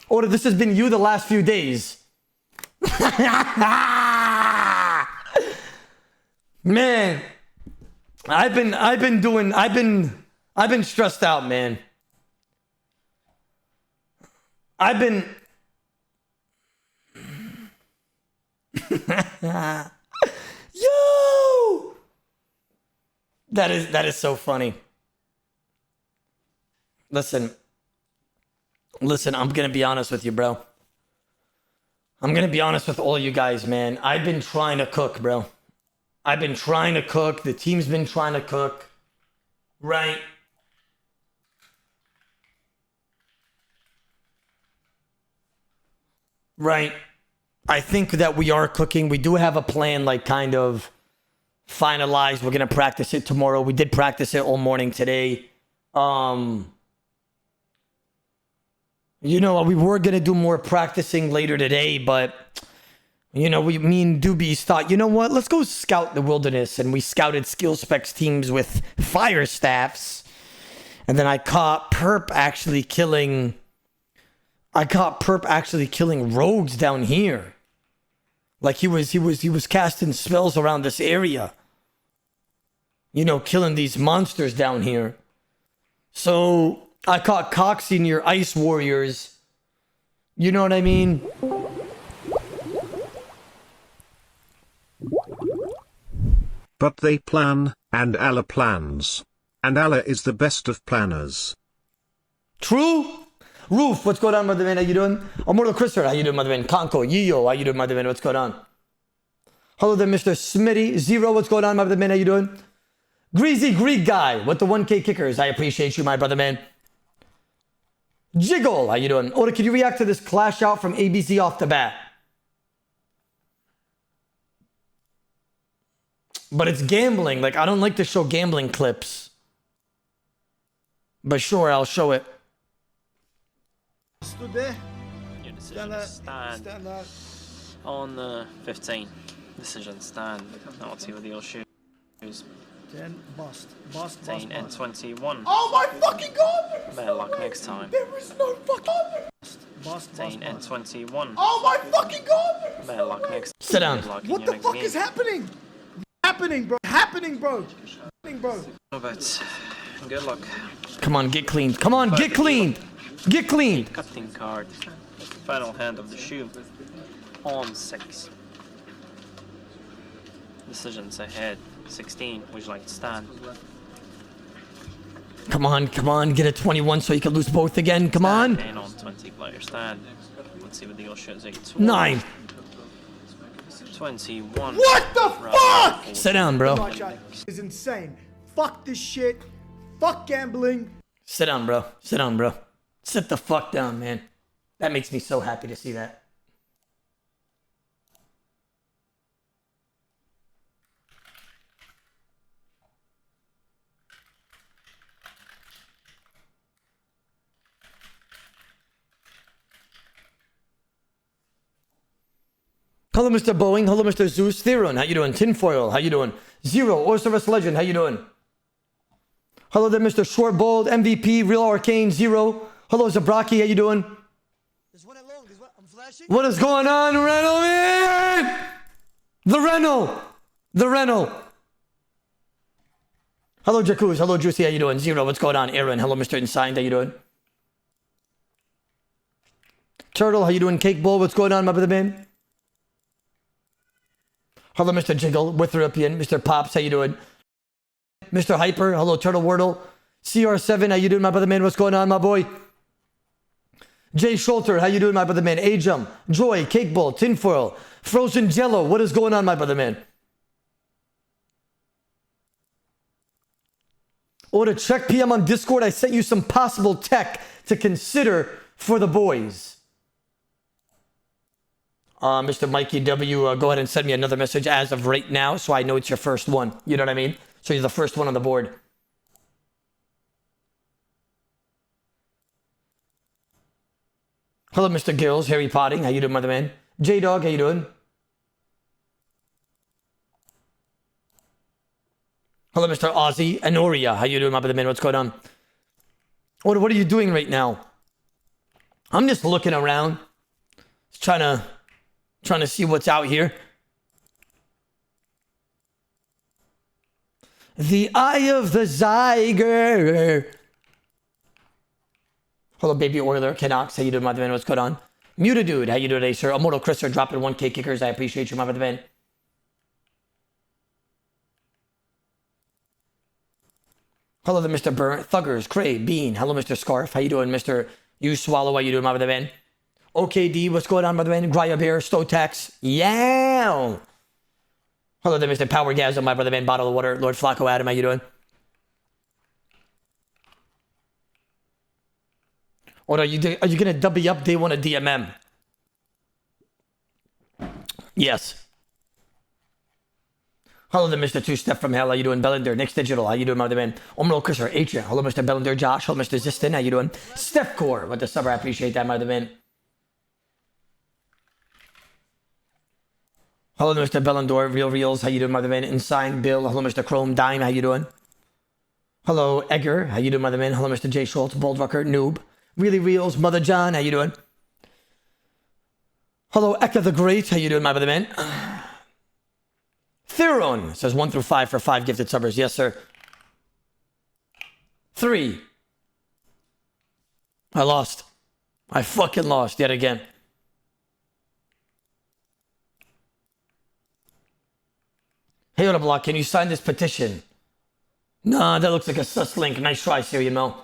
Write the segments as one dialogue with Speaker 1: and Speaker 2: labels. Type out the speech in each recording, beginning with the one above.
Speaker 1: Or this has been you the last few days. Man, I've been stressed out, man. Yo! That is so funny. Listen, I'm gonna be honest with you, bro. I'm gonna be honest with all you guys, man. I've been trying to cook, bro. I've been trying to cook. The team's been trying to cook. Right? Right. I think that we are cooking. We do have a plan, like, kind of finalized. We're gonna practice it tomorrow. We did practice it all morning today. You know, we were gonna do more practicing later today, but you know, me and Doobies thought, you know what? Let's go scout the wilderness, and we scouted skill specs teams with fire staffs, and then I caught Perp actually killing rogues down here. Like he was casting spells around this area. You know, killing these monsters down here. So I caught Coxie near Ice Warriors. You know what I mean?
Speaker 2: But they plan, and Allah plans. And Allah is the best of planners.
Speaker 1: True? Roof, what's going on, mother man? How you doing? Immortal Christopher, how you doing, mother man? Conco, Yiyo, how you doing, mother man? What's going on? Hello there, Mr. Smitty. Zero, what's going on, mother man? How you doing? Greasy Greek guy with the 1K kickers. I appreciate you, my brother man. Jiggle, how you doing? Oda, can you react to this clash out from ABZ off the bat? But it's gambling. Like, I don't like to show gambling clips. But sure, I'll show it.
Speaker 3: Stood there.
Speaker 4: Your decision stand on the 15. Decision stand. Now let's see what the all shoes.
Speaker 3: 10 bust
Speaker 4: 15 and 21.
Speaker 3: Oh my fucking god!
Speaker 4: Better luck next time.
Speaker 3: There is no fucking bust
Speaker 4: 15 and 21.
Speaker 3: Oh my fucking god!
Speaker 4: Better luck next time.
Speaker 1: Sit down.
Speaker 3: What the fuck is happening? Happening, bro. Happening, bro.
Speaker 4: But good luck.
Speaker 1: Come on, get cleaned. Come on, get cleaned. Get cleaned.
Speaker 4: Cutting card. Final hand of the shoe. On 6. Decisions ahead. 16. Would you like to stand?
Speaker 1: Come on, get a 21 so you can lose both again. Come on.
Speaker 4: And on 20 player stand. Let's see what the all shows.
Speaker 1: 9.
Speaker 4: 21.
Speaker 3: What the fuck?
Speaker 1: Sit down, bro.
Speaker 3: This is insane. Fuck this shit. Fuck gambling.
Speaker 1: Sit down, bro. Sit down, bro. Sit the fuck down, man. That makes me so happy to see that. Hello, Mr. Boeing. Hello, Mr. Zeus. Theron, how you doing? Tinfoil, how you doing? Zero, OSRS Legend, how you doing? Hello there, Mr. Short Bold, MVP, Real Arcane, Zero. Hello, Zabraki, how you doing?
Speaker 3: I'm flashing.
Speaker 1: What is going on, Reno, man? The Reno. Hello, Jacuz. Hello, Juicy, how you doing? Zero, what's going on? Aaron, hello, Mr. Insigned, how you doing? Turtle, how you doing? Cake Bowl, what's going on, my brother man? Hello, Mr. Jiggle, Withropian, Mr. Pops, how you doing? Mr. Hyper, hello, Turtle Wordle. CR7, how you doing, my brother man? What's going on, my boy? Jay Schulter, how you doing, my brother man? Ajum, Joy, Cake Bowl, Tinfoil, Frozen Jello, what is going on, my brother man? Or to check PM on Discord, I sent you some possible tech to consider for the boys. Mr. Mikey W, go ahead and send me another message as of right now so I know it's your first one. You know what I mean? So you're the first one on the board. Hello, Mr. Gills, Harry Potting. How you doing, mother man? J-Dog, how you doing? Hello, Mr. Ozzy. Anoria, how you doing, my brother man? What's going on? What are you doing right now? I'm just looking around. Just trying to see what's out here. The eye of the Zyger. Hello, baby Oiler. Kenox, how you doing, my man? What's going on? Mutadude, how you doing today, sir? Immortal Chriser dropping 1K kickers. I appreciate you, my man. Hello, the Mr. Burnt. Thuggers, Cray, Bean. Hello, Mr. Scarf. How you doing, Mr. You Swallow? How you doing, my man? OKD, what's going on, my man? Grya Bear, Stotax. Yeah. Hello there, Mr. Powergasm, my brother man. Bottle of water. Lord Flacco Adam, how you doing? Or are you gonna W up day one of DMM? Yes. Hello there, Mr. Two Step from Hell. How you doing? Bellander, Nick's Digital. How you doing, my man? Omro Chriser, H. Hello, Mr. Bellander, Josh. Hello, Mr. Ziston. How you doing? Steph Core, what the summer. I appreciate that, my man. Hello, Mr. Bellandor, Real Reels. How you doing, my man? Inside Bill. Hello, Mr. Chrome Dime. How you doing? Hello, Edgar. How you doing, my man? Hello, Mr. J Schultz, Bold Rucker, Noob. Really Reels, Mother John. How you doing? Hello, Eka the Great. How you doing, my brother man? Theron says 1 through 5 for 5 gifted subbers. Yes, sir. 3. I lost. I fucking lost yet again. Hey, Odablock, can you sign this petition? Nah, that looks like a sus link. Nice try, Syrian Mo.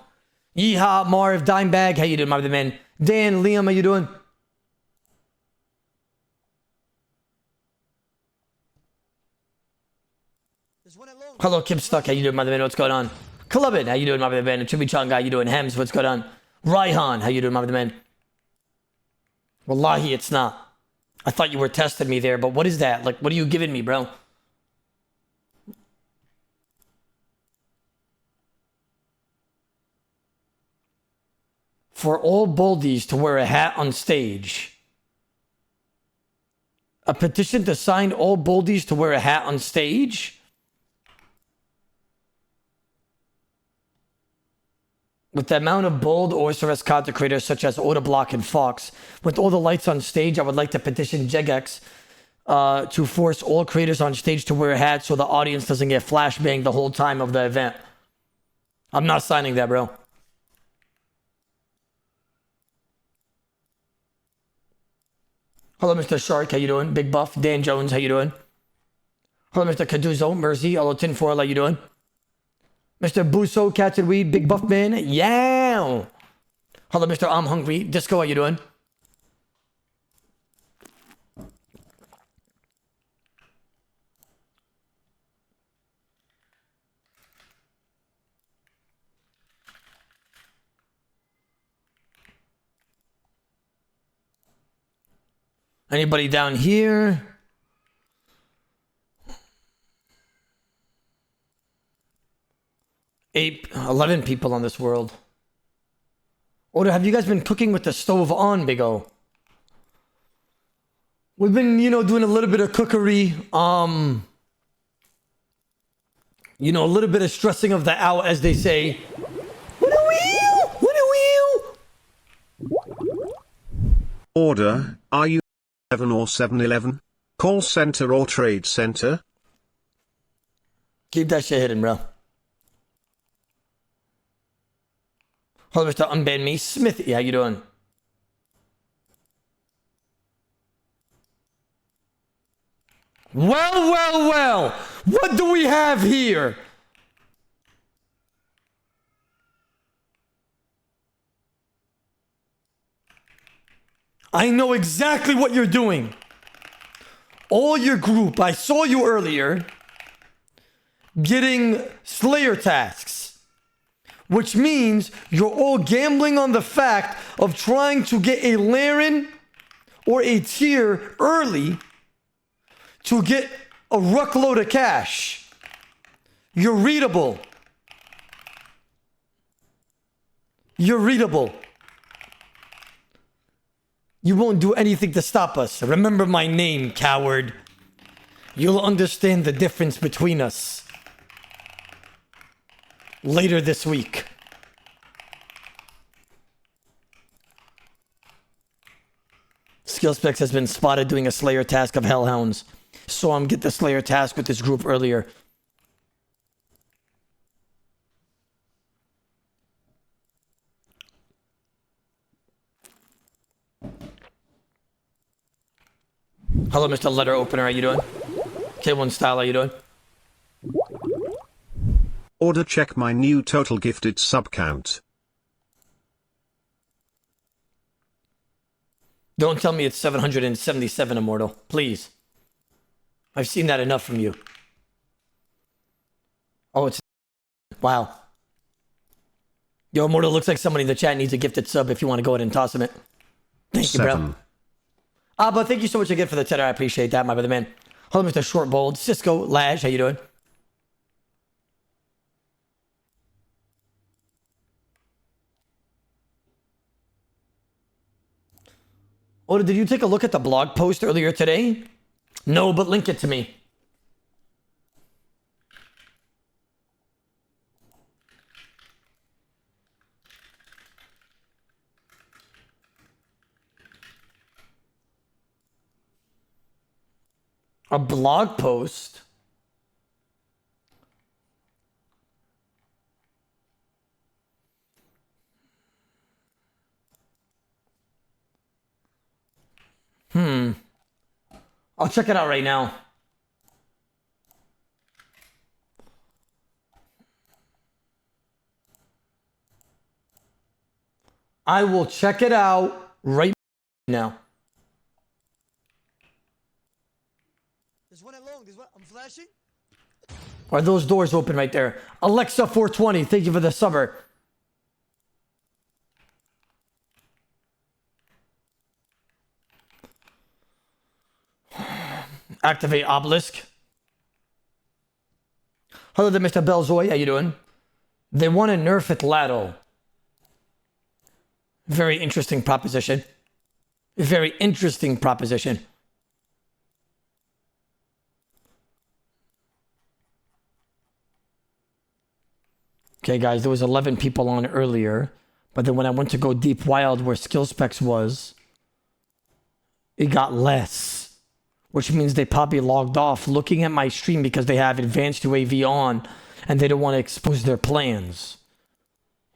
Speaker 1: Yeehaw, Marv, Dimebag. How you doing, my brother man? Dan, Liam, how you doing? Hello, Kim Stuck. How you doing, my brother man? What's going on? Clubbin, how you doing, my brother man? Chimichanga, how you doing? Hems, what's going on? Raihan, how you doing, my brother man? Wallahi, it's not. I thought you were testing me there, but what is that? Like, what are you giving me, bro? For all boldies to wear a hat on stage. A petition to sign all boldies to wear a hat on stage? With the amount of bold OSRS content creators such as Odablock and Faux, with all the lights on stage, I would like to petition Jegex to force all creators on stage to wear hats so the audience doesn't get flashbanged the whole time of the event. I'm not signing that, bro. Hello, Mr. Shark. How you doing? Big Buff. Dan Jones. How you doing? Hello, Mr. Caduzo. Mercy. Hello, Tinfoil. How you doing? Mr. Buso, Cats and Weed. Big Buff Man. Yeah. Hello, Mr. I'm Hungry. Disco. How you doing? Anybody down here? 11 people on this world. Or have you guys been cooking with the stove on, Big O? We've been, doing a little bit of cookery. A little bit of stressing of the out, as they say.
Speaker 2: Order, are you 7 or 7-Eleven? Call center or trade center?
Speaker 1: Keep that shit hidden, bro. Hello, Mr. Unban Me. Smithy, how you doing? Well. What do we have here? I know exactly what you're doing. All your group, I saw you earlier, getting Slayer tasks. Which means you're all gambling on the fact of trying to get a Laren or a tier early to get a ruckload of cash. You're readable. You're readable. You won't do anything to stop us. Remember my name, coward. You'll understand the difference between us later this week. Skill Specs has been spotted doing a Slayer task of Hellhounds. Saw him get the Slayer task with this group earlier. Hello, Mr. Letter Opener. How you doing? K1 Style, how you doing?
Speaker 2: Order check my new total gifted sub count.
Speaker 1: Don't tell me it's 777, Immortal. Please. I've seen that enough from you. Oh, it's... Wow. Yo, Immortal, looks like somebody in the chat needs a gifted sub if you want to go ahead and toss him it. Thank you, bro. But thank you so much again for the tenor. I appreciate that, my brother, man. Hello, Mr. Short Bold. Cisco, Lash, how you doing? Oh, did you take a look at the blog post earlier today? No, but link it to me. A blog post? I'll check it out right now. I will check it out right now.
Speaker 3: There's one along. There's one. I'm flashing.
Speaker 1: Are those doors open right there? Alexa 420, thank you for the summer. Activate Obelisk. Hello there, Mr. Belzoy. How you doing? They want to nerf it Latto. Very interesting proposition. Very interesting proposition. Okay, guys, there was 11 people on earlier, but then when I went to go deep wild where skill specs was, it got less, which means they probably logged off looking at my stream because they have advanced UAV on and they don't want to expose their plans.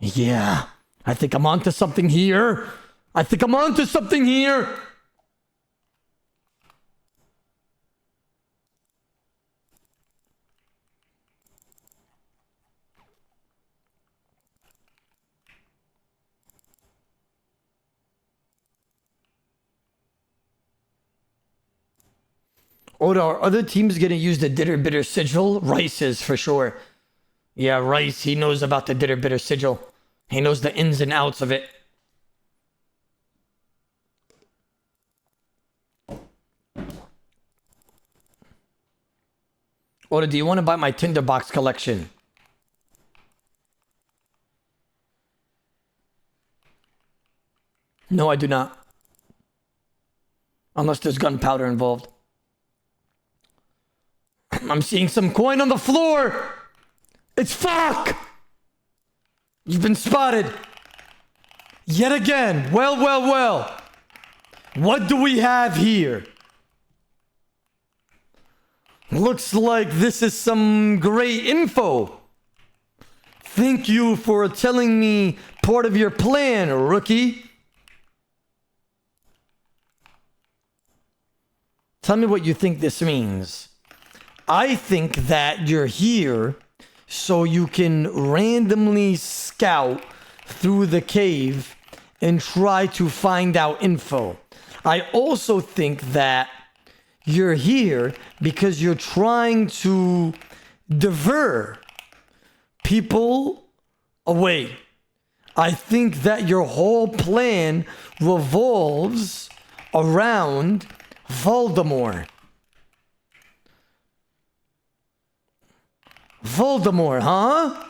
Speaker 1: Yeah, I think I'm onto something here. I think I'm onto something here. Oda, are other teams going to use the Ditter Bitter Sigil? Rice is, for sure. Yeah, Rice, he knows about the Ditter Bitter Sigil. He knows the ins and outs of it. Oda, do you want to buy my Tinderbox collection? No, I do not. Unless there's gunpowder involved. I'm seeing some coin on the floor. It's fuck. You've been spotted. Yet again. Well, well, well. What do we have here? Looks like this is some great info. Thank you for telling me part of your plan, rookie. Tell me what you think this means. I think that you're here so you can randomly scout through the cave and try to find out info. I also think that you're here because you're trying to divert people away. I think that your whole plan revolves around Voldemort. Voldemort, huh?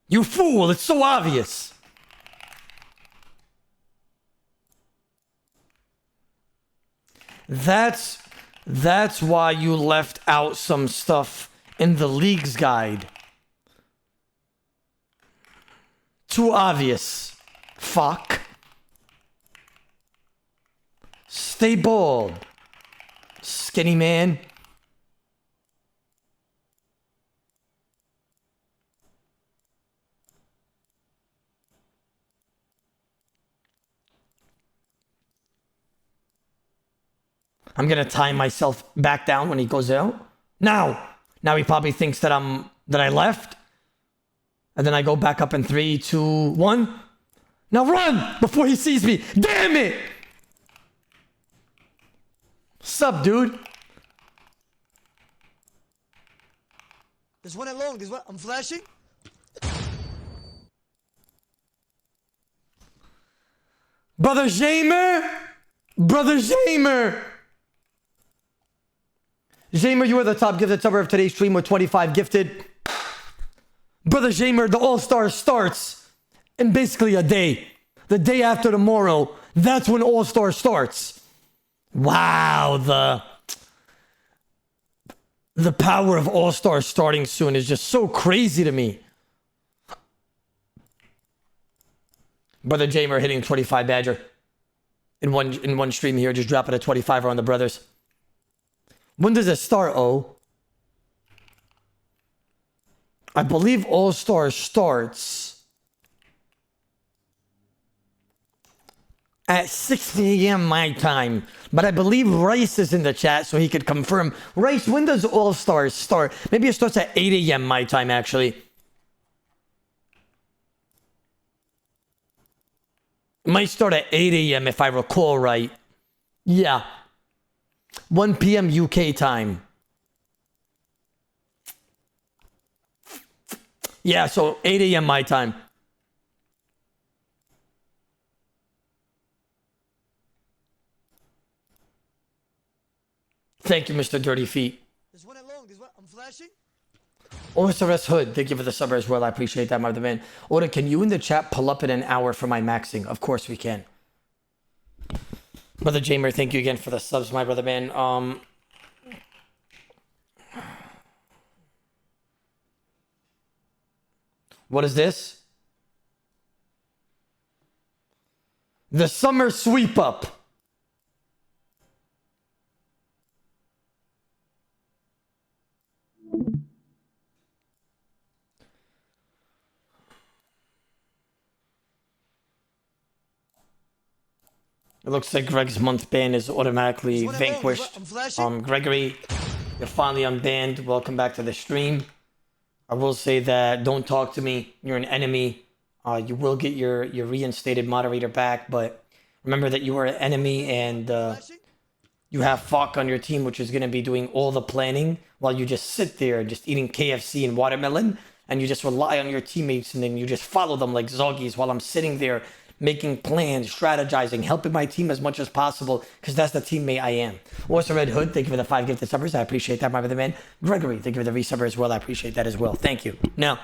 Speaker 1: You fool, it's so obvious. That's why you left out some stuff in the league's guide. Too obvious. Fuck. Stay bold. Skinny man. I'm gonna tie myself back down when he goes out. Now he probably thinks that I left. And then I go back up in 3, 2, 1. Now run before he sees me. Damn it! Sup, dude?
Speaker 3: There's one at long. There's one. I'm flashing.
Speaker 1: Brother Jamer! Brother Jamer! Jamer, you are the top gifted subber of today's stream with 25 gifted. Brother Jamer, the All-Stars starts in basically a day. The day after tomorrow, that's when All-Stars starts. Wow, the power of All-Stars starting soon is just so crazy to me. Brother Jamer hitting 25 Badger. In one stream here, just dropping a 25er on the brothers. When does it start, O? I believe All Stars starts at 6 a.m. my time. But I believe Rice is in the chat, so he could confirm. Rice, when does All Stars start? Maybe it starts at 8 a.m. my time, actually. It might start at 8 a.m. if I recall right. Yeah. 1 p.m. UK time. Yeah, so 8 a.m. my time. Thank you, Mr. Dirty Feet.
Speaker 3: There's one at long. There's one. I'm flashing.
Speaker 1: OSRS Hood, thank you for the sub as well. I appreciate that, my man. Oda, can you in the chat pull up in an hour for my maxing? Of course we can. Brother Jamer, thank you again for the subs, my brother man. What is this? The summer sweep up. It looks like Greg's month ban is automatically vanquished. Gregory, you're finally unbanned. Welcome back to the stream. I will say that don't talk to me. You're an enemy. You will get your reinstated moderator back, but remember that you are an enemy and you have Faux on your team, which is going to be doing all the planning while you just sit there just eating KFC and watermelon, and you just rely on your teammates and then you just follow them like zoggies while I'm sitting there making plans, strategizing, helping my team as much as possible, because that's the teammate I am. Also, Red Hood, thank you for the 5 gifted subbers. I appreciate that, my brother man. Gregory, thank you for the resubber as well. I appreciate that as well. Thank you. Now,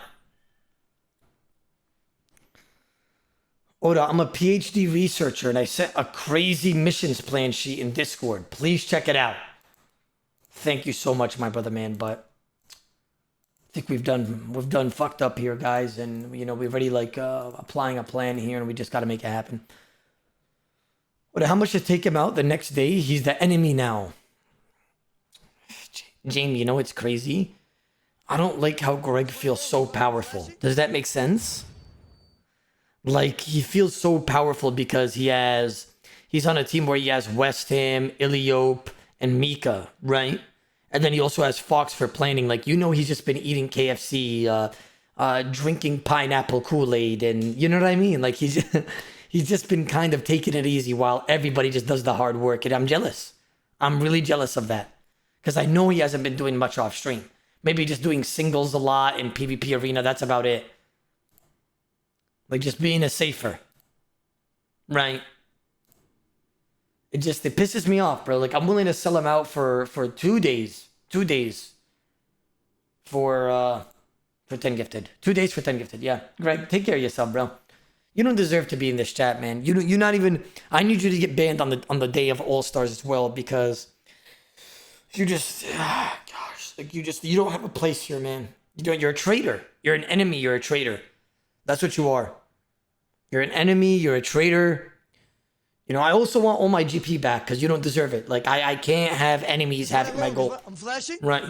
Speaker 1: Oda, I'm a PhD researcher, and I sent a crazy missions plan sheet in Discord. Please check it out. Thank you so much, my brother man, but I think we've done fucked up here, guys, and you know we're already like applying a plan here, and we just got to make it happen. But how much to take him out the next day? He's the enemy now. Jamie, you know it's crazy. I don't like how Greg feels so powerful. Does that make sense? Like he feels so powerful because he's on a team where he has Westham, Iliope, and Mika, right? And then he also has Faux for planning. Like, you know, he's just been eating KFC, drinking pineapple Kool-Aid, and you know what I mean? Like, he's just been kind of taking it easy while everybody just does the hard work. And I'm jealous. I'm really jealous of that. Because I know he hasn't been doing much off stream. Maybe just doing singles a lot in PvP arena. That's about it. Like, just being a safer. Right? It pisses me off, bro. Like, I'm willing to sell him out for 2 days. 2 days. For 10 gifted. 2 days for 10 gifted. Yeah. Greg, take care of yourself, bro. You don't deserve to be in this chat, man. You're not even... I need you to get banned on the day of All-Stars as well, because... You just... gosh. Like, you don't have a place here, man. You're a traitor. You're an enemy. You're a traitor. That's what you are. You're an enemy. You're a traitor. You know, I also want all my GP back because you don't deserve it. Like, I can't have enemies having my gold.
Speaker 3: I'm flashing.
Speaker 1: Right.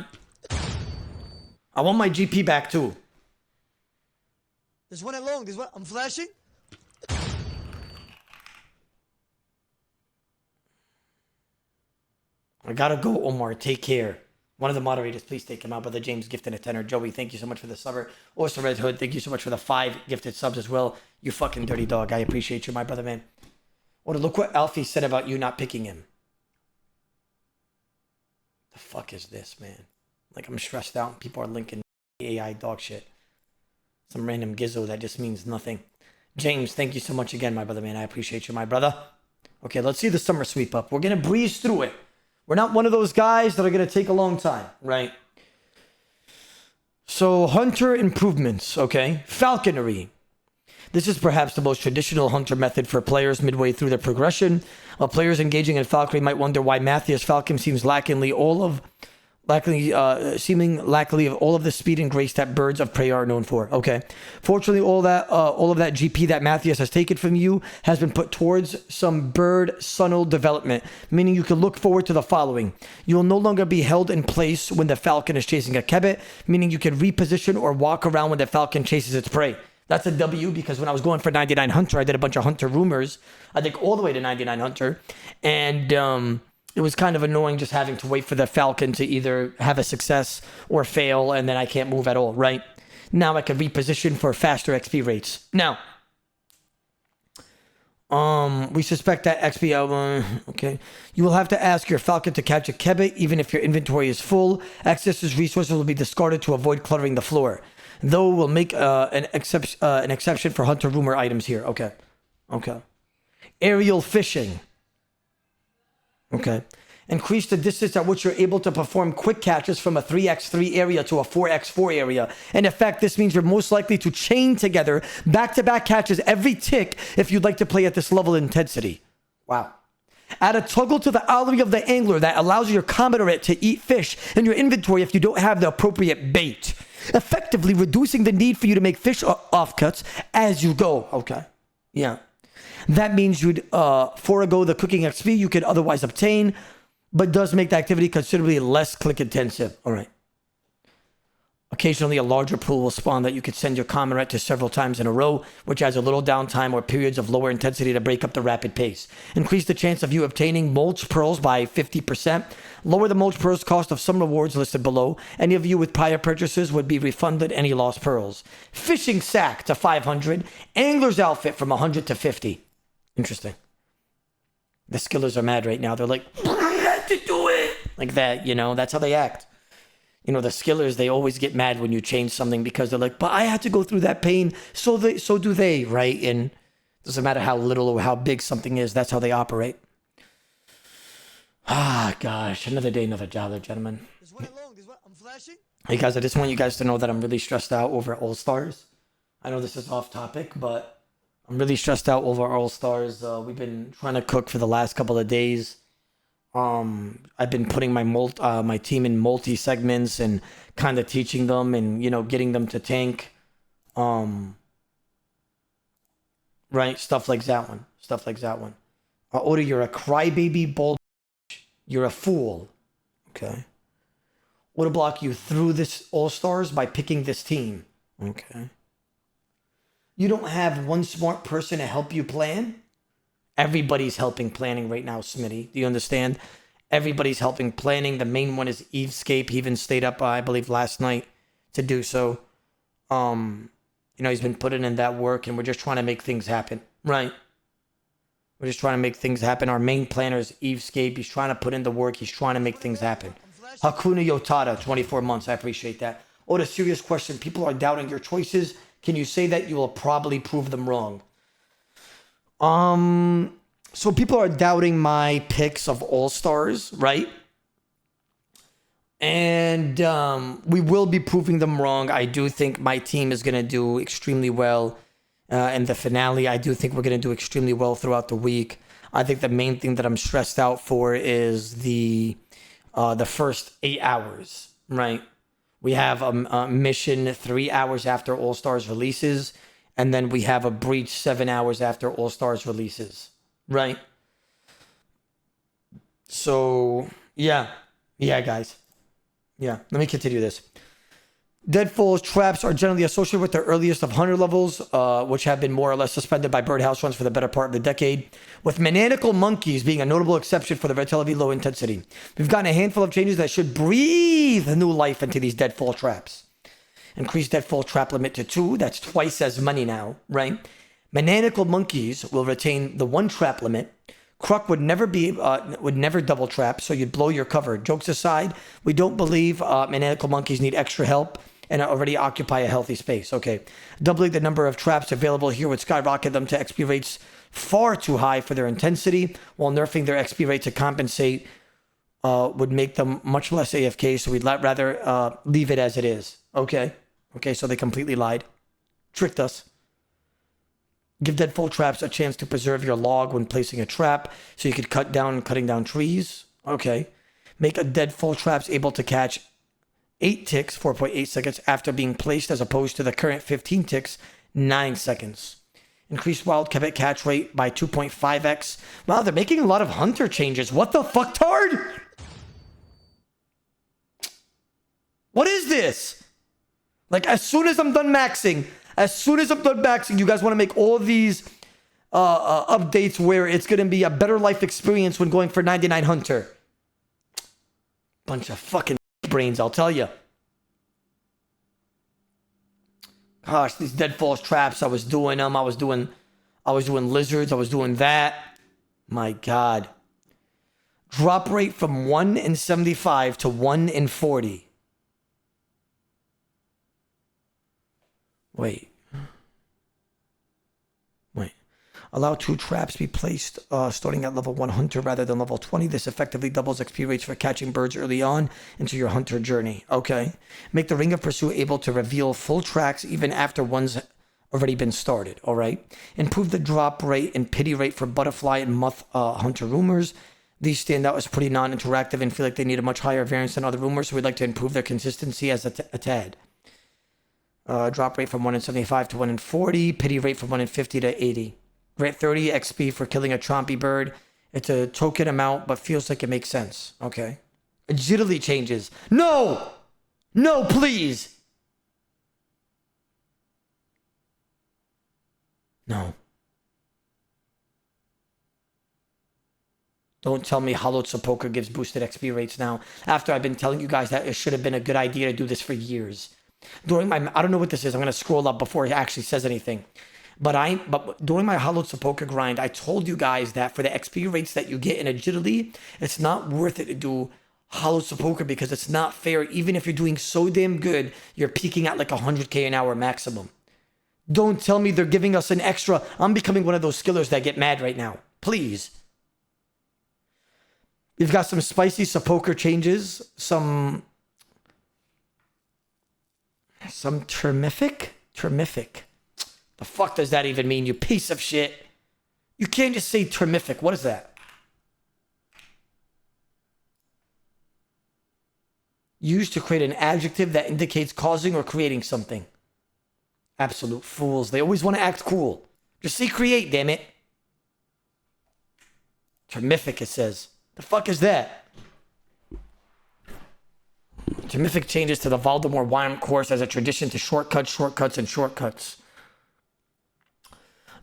Speaker 1: I want my GP back too.
Speaker 3: There's one at long. There's one. I'm flashing.
Speaker 1: I gotta go, Omar. Take care. One of the moderators, please take him out. Brother James gifted a 10. Joey, thank you so much for the subber. Also, Red Hood, thank you so much for the 5 gifted subs as well. You fucking dirty dog. I appreciate you, my brother, man. Oh, look what Alfie said about you not picking him. The fuck is this, man? Like, I'm stressed out and people are linking AI dog shit. Some random gizzo that just means nothing. James, thank you so much again, my brother, man. I appreciate you, my brother. Okay, let's see the summer sweep up. We're gonna breeze through it. We're not one of those guys that are going to take a long time, right? So, hunter improvements, okay? Falconry. This is perhaps the most traditional hunter method for players midway through their progression. Players engaging in falconry might wonder why Matthias Falcon seems lackingly of all of the speed and grace that birds of prey are known for. Okay. Fortunately, all of that GP that Matthias has taken from you has been put towards some bird sunnel development, meaning you can look forward to the following. You will no longer be held in place when the falcon is chasing a kebbit, meaning you can reposition or walk around when the falcon chases its prey. That's a W because when I was going for 99 Hunter, I did a bunch of Hunter rumors, I think all the way to 99 Hunter, and it was kind of annoying just having to wait for the Falcon to either have a success or fail, and then I can't move at all, right? Now I can reposition for faster XP rates. Now, we suspect that XP, okay. You will have to ask your Falcon to catch a kebbit, even if your inventory is full. Excess resources will be discarded to avoid cluttering the floor. Though we'll make an exception for Hunter rumor items here. Okay. Okay. Aerial fishing. Okay. Increase the distance at which you're able to perform quick catches from a 3x3 area to a 4x4 area. In effect, this means you're most likely to chain together back-to-back catches every tick if you'd like to play at this level of intensity. Wow. Add a toggle to the gallery of the angler that allows your commodore to eat fish in your inventory if you don't have the appropriate bait, effectively reducing the need for you to make fish offcuts as you go. Okay. Yeah. That means you'd forego the cooking XP you could otherwise obtain, but does make the activity considerably less click intensive. All right. Occasionally, a larger pool will spawn that you could send your comrade to several times in a row, which has a little downtime or periods of lower intensity to break up the rapid pace. Increase the chance of you obtaining mulch pearls by 50%. Lower the mulch pearls cost of some rewards listed below. Any of you with prior purchases would be refunded any lost pearls. Fishing sack to 500. Angler's outfit from 100 to 50. Interesting. The skillers are mad right now. They're like, I had to do it. Like that, you know, that's how they act. You know, the skillers, they always get mad when you change something because they're like, but I had to go through that pain. So do they, right? And it doesn't matter how little or how big something is. That's how they operate. Ah, gosh. Another day, another job there, gentlemen.
Speaker 3: I'm flashing.
Speaker 1: Hey, guys, I just want you guys to know that I'm really stressed out over All-Stars. I know this is off topic, but I'm really stressed out over All-Stars. We've been trying to cook for the last couple of days. I've been putting my team in multi segments and kind of teaching them and, you know, getting them to tank. Right? Stuff like that one. Oda, you're a crybaby bull. You're a fool. Okay. Odablock, you threw this All-Stars by picking this team. Okay. You don't have one smart person to help you plan? Everybody's helping planning right now, Smitty. Do you understand? Everybody's helping planning. The main one is Evescape. He even stayed up, I believe, last night to do so. You know, he's been putting in that work, and we're just trying to make things happen, right? We're just trying to make things happen. Our main planner is Evescape. He's trying to put in the work. He's trying to make things happen. Hakuna Yotada, 24 months. I appreciate that. Oh, the serious question. People are doubting your choices. Can you say that you will probably prove them wrong? So people are doubting my picks of All-Stars, right? And we will be proving them wrong. I do think my team is going to do extremely well in the finale. I do think we're going to do extremely well throughout the week. I think the main thing that I'm stressed out for is the first 8 hours, right? We have a mission 3 hours after All-Stars releases. And then we have a breach 7 hours after All-Stars releases, right? So, yeah. Yeah, guys. Yeah, let me continue this. Deadfall's traps are generally associated with the earliest of hunter levels, which have been more or less suspended by birdhouse runs for the better part of the decade, with maniacal monkeys being a notable exception for the relatively low intensity. We've gotten a handful of changes that should breathe new life into these deadfall traps. Increase deadfall trap limit to 2, that's twice as many now, right? Maniacal monkeys will retain the 1 trap limit. Kruk would never double trap, so you'd blow your cover. Jokes aside, we don't believe maniacal monkeys need extra help and already occupy a healthy space. Okay. Doubling the number of traps available here would skyrocket them to XP rates far too high for their intensity, while nerfing their XP rate to compensate would make them much less AFK, so we'd rather leave it as it is. Okay. Okay, so they completely lied. Tricked us. Give deadfall traps a chance to preserve your log when placing a trap, so you could cutting down trees. Okay. Make a deadfall traps able to catch 8 ticks, 4.8 seconds after being placed, as opposed to the current 15 ticks, 9 seconds. Increase wild kevet catch rate by 2.5x. Wow, they're making a lot of hunter changes. What the fuck, tard? What is this? Like, as soon as I'm done maxing, you guys want to make all these updates where it's going to be a better life experience when going for 99 hunter. Bunch of fucking brains, I'll tell you. Gosh, these deadfalls traps, I was doing them. I was doing lizards. I was doing that. My God. Drop rate from 1 in 75 to 1 in 40. Wait. Allow 2 traps be placed starting at level 1 hunter rather than level 20. This effectively doubles XP rates for catching birds early on into your hunter journey. Okay. Make the Ring of Pursuit able to reveal full tracks even after one's already been started. All right. Improve the drop rate and pity rate for butterfly and moth hunter rumors. These stand out as pretty non-interactive and feel like they need a much higher variance than other rumors, so we'd like to improve their consistency as a tad. Drop rate from 1 in 75 to 1 in 40. Pity rate from 1 in 50 to 80. Grant 30 XP for killing a chompy bird. It's a token amount, but feels like it makes sense. Okay. Agility changes. No! No, please! No. Don't tell me Hollowed Sepulchre gives boosted XP rates now, after I've been telling you guys that it should have been a good idea to do this for years. I don't know what this is. I'm going to scroll up before it actually says anything. But during my Hollowed Sepulchre grind, I told you guys that for the XP rates that you get in agility, it's not worth it to do Hollowed Sepulchre because it's not fair. Even if you're doing so damn good, you're peaking at like 100k an hour maximum. Don't tell me they're giving us an extra. I'm becoming one of those skillers that get mad right now. Please. We've got some spicy Sepulchre changes. Some Termific? The fuck does that even mean, you piece of shit? You can't just say Termific. What is that? Used to create an adjective that indicates causing or creating something. Absolute fools. They always want to act cool. Just say create, damn it. Termific, it says. The fuck is that? Termific changes to the Voldemort Wyam course as a tradition to shortcuts.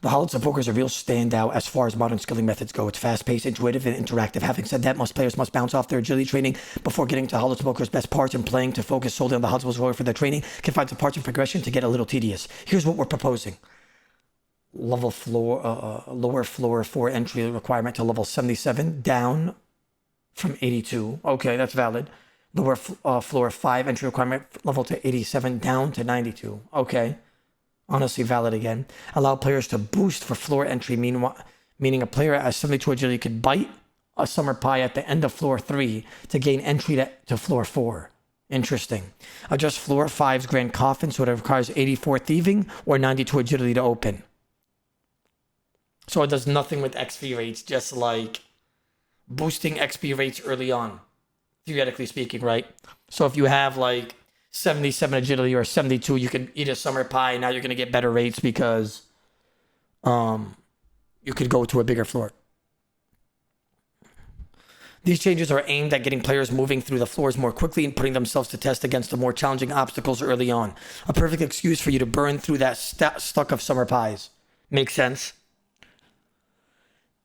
Speaker 1: The Hollowed Sepulchre is a real standout as far as modern skilling methods go. It's fast-paced, intuitive, and interactive. Having said that, most players must bounce off their agility training before getting to Hollowed Sepulchre's best parts, and playing to focus solely on the Hollowed Sepulchre for their training can find some parts in progression to get a little tedious. Here's what we're proposing. Lower floor 4 entry requirement to level 77, down from 82. Okay, that's valid. Lower floor 5 entry requirement level to 87, down to 92. Okay. Honestly valid again. Allow players to boost for floor entry, meaning a player at 72 agility could bite a summer pie at the end of floor 3 to gain entry to floor 4. Interesting. Adjust floor 5's grand coffin so it requires 84 thieving or 92 agility to open. So it does nothing with XP rates, just like boosting XP rates early on, theoretically speaking, right? So if you have like 77 agility or 72, you can eat a summer pie. Now you're going to get better rates because you could go to a bigger floor. These changes are aimed at getting players moving through the floors more quickly and putting themselves to test against the more challenging obstacles early on. A perfect excuse for you to burn through that stuck of summer pies. Makes sense?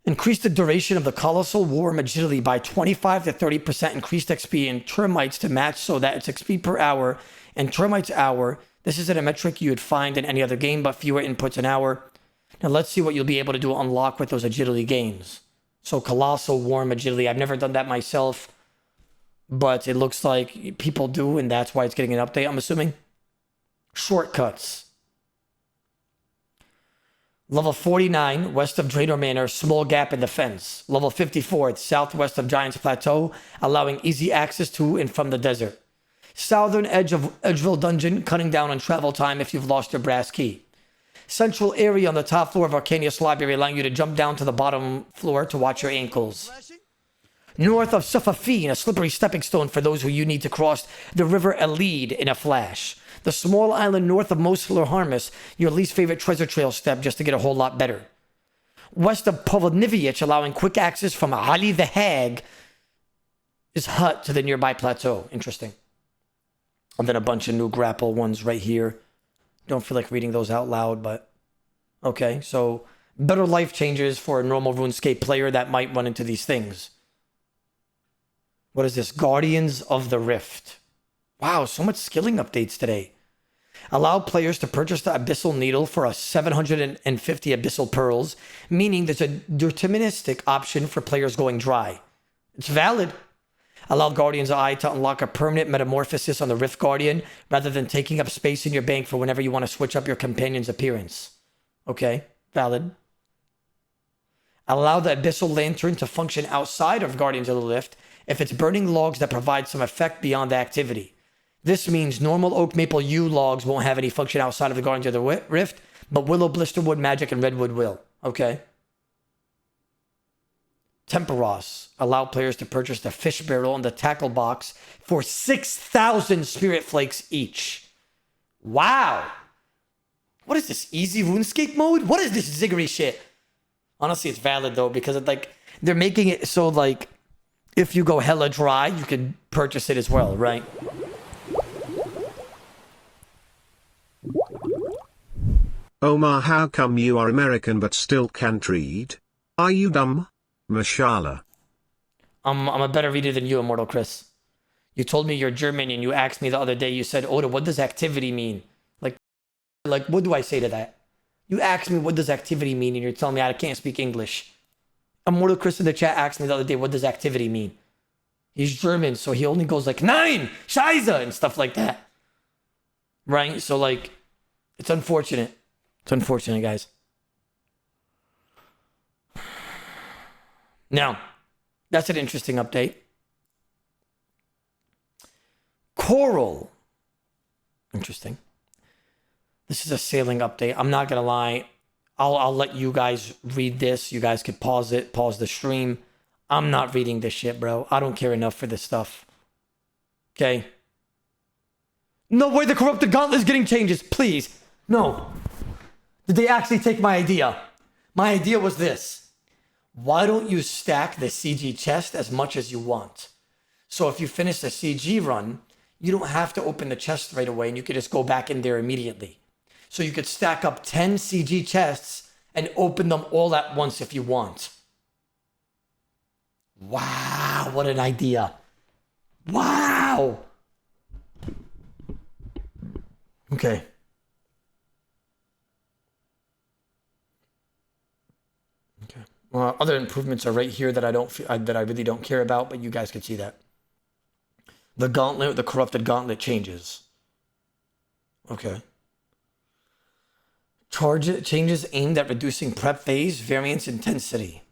Speaker 1: Increase the duration of the Colossal Worm Agility by 25 to 30%. Increased XP in termites to match so that it's XP per hour and termites hour. This isn't a metric you would find in any other game, but fewer inputs an hour. Now let's see what you'll be able to do unlock with those agility gains. So Colossal Worm Agility. I've never done that myself, but it looks like people do, and that's why it's getting an update, I'm assuming. Shortcuts. Level 49, west of Draenor Manor, small gap in the fence. Level 54, southwest of Giant's Plateau, allowing easy access to and from the desert. Southern edge of Edgeville Dungeon, cutting down on travel time if you've lost your brass key. Central area on the top floor of Arcanius Library, allowing you to jump down to the bottom floor to watch your ankles. North of Sufafine, a slippery stepping stone for those who you need to cross the River Elide in a flash. The small island north of Mosler Harmus, your least favorite treasure trail step just to get a whole lot better. West of Povodniviach, allowing quick access from Ali the Hag, is hut to the nearby plateau. Interesting. And then a bunch of new grapple ones right here. Don't feel like reading those out loud, but okay. So better life changes for a normal RuneScape player that might run into these things. What is this? Guardians of the Rift. Wow, so much skilling updates today. Allow players to purchase the Abyssal Needle for a 750 Abyssal Pearls, meaning there's a deterministic option for players going dry. It's valid. Allow Guardian's Eye to unlock a permanent metamorphosis on the Rift Guardian rather than taking up space in your bank for whenever you want to switch up your companion's appearance. Okay, valid. Allow the Abyssal Lantern to function outside of Guardians of the Rift if it's burning logs that provide some effect beyond the activity. This means normal Oak Maple Yew logs won't have any function outside of the Guardians of the Rift, but Willow, Blisterwood, Magic, and Redwood will. Okay. Temperos. Allow players to purchase the Fish Barrel and the Tackle Box for 6,000 Spirit Flakes each. Wow. What is this? Easy RuneScape mode? What is this ziggery shit? Honestly, it's valid though, because it's like they're making it so like if you go hella dry, you can purchase it as well, right?
Speaker 2: Omar, how come you are American but still can't read? Are you dumb? Mashallah.
Speaker 1: I'm a better reader than you, Immortal Chris. You told me you're German and you asked me the other day, you said, Oda, what does activity mean? Like, what do I say to that? You asked me, what does activity mean? And you're telling me I can't speak English. Immortal Chris in the chat asked me the other day, what does activity mean? He's German, so he only goes like, Nein! Scheiße! And stuff like that. Right? So, like, it's unfortunate. It's unfortunate, guys. Now, that's an interesting update. Coral. Interesting. This is a sailing update. I'm not going to lie. I'll let you guys read this. You guys could pause it, pause the stream. I'm not reading this shit, bro. I don't care enough for this stuff. Okay? No way the Corrupted Gauntlet is getting changes. Please. No. Did they actually take my idea? My idea was this. Why don't you stack the CG chest as much as you want? So if you finish the CG run, you don't have to open the chest right away and you could just go back in there immediately. So you could stack up 10 CG chests and open them all at once if you want. Wow, what an idea. Wow. Okay. Okay. Well, other improvements are right here that I really don't care about, but you guys can see that. The gauntlet, the corrupted gauntlet changes. Okay. Changes aimed at reducing prep phase variance intensity.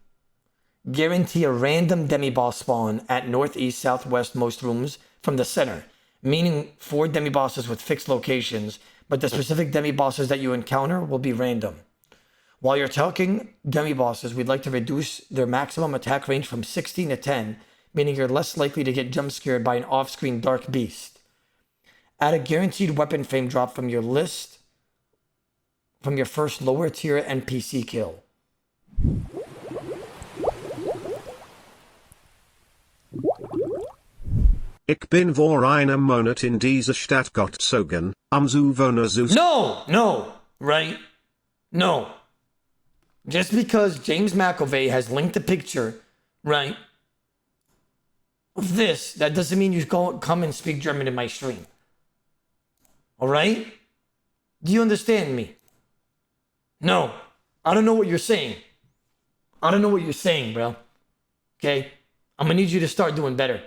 Speaker 1: Guarantee a random demi-boss spawn at northeast, southwest most rooms from the center, meaning 4 demi-bosses with fixed locations, but the specific demi-bosses that you encounter will be random. While you're talking demi-bosses, we'd like to reduce their maximum attack range from 16 to 10, meaning you're less likely to get jump-scared by an off-screen dark beast. Add a guaranteed weapon frame drop from your list from your first lower tier NPC kill.
Speaker 2: Ich bin vor einem Monat in dieser Stadt gezogen, zu wohnen zu...
Speaker 1: No, right? No. Just because James McAvey has linked a picture, right, of this, that doesn't mean you come and speak German in my stream. All right? Do you understand me? No. I don't know what you're saying. I don't know what you're saying, bro. Okay? I'm gonna need you to start doing better.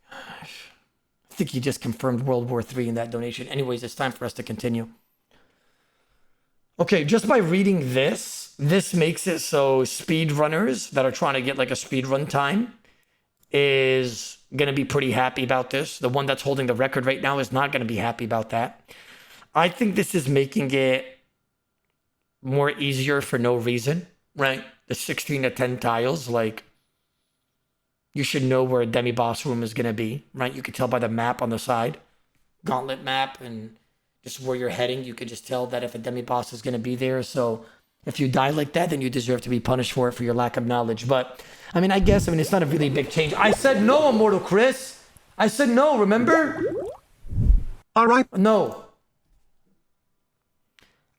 Speaker 1: I think he just confirmed World War III in that donation. Anyways, it's time for us to continue. Okay, just by reading this makes it so speedrunners that are trying to get like a speedrun time is gonna be pretty happy about this. The one that's holding the record right now is not gonna be happy about that. I think this is making it more easier for no reason, right? The 16 to 10 tiles, like, you should know where a demi-boss room is going to be, right? You can tell by the map on the side, gauntlet map, and just where you're heading. You can just tell that if a demi-boss is going to be there. So if you die like that, then you deserve to be punished for it for your lack of knowledge. But, I mean, it's not a really big change. I said no, Immortal Chris. I said no, remember?
Speaker 2: All right.
Speaker 1: No.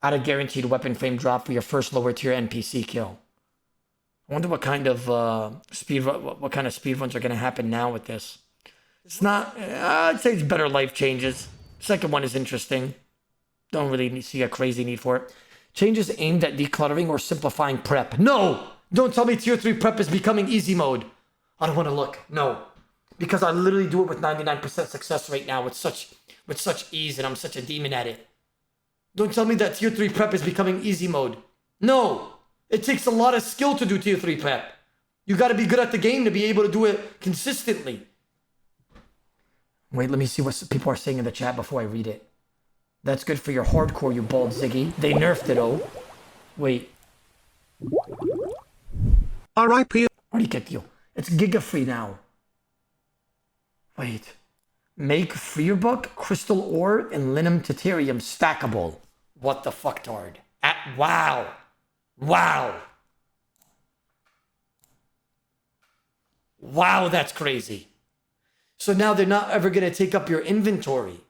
Speaker 1: Add a guaranteed weapon frame drop for your first lower tier NPC kill. I wonder what kind of what kind of speedruns are going to happen now with this. It's not. I'd say it's better life changes. Second one is interesting. Don't really see a crazy need for it. Changes aimed at decluttering or simplifying prep. No! Don't tell me tier 3 prep is becoming easy mode. I don't want to look. No. Because I literally do it with 99% success right now with such ease, and I'm such a demon at it. Don't tell me that tier 3 prep is becoming easy mode. No! It takes a lot of skill to do tier 3 prep. You gotta be good at the game to be able to do it consistently. Wait, let me see what people are saying in the chat before I read it. That's good for your hardcore, you bald Ziggy. They nerfed it, oh. Wait.
Speaker 2: R.I.P.
Speaker 1: Already kicked you. It's Giga free now. Wait. Make Freerbook, Crystal Ore, and Linum Titanium stackable. What the fuck, tard? Wow. Wow. Wow, that's crazy. So now they're not ever going to take up your inventory.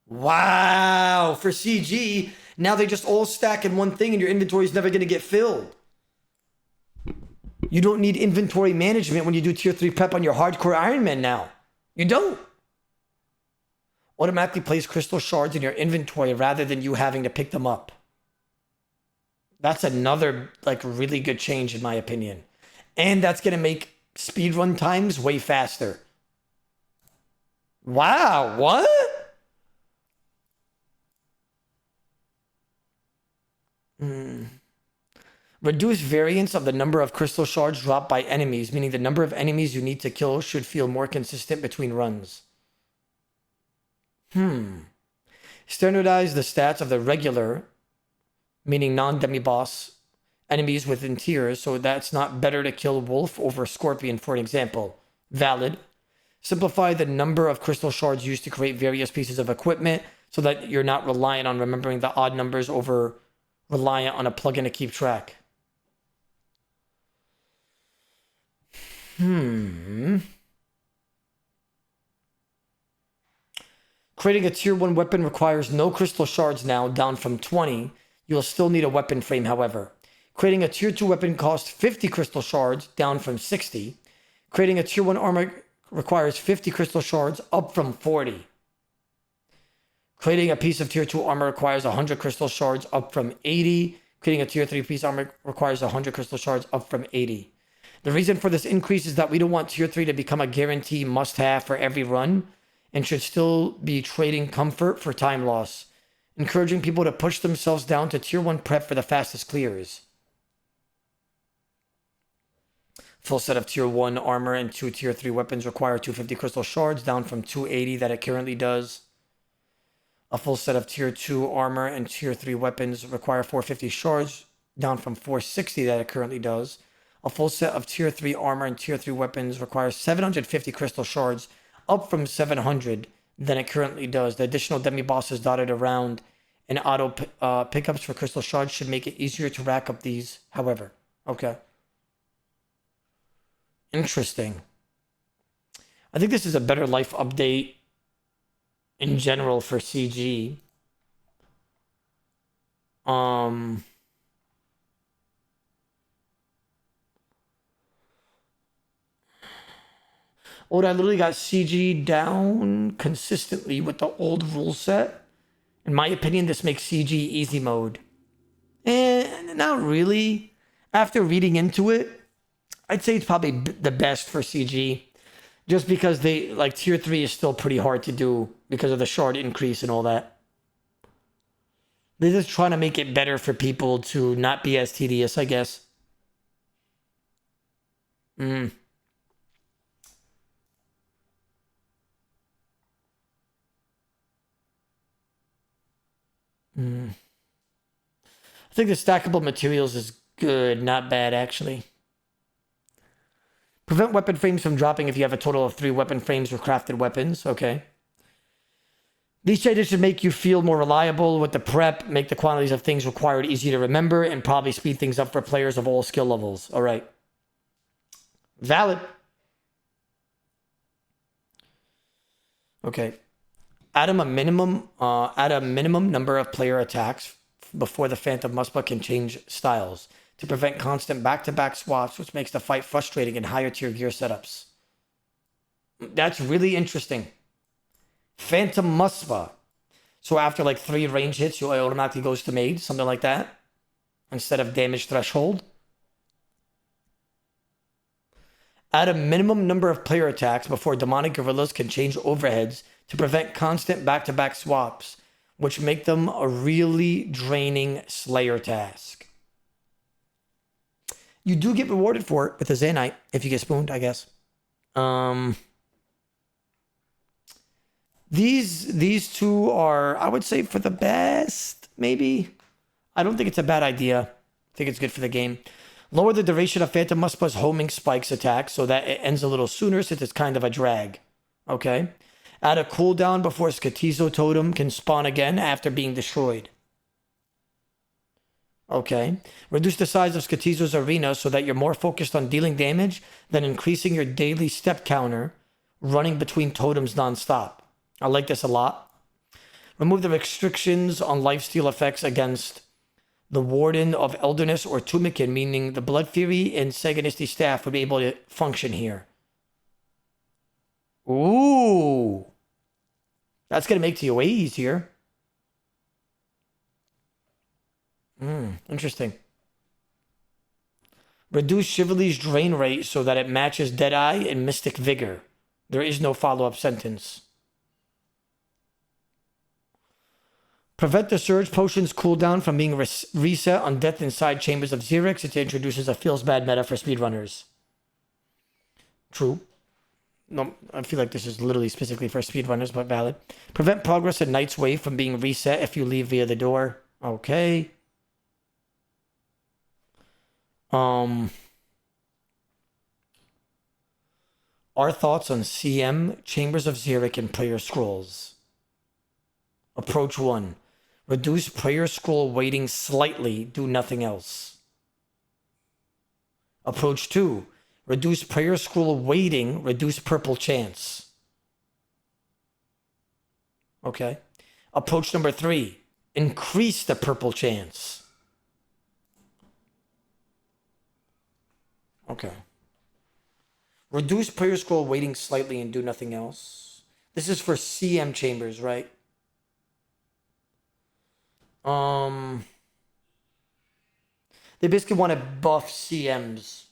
Speaker 1: Wow. For CG, now they just all stack in one thing and your inventory is never going to get filled. You don't need inventory management when you do tier 3 prep on your hardcore Iron Man now. You don't. Automatically place crystal shards in your inventory rather than you having to pick them up. That's another like really good change in my opinion. And that's going to make speedrun times way faster. Wow, what? Reduce variance of the number of crystal shards dropped by enemies, meaning the number of enemies you need to kill should feel more consistent between runs. Standardize the stats of the regular, meaning non-demi-boss, enemies within tiers, so that's not better to kill Wolf over Scorpion, for an example. Valid. Simplify the number of crystal shards used to create various pieces of equipment, so that you're not reliant on remembering the odd numbers over reliant on a plugin to keep track. Creating a tier 1 weapon requires no crystal shards now, down from 20. You'll still need a weapon frame, however. Creating a tier 2 weapon costs 50 crystal shards, down from 60. Creating a tier 1 armor requires 50 crystal shards, up from 40. Creating a piece of tier 2 armor requires 100 crystal shards, up from 80. Creating a tier 3 piece armor requires 100 crystal shards, up from 80. The reason for this increase is that we don't want tier 3 to become a guarantee must-have for every run, and should still be trading comfort for time loss, encouraging people to push themselves down to tier 1 prep for the fastest clears. Full set of tier 1 armor and 2 tier 3 weapons require 250 crystal shards, down from 280 that it currently does. A full set of tier 2 armor and tier 3 weapons require 450 shards, down from 460 that it currently does. A full set of tier 3 armor and tier 3 weapons requires 750 crystal shards, up from 700 than it currently does. The additional demi-bosses dotted around and auto pickups for crystal shards should make it easier to rack up these, however. Okay. Interesting. I think this is a better life update in general for CG. Oh, I literally got CG down consistently with the old rule set. In my opinion, this makes CG easy mode. Not really. After reading into it, I'd say it's probably the best for CG. Just because they, like, tier 3 is still pretty hard to do because of the shard increase and all that. They're just trying to make it better for people to not be as tedious, I guess. I think the stackable materials is good, not bad, actually. Prevent weapon frames from dropping if you have a total of 3 weapon frames or crafted weapons. Okay. These changes should make you feel more reliable with the prep, make the quantities of things required easy to remember, and probably speed things up for players of all skill levels. All right. Valid. Okay. Add a minimum number of player attacks before the Phantom Muspa can change styles to prevent constant back-to-back swaps, which makes the fight frustrating in higher tier gear setups. That's really interesting. Phantom Muspa. So after like 3 range hits, it automatically goes to mage, something like that, instead of damage threshold. Add a minimum number of player attacks before demonic gorillas can change overheads to prevent constant back-to-back swaps, which make them a really draining Slayer task. You do get rewarded for it with a Zanite if you get spooned, I guess. These two are, I would say, for the best, maybe. I don't think it's a bad idea. I think it's good for the game. Lower the duration of Phantom Muspa's homing spikes attack so that it ends a little sooner since it's kind of a drag. Okay. Add a cooldown before Skatizo Totem can spawn again after being destroyed. Okay. Reduce the size of Skatizo's arena so that you're more focused on dealing damage than increasing your daily step counter, running between totems nonstop. I like this a lot. Remove the restrictions on lifesteal effects against the Warden of Elderness or Tumikin, meaning the Blood Fury and Sagonisti staff would be able to function here. Ooh. That's going to make TOA easier. Interesting. Reduce Chivalry's drain rate so that it matches Deadeye and Mystic Vigor. There is no follow-up sentence. Prevent the Surge Potion's cooldown from being reset on death inside Chambers of Xerix. It introduces a feels bad meta for speedrunners. True. No, I feel like this is literally specifically for speedrunners, but valid. Prevent progress in Night's Wave from being reset if you leave via the door. Okay. Our thoughts on CM, Chambers of Xeric, and Prayer Scrolls. Approach 1. Reduce Prayer Scroll weighting slightly, do nothing else. Approach 2. Reduce Prayer Scroll weighting, reduce purple chance. Okay. Approach number 3. Increase the purple chance. Okay. Reduce Prayer Scroll weighting slightly and do nothing else. This is for CM chambers, right? They basically want to buff CMs.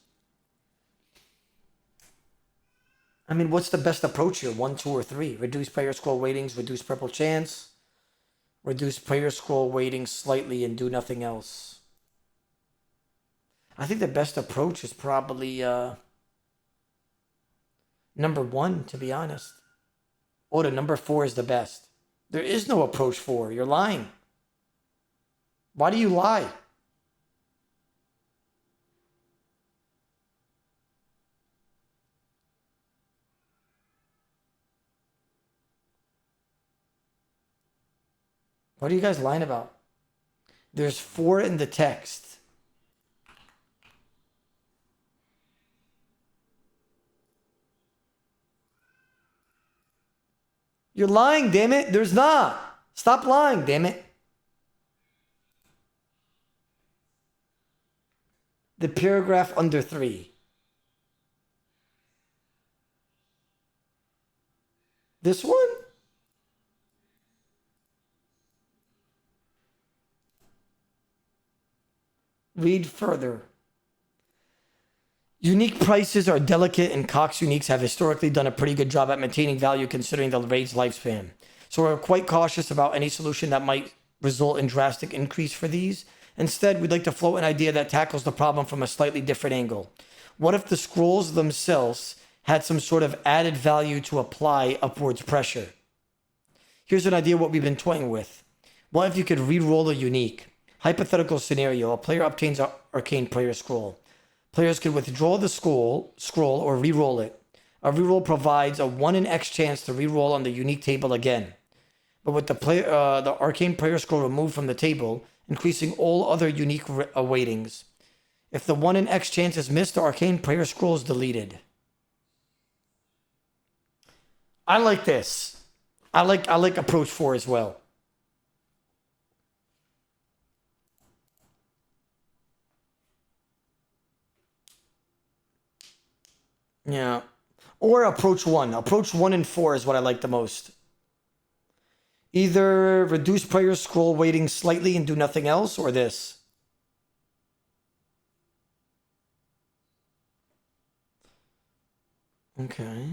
Speaker 1: I mean, what's the best approach here? 1, 2, or 3? Reduce Prayer Scroll weightings, reduce purple chance. Reduce Prayer Scroll weighting slightly and do nothing else. I think the best approach is probably number 1, to be honest. Oh, the number 4 is the best. There is no approach 4. You're lying. Why do you lie? What are you guys lying about? There's 4 in the text. You're lying, damn it. There's not. Stop lying, damn it. The paragraph under 3. This one? Read further. Unique prices are delicate, and Cox Uniques have historically done a pretty good job at maintaining value considering the raid's lifespan. So we're quite cautious about any solution that might result in drastic increase for these. Instead, we'd like to float an idea that tackles the problem from a slightly different angle. What if the scrolls themselves had some sort of added value to apply upwards pressure? Here's an idea what we've been toying with. What if you could re-roll a unique? Hypothetical scenario, a player obtains an arcane prayer scroll. Players could withdraw the scroll or re-roll it. A re-roll provides a 1 in X chance to re-roll on the unique table again. But with the arcane prayer scroll removed from the table, increasing all other unique weightings. If the 1 in X chance is missed, the arcane prayer scroll is deleted. I like this. I like approach 4 as well. Yeah. Or approach 1. Approach 1 and 4 is what I like the most. Either reduce prayer scroll weighting slightly and do nothing else, or this. Okay.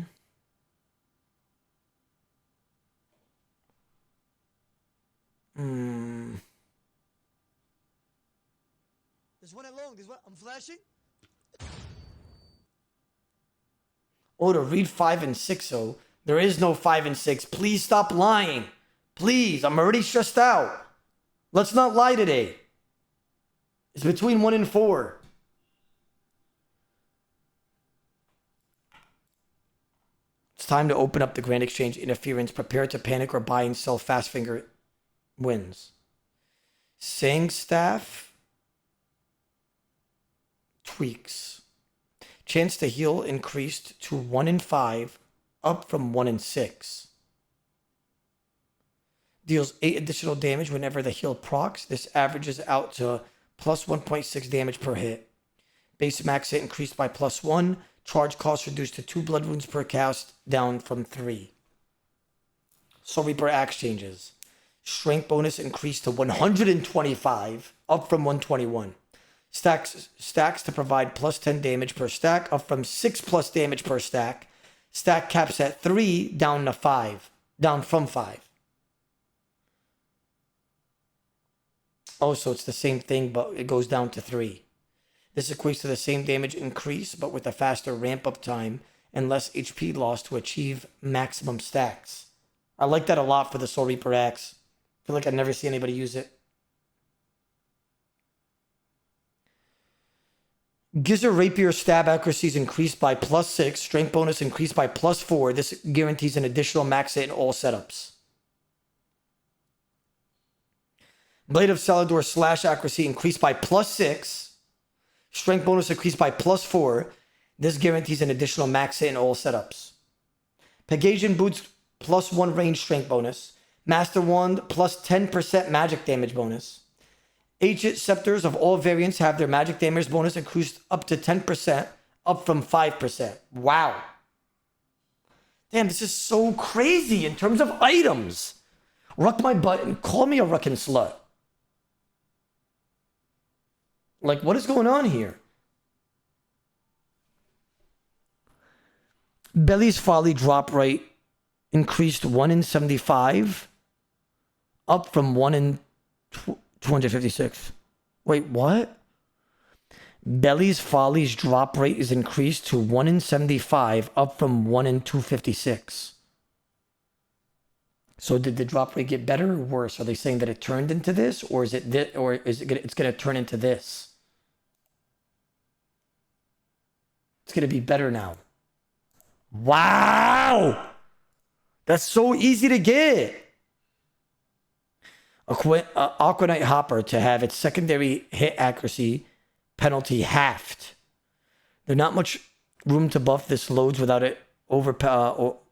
Speaker 3: There's one along. There's one. I'm flashing.
Speaker 1: Oh, to read 5 and 6, oh. There is no 5 and 6. Please stop lying. Please, I'm already stressed out. Let's not lie today. It's between 1 and 4. It's time to open up the Grand Exchange interference. Prepare to panic or buy and sell fast finger wins. Sang staff tweaks. Chance to heal increased to 1 in 5, up from 1 in 6. Deals 8 additional damage whenever the heal procs. This averages out to plus 1.6 damage per hit. Base max hit increased by plus 1. Charge cost reduced to 2 blood wounds per cast, down from 3. Soul Reaper axe changes. Strength bonus increased to 125, up from 121. Stacks to provide plus 10 damage per stack, up from 6 plus damage per stack. Stack caps at 3, down from 5. Oh, so it's the same thing, but it goes down to 3. This equates to the same damage increase, but with a faster ramp-up time and less HP loss to achieve maximum stacks. I like that a lot for the Soul Reaper axe. I feel like I never see anybody use it. Gizzard Rapier stab accuracy is increased by plus 6. Strength bonus increased by plus 4. This guarantees an additional max hit in all setups. Blade of Salador slash accuracy increased by plus 6. Strength bonus increased by plus 4. This guarantees an additional max hit in all setups. Pegasian Boots plus 1 range strength bonus. Master Wand plus 10% magic damage bonus. Ancient Scepters of all variants have their magic damage bonus increased up to 10%, up from 5%. Wow. Damn, this is so crazy in terms of items. Ruck my butt and call me a ruckin' slut. Like, what is going on here? Belly's Folly drop rate increased 1 in 75, up from 1 in 256. Wait, what? Belly's Folly's drop rate is increased to 1 in 75, up from 1 in 256. So did the drop rate get better or worse? Are they saying that it turned into this, or is it it's going to turn into this? It's going to be better now. Wow! That's so easy to get. Aquanite Hopper to have its secondary hit accuracy penalty halved. There's not much room to buff this loads without it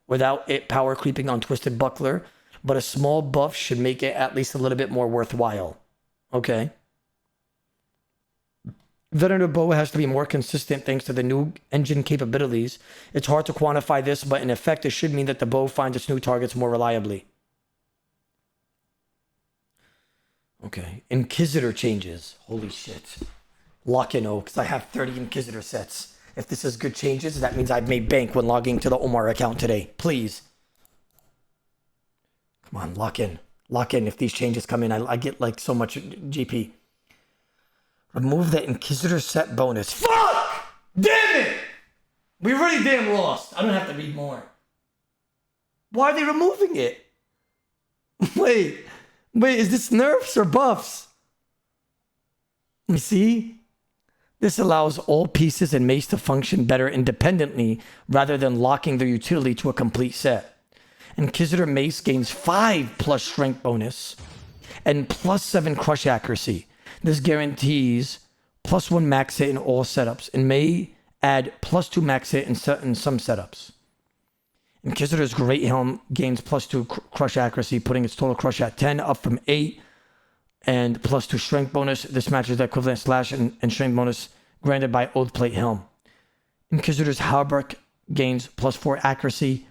Speaker 1: without it power creeping on Twisted Buckler, but a small buff should make it at least a little bit more worthwhile. Okay. Veteran bow has to be more consistent thanks to the new engine capabilities. It's hard to quantify this, but in effect, it should mean that the bow finds its new targets more reliably. Okay. Inquisitor changes. Holy shit. Lock in, because I have 30 Inquisitor sets. If this is good changes, that means I've made bank when logging to the Omar account today. Please. Come on, lock in. Lock in. If these changes come in, I get like so much GP. Remove the Inquisitor set bonus. Fuck! Damn it! We already damn lost. I don't have to read more. Why are they removing it? Wait, is this nerfs or buffs? You see? This allows all pieces in Mace to function better independently rather than locking their utility to a complete set. Inquisitor Mace gains 5 plus strength bonus and plus 7 crush accuracy. This guarantees plus 1 max hit in all setups and may add plus 2 max hit in some setups. Inquisitor's Great Helm gains plus 2 crush accuracy, putting its total crush at 10, up from 8, and plus 2 strength bonus. This matches the equivalent slash and strength bonus granted by Old Plate Helm. Inquisitor's Hauberk gains plus 4 accuracy,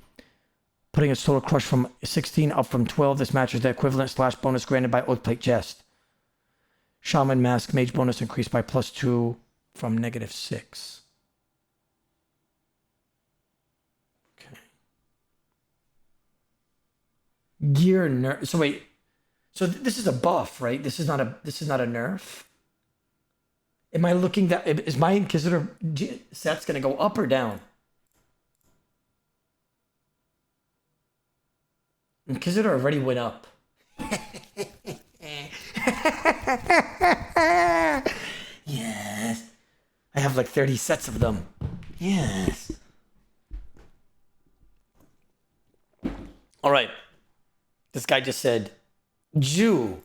Speaker 1: putting its total crush from 16 up from 12. This matches the equivalent slash bonus granted by Old Plate Chest. Shaman Mask Mage bonus increased by plus 2 from -6. Okay. Gear nerf. So wait. So this is a buff, right? This is not a nerf. Am I looking that is my Inquisitor set's gonna go up or down? Inquisitor already went up. Yes. I have like 30 sets of them. Yes. All right. This guy just said, Jew.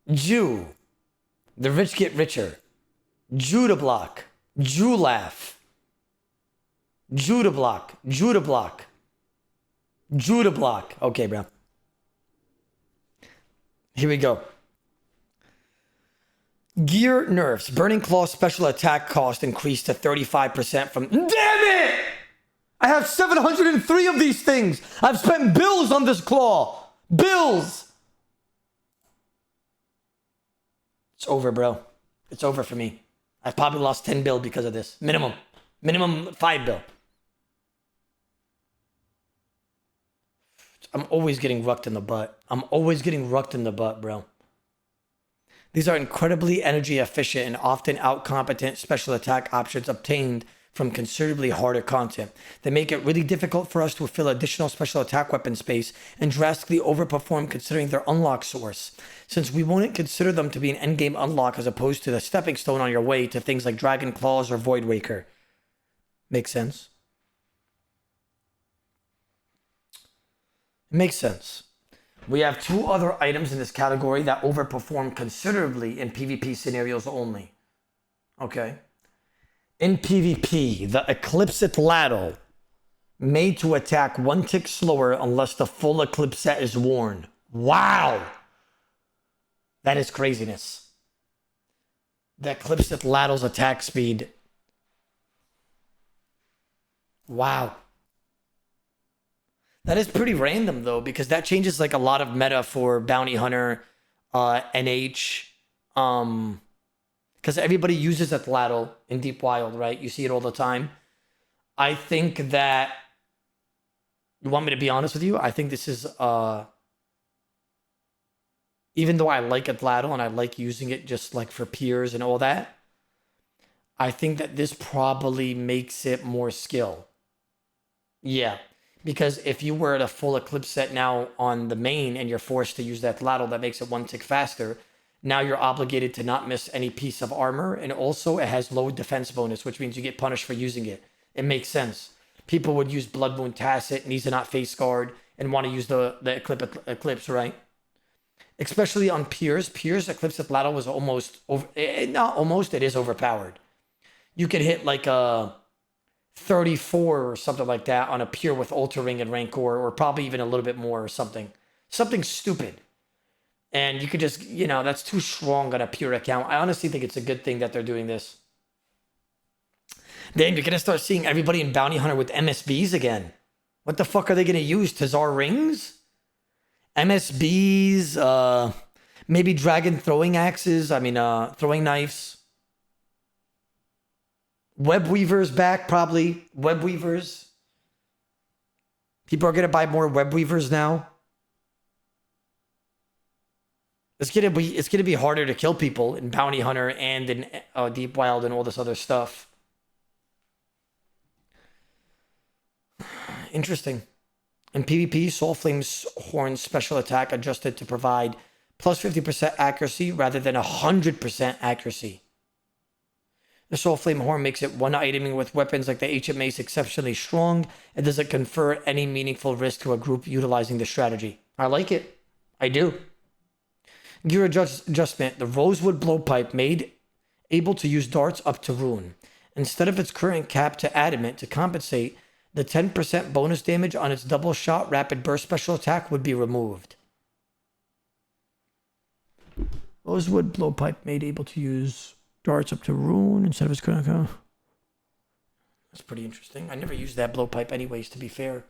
Speaker 1: The rich get richer. Odablock. Laugh. Odablock. Okay, bro. Here we go. Gear nerfs. Burning Claw special attack cost increased to 35% from... Damn it! I have 703 of these things. I've spent bills on this claw. Bills. It's over, bro. It's over for me. I've probably lost 10 bill because of this. Minimum 5 bill. I'm always getting rucked in the butt. Bro. These are incredibly energy efficient and often outcompetent special attack options obtained from considerably harder content. They make it really difficult for us to fill additional special attack weapon space and drastically overperform considering their unlock source, since we won't consider them to be an endgame unlock as opposed to the stepping stone on your way to things like Dragon Claws or Void Waker. Makes sense? It makes sense. We have 2 other items in this category that overperform considerably in PvP scenarios only. Okay. In PvP, the Eclipsed Ladle, made to attack 1 tick slower unless the full Eclipse set is worn. Wow! That is craziness. The Eclipsed Ladle's attack speed. Wow. That is pretty random, though, because that changes like a lot of meta for Bounty Hunter, NH, because everybody uses Atlatl in Deep Wild, right? You see it all the time. I think that, you want me to be honest with you? I think this is, even though I like Atlatl and I like using it just like for peers and all that, I think that this probably makes it more skill. Yeah. Because if you were at a full Eclipse set now on the main and you're forced to use that Atlatl that makes it 1 tick faster, now you're obligated to not miss any piece of armor, and also it has low defense bonus, which means you get punished for using it. It makes sense. People would use Blood Wound Tacit, Needs to Not Face Guard, and want to use the Eclipse, right? Especially on Piers. Piers Eclipse Atlatl was almost, not almost, it is overpowered. You could hit like a 34 or something like that on a pure with Ultra Ring and Rancor, or probably even a little bit more or something. Something stupid. And you could just, you know, that's too strong on a pure account. I honestly think it's a good thing that they're doing this. Then you're going to start seeing everybody in Bounty Hunter with MSBs again. What the fuck are they going to use? Tazar rings? MSBs, maybe dragon throwing axes. I mean, throwing knives. Web weavers back, probably. Web weavers. People are going to buy more web weavers now. It's gonna be harder to kill people in Bounty Hunter and in Deep Wild and all this other stuff. Interesting. In PvP, Soul Flame's Horn's special attack adjusted to provide plus 50% accuracy rather than 100% accuracy. The Soul Flame Horn makes it one iteming with weapons like the Ancient Mace exceptionally strong and doesn't confer any meaningful risk to a group utilizing the strategy. I like it. I do. Gear adjustment. The Rosewood Blowpipe made able to use darts up to rune. Instead of its current cap to adamant to compensate, the 10% bonus damage on its double shot rapid burst special attack would be removed. Rosewood Blowpipe made able to use darts up to rune instead of its current cap. That's pretty interesting. I never used that blowpipe anyways, to be fair.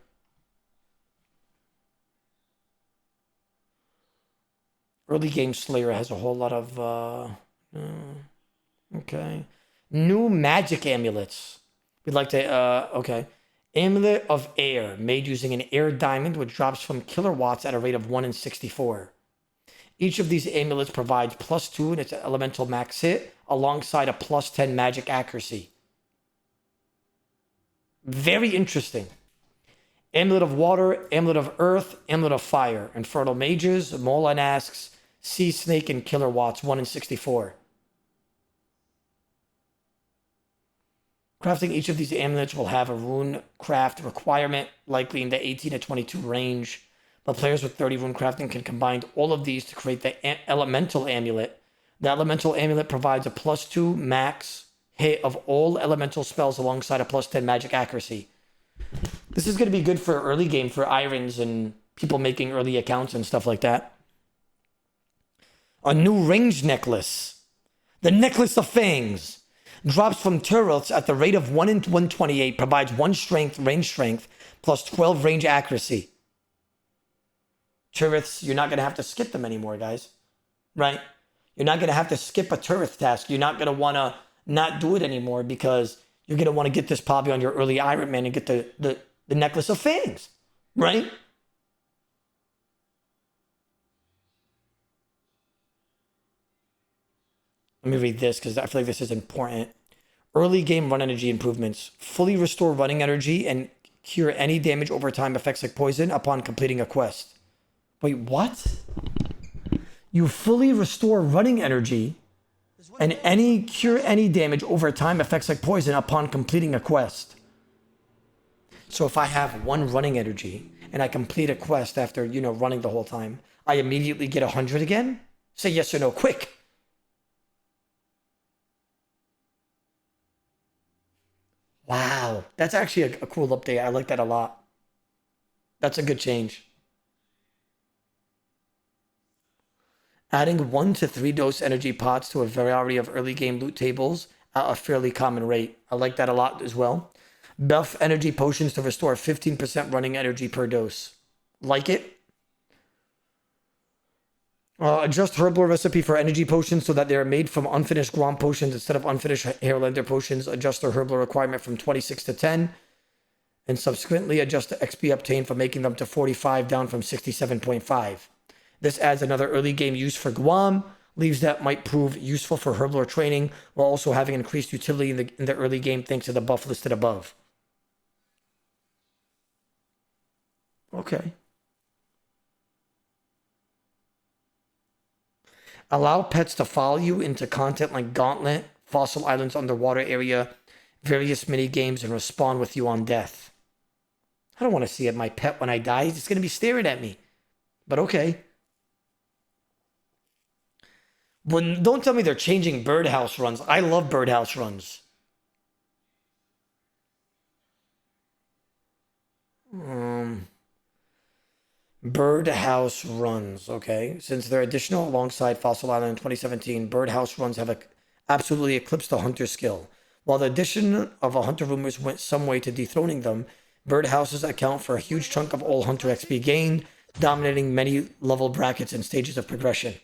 Speaker 1: Early game Slayer has a whole lot of, okay. New magic amulets. We'd like to, okay. Amulet of Air, made using an air diamond, which drops from killer watts at a rate of 1 in 64. Each of these amulets provides +2 in its elemental max hit, alongside a +10 magic accuracy. Very interesting. Amulet of Water, Amulet of Earth, Amulet of Fire. Infernal Mages, Molan asks, Sea Snake, and Killer Watts, 1 in 64. Crafting each of these amulets will have a rune craft requirement, likely in the 18 to 22 range. But players with 30 rune crafting can combine all of these to create the elemental amulet. The elemental amulet provides a +2 max hit of all elemental spells alongside a +10 magic accuracy. This is going to be good for early game for Irons and people making early accounts and stuff like that. A new ranged necklace. The Necklace of Fangs. Drops from turrets at the rate of 1 in 128. Provides 1 strength, range strength, plus 12 range accuracy. Turrets, you're not going to have to skip them anymore, guys. Right? You're not going to have to skip a turret task. You're not going to want to not do it anymore because you're going to want to get this probably on your early Iron Man and get the Necklace of Fangs. Right? Let me read this because I feel like this is important. Early game run energy improvements. Fully restore running energy and cure any damage over time effects like poison upon completing a quest. Wait, what? You fully restore running energy and cure any damage over time effects like poison upon completing a quest. So if I have 1 running energy and I complete a quest after, running the whole time, I immediately get 100 again? Say yes or no, quick. Wow, that's actually a cool update. I like that a lot. That's a good change. Adding 1 to 3 dose energy pots to a variety of early game loot tables at a fairly common rate. I like that a lot as well. Buff energy potions to restore 15% running energy per dose. Like it. Adjust Herblore recipe for energy potions so that they are made from unfinished Grom potions instead of unfinished Hairlander potions. Adjust their Herblore requirement from 26 to 10. And subsequently adjust the XP obtained from making them to 45 down from 67.5. This adds another early game use for Guam. Leaves that might prove useful for Herblore training while also having increased utility in the early game thanks to the buff listed above. Okay. Allow pets to follow you into content like Gauntlet, Fossil Islands Underwater Area, various mini games, and respawn with you on death. I don't want to see it. My pet when I die, it's going to be staring at me. But okay. Well, don't tell me they're changing birdhouse runs. I love birdhouse runs. Birdhouse runs, okay. Since they're additional alongside Fossil Island in 2017, birdhouse runs have absolutely eclipsed the hunter skill. While the addition of a hunter rumors went some way to dethroning them, birdhouses account for a huge chunk of all hunter XP gained, dominating many level brackets and stages of progression.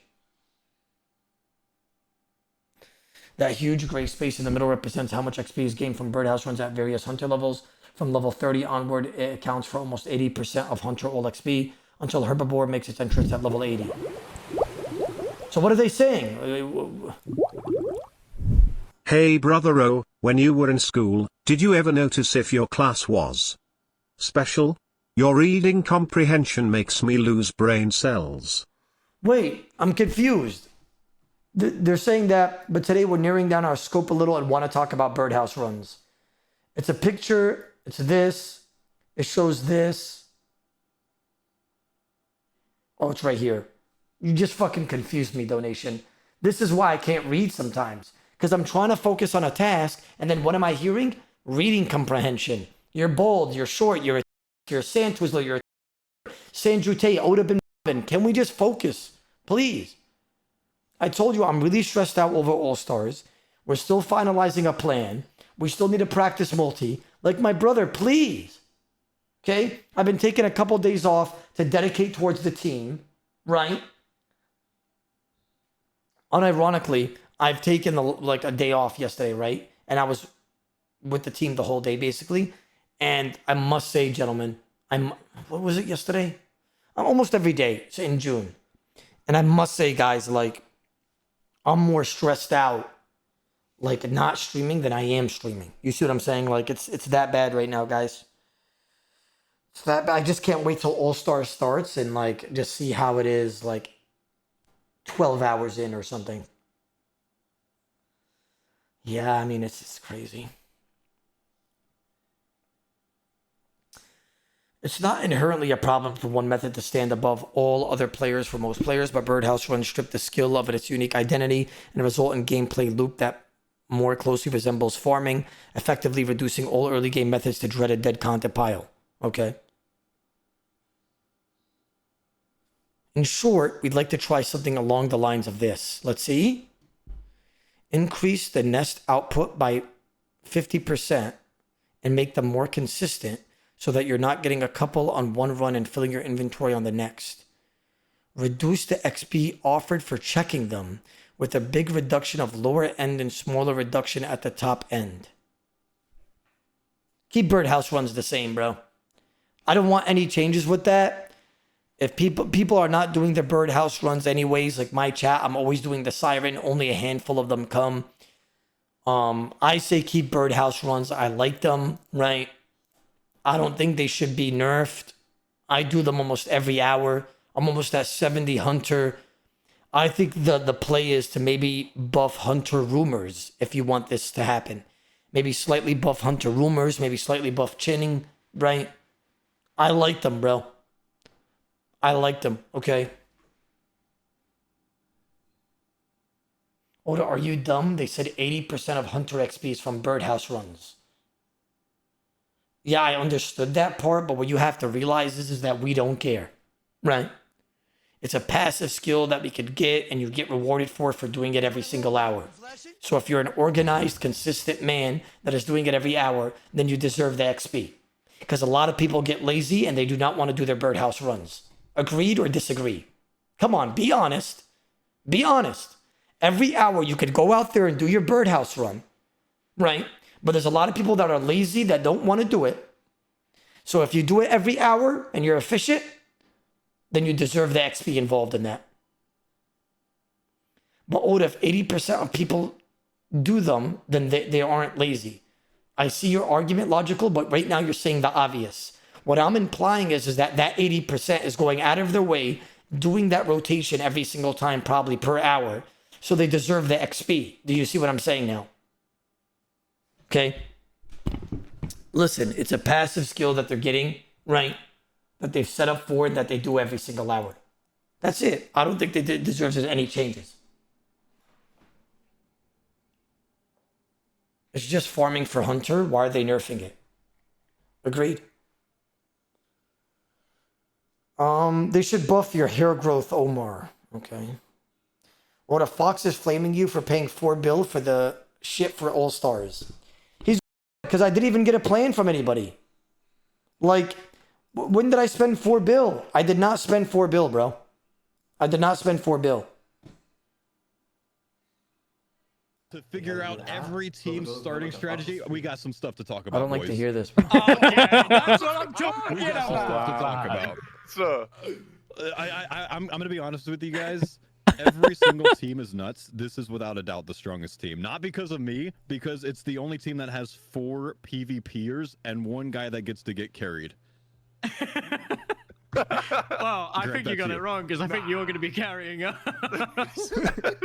Speaker 1: That huge gray space in the middle represents how much XP is gained from birdhouse runs at various hunter levels. From level 30 onward, it accounts for almost 80% of hunter all XP until herbivore makes its entrance at level 80. So what are they saying?
Speaker 2: Hey brother O, when you were in school, did you ever notice if your class was special? Your reading comprehension makes me lose brain cells.
Speaker 1: Wait, I'm confused. They're saying that, but today we're narrowing down our scope a little and want to talk about birdhouse runs. It's a picture, it's this, it shows this. Oh, it's right here. You just fucking confused me, donation. This is why I can't read sometimes. Because I'm trying to focus on a task, and then what am I hearing? Reading comprehension. You're bold, you're short, you're a sand twizzler, you're a Sandrute, Odablock. Can we just focus? Please. I told you I'm really stressed out over All-Stars. We're still finalizing a plan. We still need to practice multi. Like my brother, please. Okay? I've been taking a couple days off to dedicate towards the team, right? Unironically, I've taken a day off yesterday, right? And I was with the team the whole day, basically. And I must say, gentlemen, what was it yesterday? I'm almost every day in June. And I must say, guys, I'm more stressed out, not streaming than I am streaming. You see what I'm saying? It's that bad right now, guys. It's that bad. I just can't wait till All-Stars starts and, just see how it is, 12 hours in or something. Yeah, I mean, it's just crazy. It's not inherently a problem for one method to stand above all other players for most players, but birdhouse runs strip the skill of its unique identity and result in gameplay loop that more closely resembles farming, effectively reducing all early game methods to dreaded dead content pile. Okay? In short, we'd like to try something along the lines of this. Let's see. Increase the nest output by 50% and make them more consistent, so that you're not getting a couple on one run and filling your inventory on the next. Reduce the XP offered for checking them with a big reduction of lower end and smaller reduction at the top end. Keep birdhouse runs the same, bro. I don't want any changes with that. If people are not doing the birdhouse runs anyways, like my chat, I'm always doing the siren. Only a handful of them come. I say keep birdhouse runs. I like them, right? I don't think they should be nerfed. I do them almost every hour. I'm almost at 70 hunter. I think the play is to maybe buff hunter rumors if you want this to happen. Maybe slightly buff hunter rumors, maybe slightly buff chinning, right? I like them, bro. I like them, okay? Oda, are you dumb? They said 80% of hunter XP is from birdhouse runs. Yeah, I understood that part, but what you have to realize is that we don't care, right? It's a passive skill that we could get and you get rewarded for doing it every single hour. So if you're an organized, consistent man that is doing it every hour, then you deserve the XP. Because a lot of people get lazy and they do not want to do their birdhouse runs. Agreed or disagree? Come on, be honest. Be honest. Every hour you could go out there and do your birdhouse run, right? But there's a lot of people that are lazy that don't want to do it. So if you do it every hour and you're efficient, then you deserve the XP involved in that. But Oda, if 80% of people do them, then they aren't lazy. I see your argument logical, but right now you're saying the obvious. What I'm implying is that 80% is going out of their way, doing that rotation every single time, probably per hour. So they deserve the XP. Do you see what I'm saying now? Okay? Listen, it's a passive skill that they're getting, right? That they've set up for and that they do every single hour. That's it. I don't think they deserves any changes. It's just farming for hunter. Why are they nerfing it? Agreed. They should buff your hair growth, Omar. Okay. Or the Fox is flaming you for paying $4 bill for the shit for All Stars. He's because I didn't even get a plan from anybody. Like, when did I spend $4 bill? I did not spend $4 bill, bro. I did not spend $4 bill.
Speaker 5: To figure out every team's starting strategy, we got some stuff to talk about.
Speaker 1: I don't like
Speaker 5: boys.
Speaker 1: to hear this.
Speaker 6: Okay, that's what I'm talking
Speaker 5: We got some stuff to talk
Speaker 6: about.
Speaker 5: about.
Speaker 6: So,
Speaker 5: I'm gonna be honest with you guys. Every single team is nuts. This is without a doubt the strongest team. Not because of me, because it's the only team that has 4 PvPers and 1 guy that gets to get carried.
Speaker 6: well, I
Speaker 5: Greg,
Speaker 6: think you
Speaker 5: that's
Speaker 6: got
Speaker 5: you.
Speaker 6: it wrong because I think you're going to be carrying us.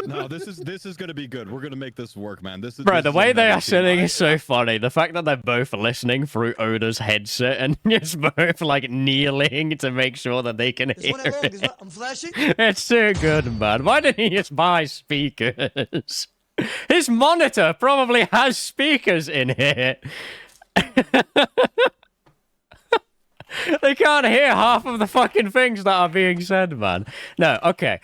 Speaker 5: No, this is gonna be good. We're gonna make this work, man. This is
Speaker 7: Bro,
Speaker 5: this
Speaker 7: the
Speaker 5: is
Speaker 7: way
Speaker 5: a
Speaker 7: they
Speaker 5: mega
Speaker 7: are
Speaker 5: team.
Speaker 7: sitting is so funny. The fact that they're both listening through Oda's headset and just both like kneeling to make sure that they can hear it.
Speaker 3: I'm flashing.
Speaker 7: It's too good, man. Why didn't he just buy speakers? His monitor probably has speakers in here. They can't hear half of the fucking things that are being said, man. No, okay.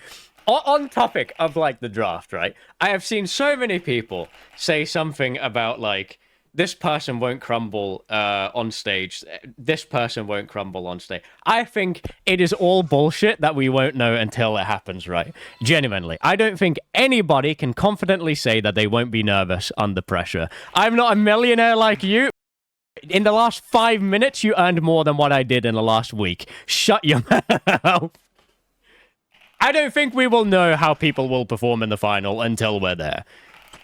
Speaker 7: On topic of, like, the draft, right? I have seen so many people say something about, like, this person won't crumble on stage. This person won't crumble on stage. I think it is all bullshit that we won't know until it happens, right? Genuinely. I don't think anybody can confidently say that they won't be nervous under pressure. I'm not a millionaire like you. In the last 5 minutes, you earned more than what I did in the last week. Shut your mouth. I don't think we will know how people will perform in the final until we're there.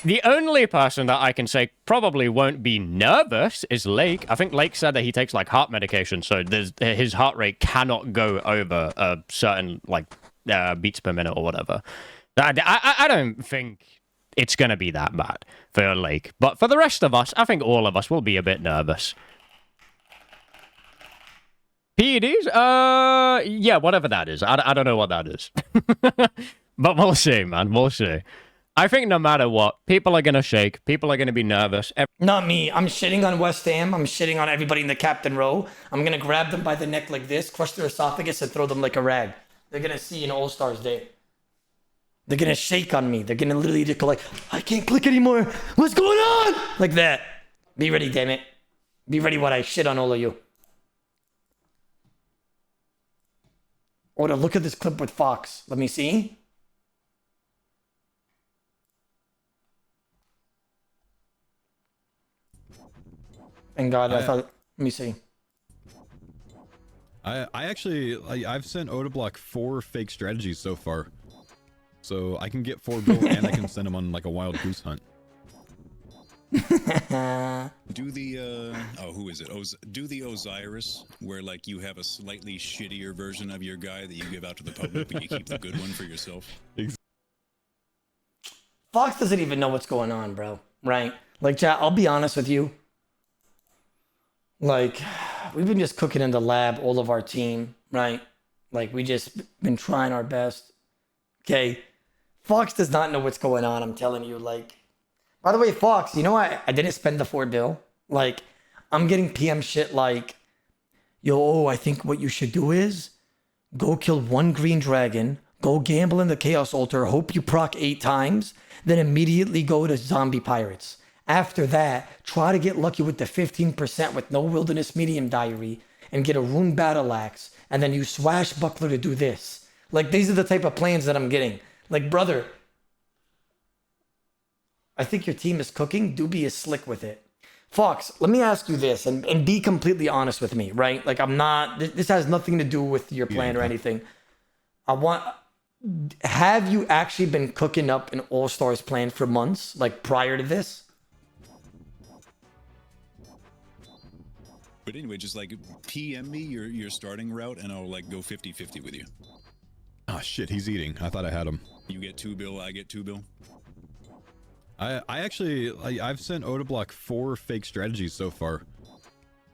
Speaker 7: The only person that I can say probably won't be nervous is Lake. I think Lake said that he takes, like, heart medication, so his heart rate cannot go over a certain, like, beats per minute or whatever. I don't think it's going to be that bad for Lake. But for the rest of us, I think all of us will be a bit nervous. PEDs? Yeah, whatever that is. I don't know what that is. But we'll see, man. We'll see. I think no matter what, people are going to shake. People are going to be nervous.
Speaker 1: Not me. I'm shitting on West Ham. I'm shitting on everybody in the captain row. I'm going to grab them by the neck like this, crush their esophagus, and throw them like a rag. They're going to see an All-Stars day. They're going to shake on me. They're going to literally just go like, I can't click anymore. What's going on? Like that. Be ready, damn it. Be ready when I shit on all of you. Oh, to look at this clip with Fox. Let me see. Thank God, I thought... Let me see.
Speaker 5: I've sent Odablock 4 fake strategies so far. So I can get 4 bill and I can send him on like a wild goose hunt.
Speaker 8: Do the who is it? Do the OSRS, where like you have a slightly shittier version of your guy that you give out to the public, but you keep the good one for yourself.
Speaker 1: Fox doesn't even know what's going on, bro. Right? Like, chat, I'll be honest with you. Like, we've been just cooking in the lab, all of our team, right? Like, we just been trying our best. Okay? Fox does not know what's going on, I'm telling you. Like, by the way, Fox, you know I didn't spend the 4 bill. Like, I'm getting PM shit like, yo, I think what you should do is go kill 1 green dragon, go gamble in the Chaos Altar, hope you proc 8 times, then immediately go to zombie pirates. After that, try to get lucky with the 15% with no wilderness medium diary and get a rune battle axe, and then you swashbuckler to do this. Like, these are the type of plans that I'm getting. Like, brother, I think your team is cooking. Doobie is slick with it. Fox, let me ask you this, and be completely honest with me, right? Like, I'm not, this has nothing to do with your plan or anything. Have you actually been cooking up an All-Stars plan for months, like prior to this?
Speaker 8: But anyway, just like PM me your starting route, and I'll like go 50-50 with you.
Speaker 5: Oh shit, he's eating. I thought I had him.
Speaker 8: You get 2 bill, I get 2 bill.
Speaker 5: I've sent Odablock 4 fake strategies so far.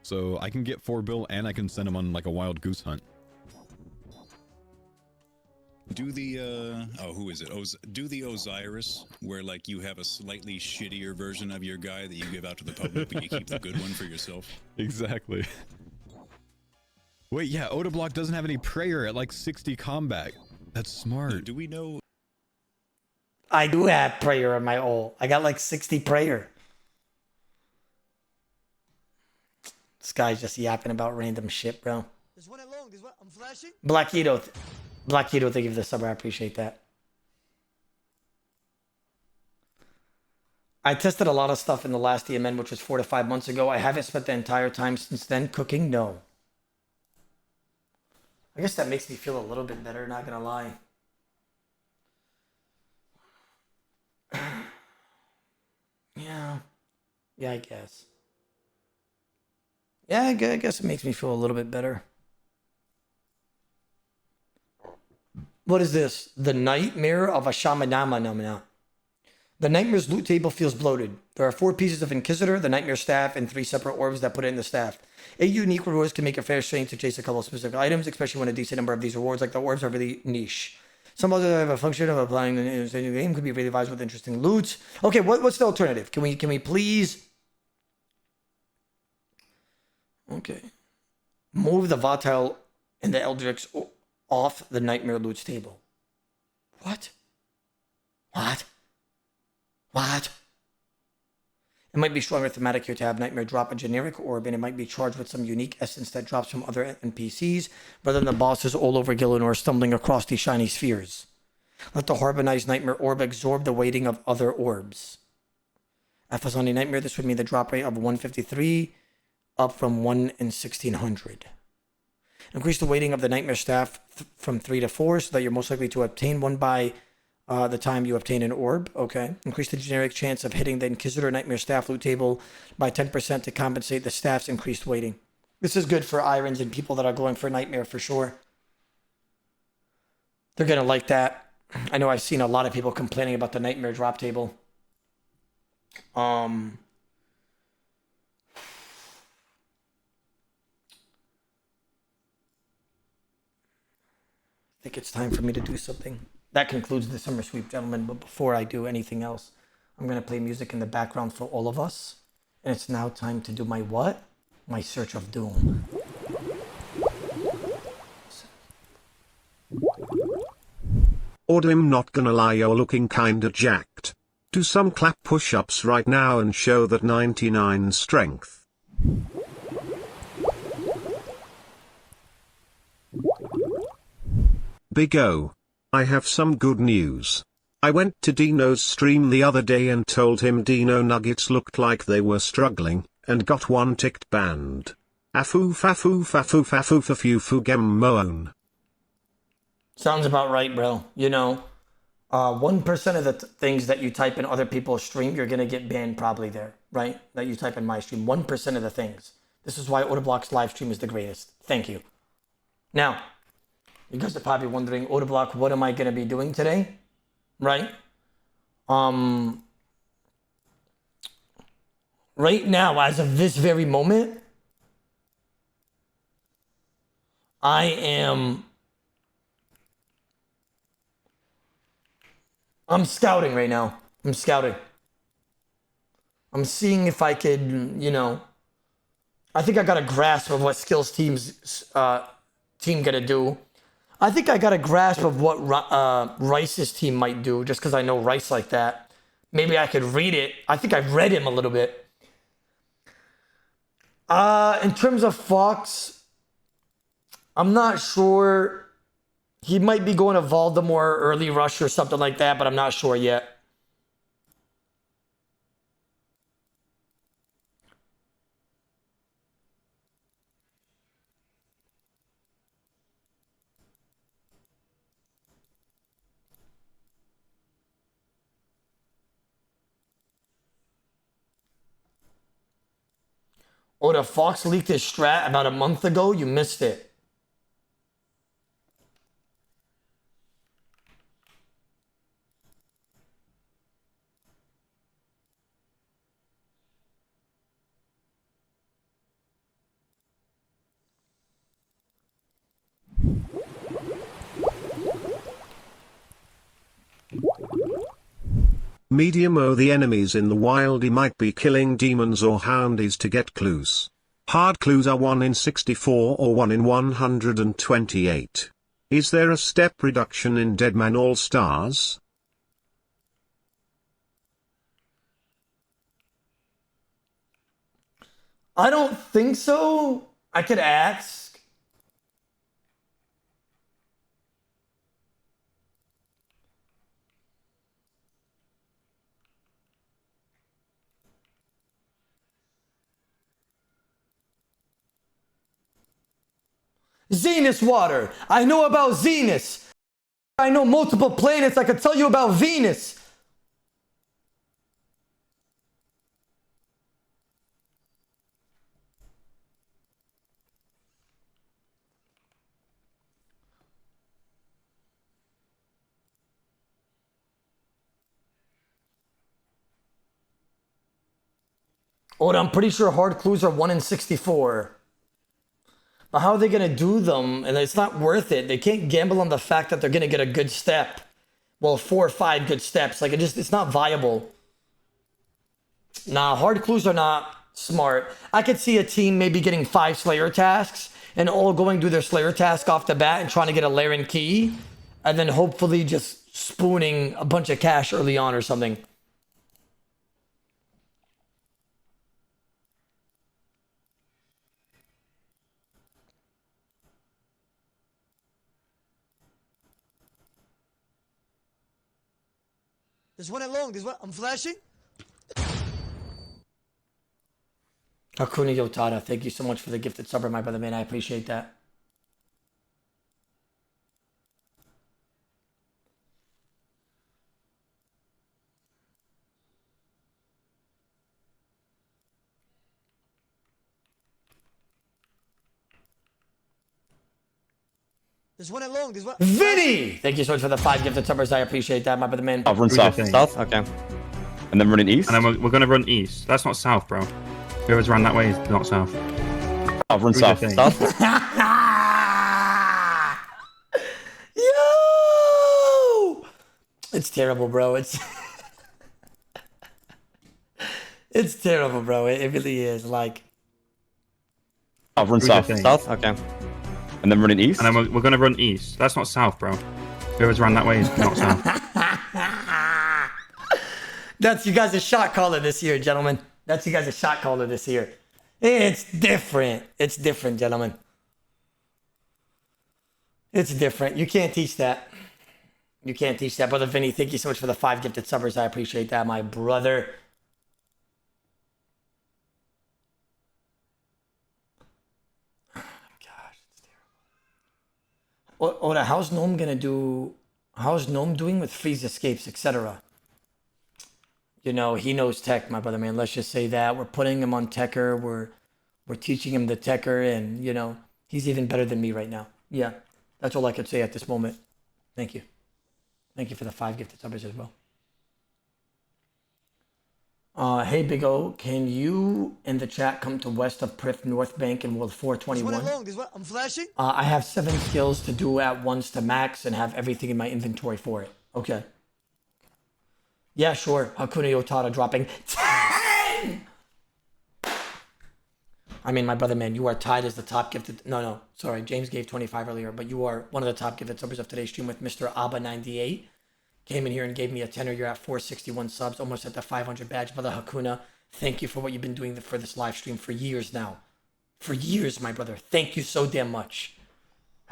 Speaker 5: So I can get 4 bill and I can send him on like a wild goose hunt.
Speaker 8: Do the who is it? Do the OSRS, where like you have a slightly shittier version of your guy that you give out to the public, but you keep the good one for yourself.
Speaker 5: Exactly. Wait, yeah, Odablock doesn't have any prayer at like 60 combat. That's smart.
Speaker 8: Do we know?
Speaker 1: I do have prayer in my ult. I got like 60 prayer. This guy's just yapping about random shit, bro.
Speaker 3: There's one along. There's one. I'm flashing.
Speaker 1: Black Edo, thank you for the sub. I appreciate that. I tested a lot of stuff in the last DMN, which was 4 to 5 months ago. I haven't spent the entire time since then cooking. No. I guess that makes me feel a little bit better, not gonna lie. Yeah. Yeah, I guess. Yeah, I guess it makes me feel a little bit better. What is this? The Nightmare of a Shamanama Namana. The Nightmare's loot table feels bloated. There are 4 pieces of Inquisitor, the Nightmare Staff, and 3 separate orbs that put it in the staff. 8 unique rewards can make a fair exchange to chase a couple of specific items, especially when a decent number of these rewards, like the orbs, are really niche. Some others have a function of applying the new game, could be really advised with interesting loots. Okay, what's the alternative? Can we please... Okay. Move the Volatile and the Eldrix off the Nightmare loot table. What? What? What? It might be stronger thematic here to have Nightmare drop a generic orb, and it might be charged with some unique essence that drops from other NPCs, rather than the bosses all over Gillinor stumbling across these shiny spheres. Let the Harbonized Nightmare orb absorb the weighting of other orbs. At Fazani Nightmare, this would mean the drop rate of 153, up from 1 in 1600. Increase the weighting of the Nightmare Staff from 3 to 4, so that you're most likely to obtain one by the time you obtain an orb. Okay. Increase the generic chance of hitting the Inquisitor Nightmare Staff loot table by 10% to compensate the staff's increased weighting. This is good for Irons and people that are going for Nightmare for sure. They're going to like that. I know I've seen a lot of people complaining about the Nightmare drop table. I think it's time for me to do something. That concludes the summer sweep, gentlemen. But before I do anything else, I'm going to play music in the background for all of us. And it's now time to do my what? My Search of Doom.
Speaker 2: I'm not gonna lie, you're looking kinda jacked. Do some clap push-ups right now and show that 99 strength. Big O. I have some good news. I went to Dino's stream the other day and told him Dino Nuggets looked like they were struggling, and got 1 ticked banned. Afoof afoof afoof afoof afoof gemmoon.
Speaker 1: Sounds about right, bro. You know, 1% of the things that you type in other people's stream, you're going to get banned probably there, right? That you type in my stream. 1% of the things. This is why Odablock's live stream is the greatest. Thank you. Now, you guys are probably wondering, Odablock, what am I going to be doing today? Right? Right now, as of this very moment, I'm scouting right now. I'm scouting. I'm seeing if I could, you know, I think I got a grasp of what Skills team's team gonna do. I think I got a grasp of what Rice's team might do, just because I know Rice like that. Maybe I could read it. I think I've read him a little bit. In terms of Fox, I'm not sure. He might be going to Voldemort early rush or something like that, but I'm not sure yet. Oh, the Fox leaked his strat about a month ago? You missed it.
Speaker 2: Medium O, the enemies in the wild, he might be killing demons or houndies to get clues. Hard clues are 1 in 64 or 1 in 128. Is there a step reduction in Deadman All Stars?
Speaker 1: I don't think so. I could ask. Venus water. I know about Venus. I know multiple planets. I could tell you about Venus. Oh, I'm pretty sure hard clues are 1 in 64. But how are they going to do them? And it's not worth it. They can't gamble on the fact that they're going to get a good step. Well, 4 or 5 good steps. Like, it's not viable. Nah, hard clues are not smart. I could see a team maybe getting 5 Slayer tasks and all going do their Slayer task off the bat and trying to get a Laren key. And then hopefully just spooning a bunch of cash early on or something.
Speaker 3: There's one at long. There's one. I'm flashing.
Speaker 1: Hakuna Yotada, thank you so much for the gifted sub, my brother, man. I appreciate that.
Speaker 3: There's one at long. There's one.
Speaker 1: Vinny! Thank you so much for the 5 gifted subbers. I appreciate that, my brother, man.
Speaker 9: I'll run south. South? Okay. And then running east?
Speaker 6: And then we're going to run east. That's not south, bro. Whoever's run that way is not south.
Speaker 9: I'll run south. South?
Speaker 1: Yo! It's terrible, bro. It's it's terrible, bro. It really is. Like,
Speaker 9: I'll run south. South? Okay. And then running east?
Speaker 6: And then we're going to run east. That's not south, bro. Whoever's run that way is not south.
Speaker 1: that's you guys' a shot caller this year, gentlemen. That's you guys' a shot caller this year. It's different. It's different, gentlemen. It's different. You can't teach that. You can't teach that. Brother Vinny, thank you so much for the 5 gifted subbers. I appreciate that, my brother. Oda, how's Gnome gonna do? How's Gnome doing with freeze escapes, etc.? You know, he knows tech, my brother, man. Let's just say that we're putting him on Techer. We're teaching him the Techer, and you know, he's even better than me right now. Yeah, that's all I could say at this moment. Thank you. Thank you for the 5 gifted subbers as well. Hey, Big O, can you in the chat come to west of Prif North Bank in World 421?
Speaker 3: There's one at long. There's one. I'm flashing.
Speaker 1: I have 7 skills to do at once to max and have everything in my inventory for it. Okay. Yeah, sure. Hakuna Yotada dropping 10! I mean, my brother, man, you are tied as the top gifted. No, sorry. James gave 25 earlier, but you are one of the top gifted subbers of today's stream with Mr. Abba98. Came in here and gave me a tenner. You're at 461 subs, almost at the 500 badge. Brother Hakuna, thank you for what you've been doing for this live stream for years now. For years, my brother. Thank you so damn much.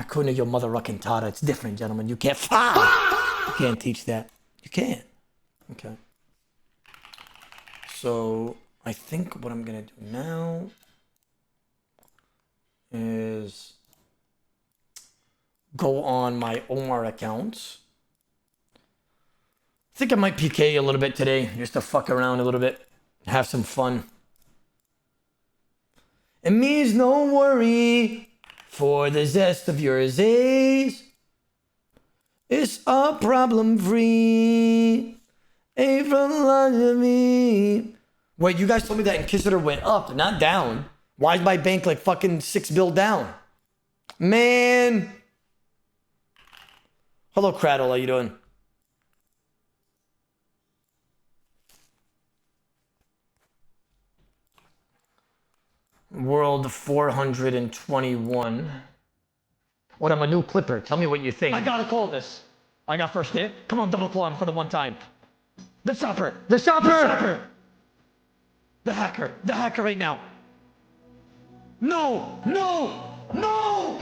Speaker 1: Hakuna, your mother ruckin' Tada. It's different, gentlemen. You can't. You can't teach that. You can't. Okay. So I think what I'm gonna do now is go on my Omar account. I think I might PK a little bit today, just to fuck around a little bit, have some fun. It means no worry for the zest of your Z's. It's a problem free. Ain't from under me. Wait, you guys told me that Inquisitor went up, not down. Why is my bank like fucking 6 bill down? Man. Hello, Cradle, how you doing? World 421. What, I'm a new clipper. Tell me what you think. I gotta call this. I got first hit. Come on, double claw him for the one time. The chopper. The chopper. The chopper. The hacker. The hacker right now. No. No. No.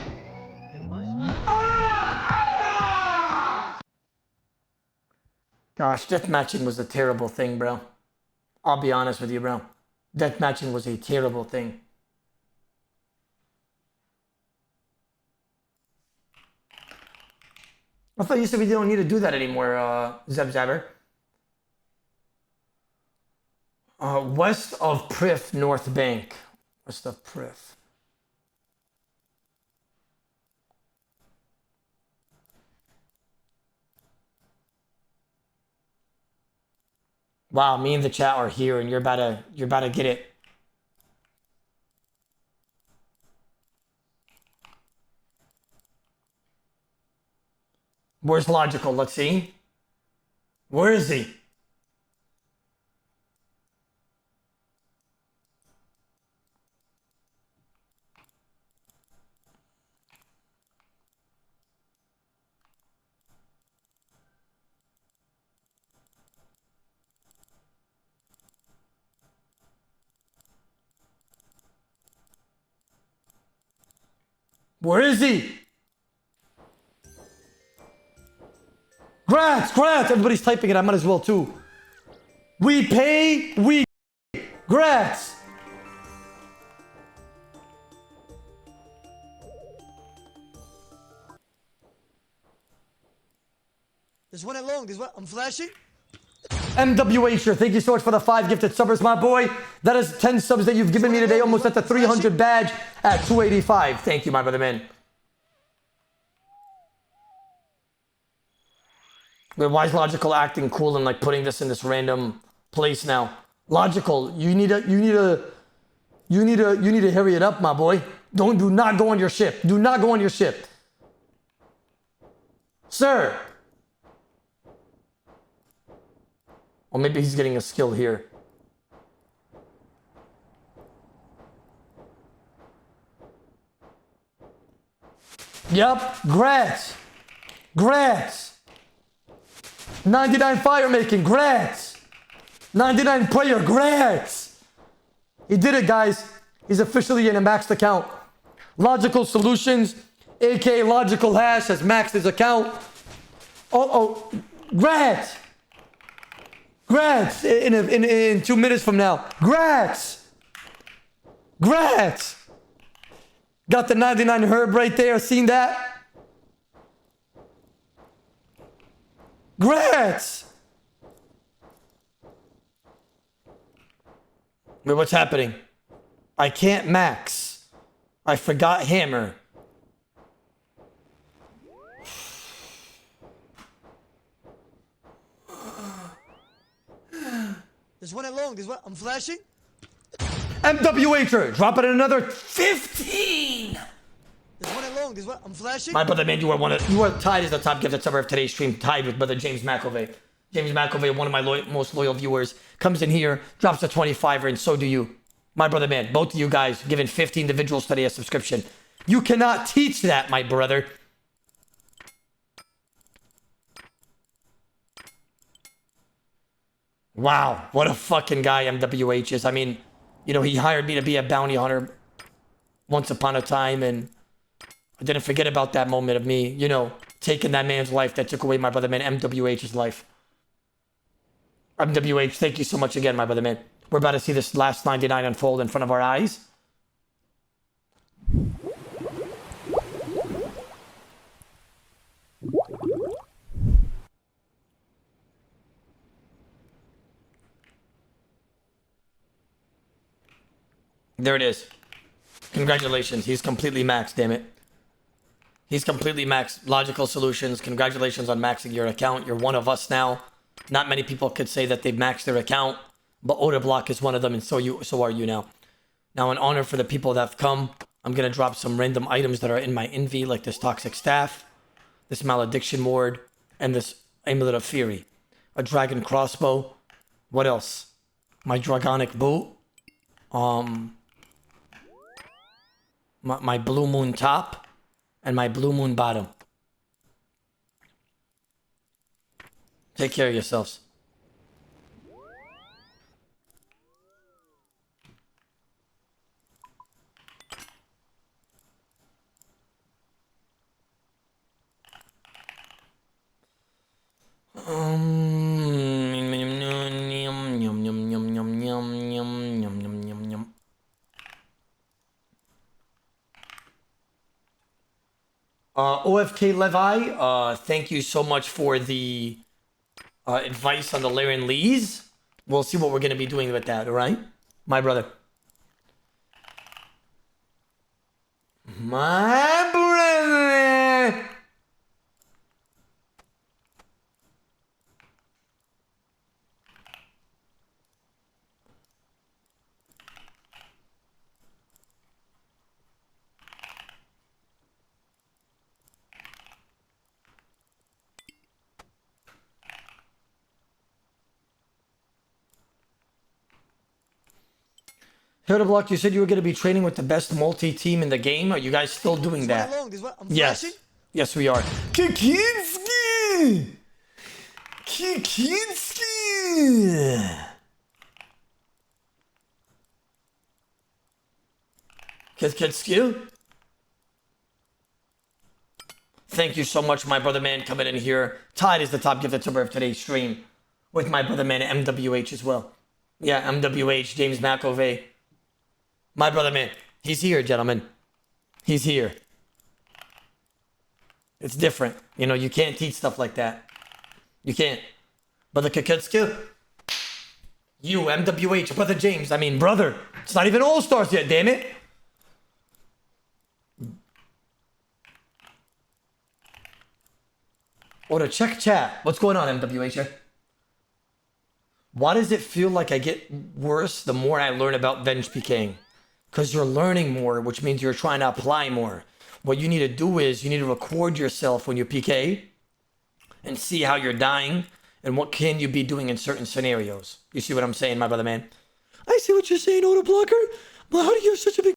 Speaker 1: Gosh, deathmatching was a terrible thing, bro. I'll be honest with you, bro. Deathmatching was a terrible thing. I thought you said we don't need to do that anymore, Zeb Zabber. West of Prif, North Bank. West of Prif. Wow, me and the chat are here, and you're about to get it. Where's Logical? Let's see. Where is he? Where is he? Grats, grats! Everybody's typing it, I might as well too. We pay, we grats!
Speaker 3: There's one along, there's one, I'm flashing.
Speaker 1: MWHer, thank you so much for the 5 gifted subbers, my boy. That is 10 subs that you've given me today, almost at the 300 badge at 285. Thank you, my brother man. Wait, why is Logical acting cool and like putting this in this random place now? Logical, you need to hurry it up, my boy. Do not go on your ship. Do not go on your ship. Sir. Or maybe he's getting a skill here. Yup, grats. Grats. 99 fire making, grats. 99 prayer, grats. He did it, guys. He's officially in a maxed account. Logical Solutions, aka Logical Hash, has maxed his account. Oh, grats. Grats in 2 minutes from now. Grats. Grats. Got the 99 herb right there. Seen that? Grats. Wait, what's happening? I can't max. I forgot hammer.
Speaker 3: There's one along, there's one, I'm flashing.
Speaker 1: MWHer, drop it another 15.
Speaker 3: There's one along, there's one, I'm flashing.
Speaker 1: My brother man, you are tied as the top gifted subber of today's stream, tied with brother James McAvey. James McAvey, one of my most loyal viewers, comes in here, drops a 25er, and so do you. My brother man, both of you guys giving 50 individuals today a subscription. You cannot teach that, my brother. Wow, what a fucking guy MWH is. I mean, you know, he hired me to be a bounty hunter once upon a time, and I didn't forget about that moment of me, you know, taking that man's life that took away my brother man MWH's life. MWH, thank you so much again, my brother man. We're about to see this last 99 unfold in front of our eyes. There it is. Congratulations. He's completely maxed, damn it. He's completely maxed. Logical Solutions. Congratulations on maxing your account. You're one of us now. Not many people could say that they've maxed their account, but Odablock is one of them, and so are you now. Now, in honor for the people that have come, I'm going to drop some random items that are in my envy, like this Toxic Staff, this Malediction Ward, and this Amulet of Fury. A Dragon Crossbow. What else? My Dragonic Boot. my blue moon top and my blue moon bottom. Take care of yourselves. OFK Levi, thank you so much for the advice on the Laren Lees. We'll see what we're going to be doing with that, all right? My brother. My brother. Odablock, you said you were going to be training with the best multi-team in the game. Are you guys still doing that? Yes. Yes, we are. Kikinski! Kikinski! Kikinski? Thank you so much, my brother man, coming in here. Tide is the top gifted subber of today's stream. With my brother man, MWH as well. Yeah, MWH, James McAvey. My brother man, he's here, gentlemen. He's here. It's different. You know, you can't teach stuff like that. You can't. Brother Kikutski, you, MWH, brother James. I mean, brother. It's not even All Stars yet, damn it. Order, check chat. What's going on, MWH? Why does it feel like I get worse the more I learn about bench PKing? Because you're learning more, which means you're trying to apply more. What you need to do is you need to record yourself when you PK and see how you're dying and what can you be doing in certain scenarios. You see what I'm saying, my brother man? I see what you're saying, Odablocker. But how do you have such a big...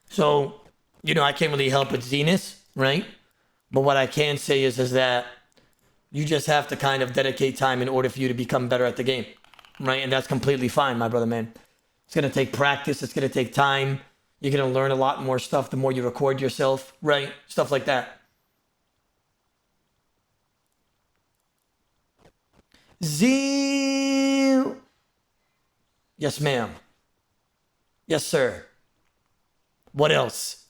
Speaker 1: So, you know, I can't really help with Zenith, right? But what I can say is that you just have to kind of dedicate time in order for you to become better at the game, right? And that's completely fine, my brother man. It's going to take practice. It's going to take time. You're going to learn a lot more stuff the more you record yourself, right? Stuff like that. Zeal. Yes, ma'am. Yes, sir. What else?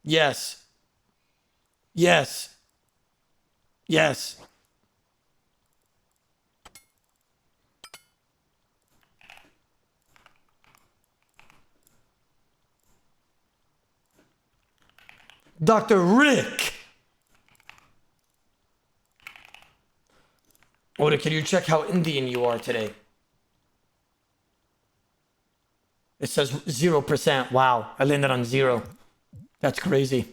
Speaker 1: Yes. Yes. Yes. Dr. Rick. Oda, can you check how Indian you are today? It says 0%. Wow, I landed on 0. That's crazy.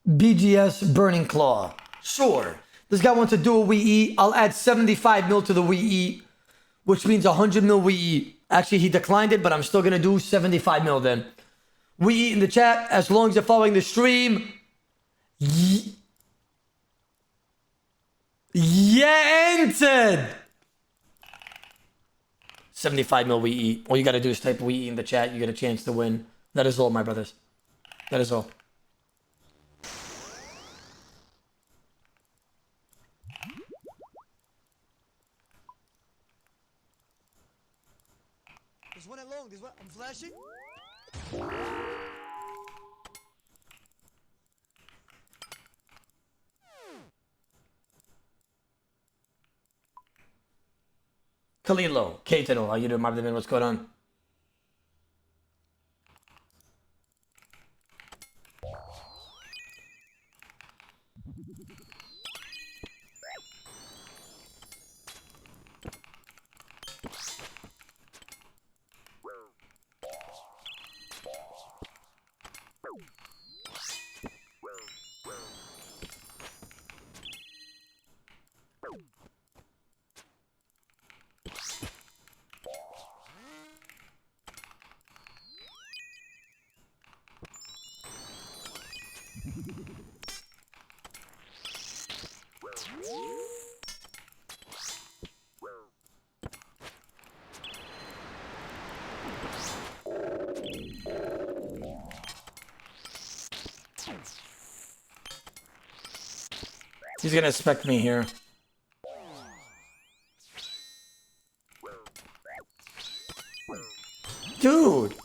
Speaker 1: BGS Burning Claw. Sure. This guy wants to do a we eat. I'll add 75 mil to the we eat, which means 100 mil we eat. Actually, he declined it, but I'm still going to do 75 mil then. We eat in the chat as long as you're following the stream. Yeah, entered. 75 mil we eat. All you got to do is type we eat in the chat. You get a chance to win. That is all, my brothers. That is all.
Speaker 3: This one along, this one, I'm flashing.
Speaker 1: Kalilo, Kato, how you doing, my brother? What's going on? He's gonna spec me here. Dude!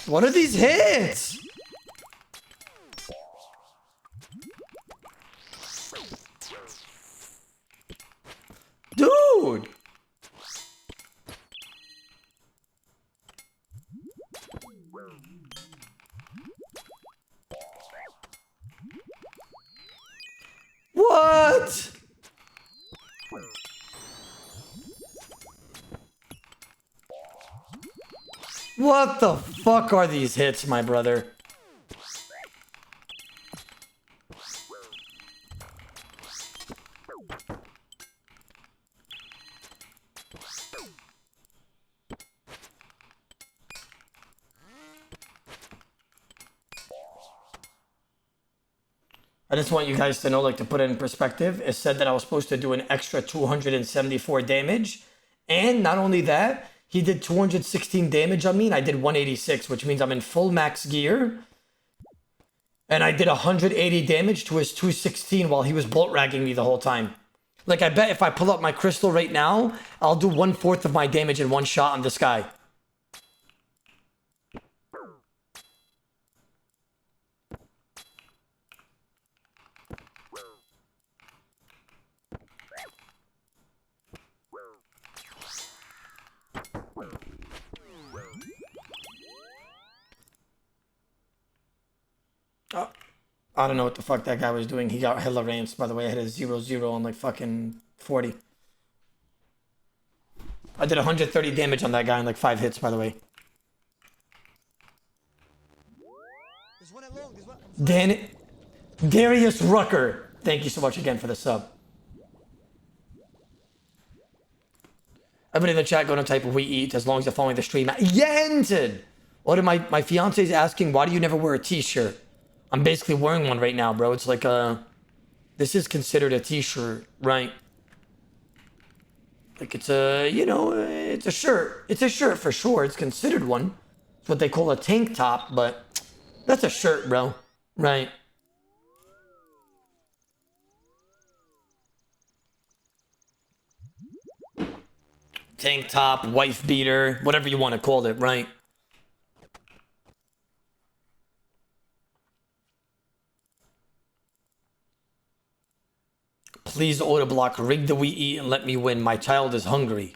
Speaker 1: What are these hits? Dude! What? What the fuck are these hits, my brother? I just want you guys to know, like, to put it in perspective, it said that I was supposed to do an extra 274 damage. And not only that, he did 216 damage on me, and I did 186, which means I'm in full max gear. And I did 180 damage to his 216 while he was bolt ragging me the whole time. Like, I bet if I pull up my crystal right now, I'll do 1/4 of my damage in one shot on this guy. I don't know what the fuck that guy was doing. He got hella ramps, by the way. I had a 0-0 on like fucking 40. I did 130 damage on that guy in like 5 hits, by the way. Darius Rucker. Thank you so much again for the sub. Everybody in the chat, go and type we eat as long as you're following the stream. Yented! What am my fiance's asking, why do you never wear a t-shirt? I'm basically wearing one right now, bro. It's like a... This is considered a t-shirt, right? Like it's a, you know, it's a shirt. It's a shirt for sure. It's considered one. It's what they call a tank top, but that's a shirt, bro. Right? Tank top, wife beater, whatever you want to call it, right? Please, Odablock, rig the we eat and let me win. My child is hungry.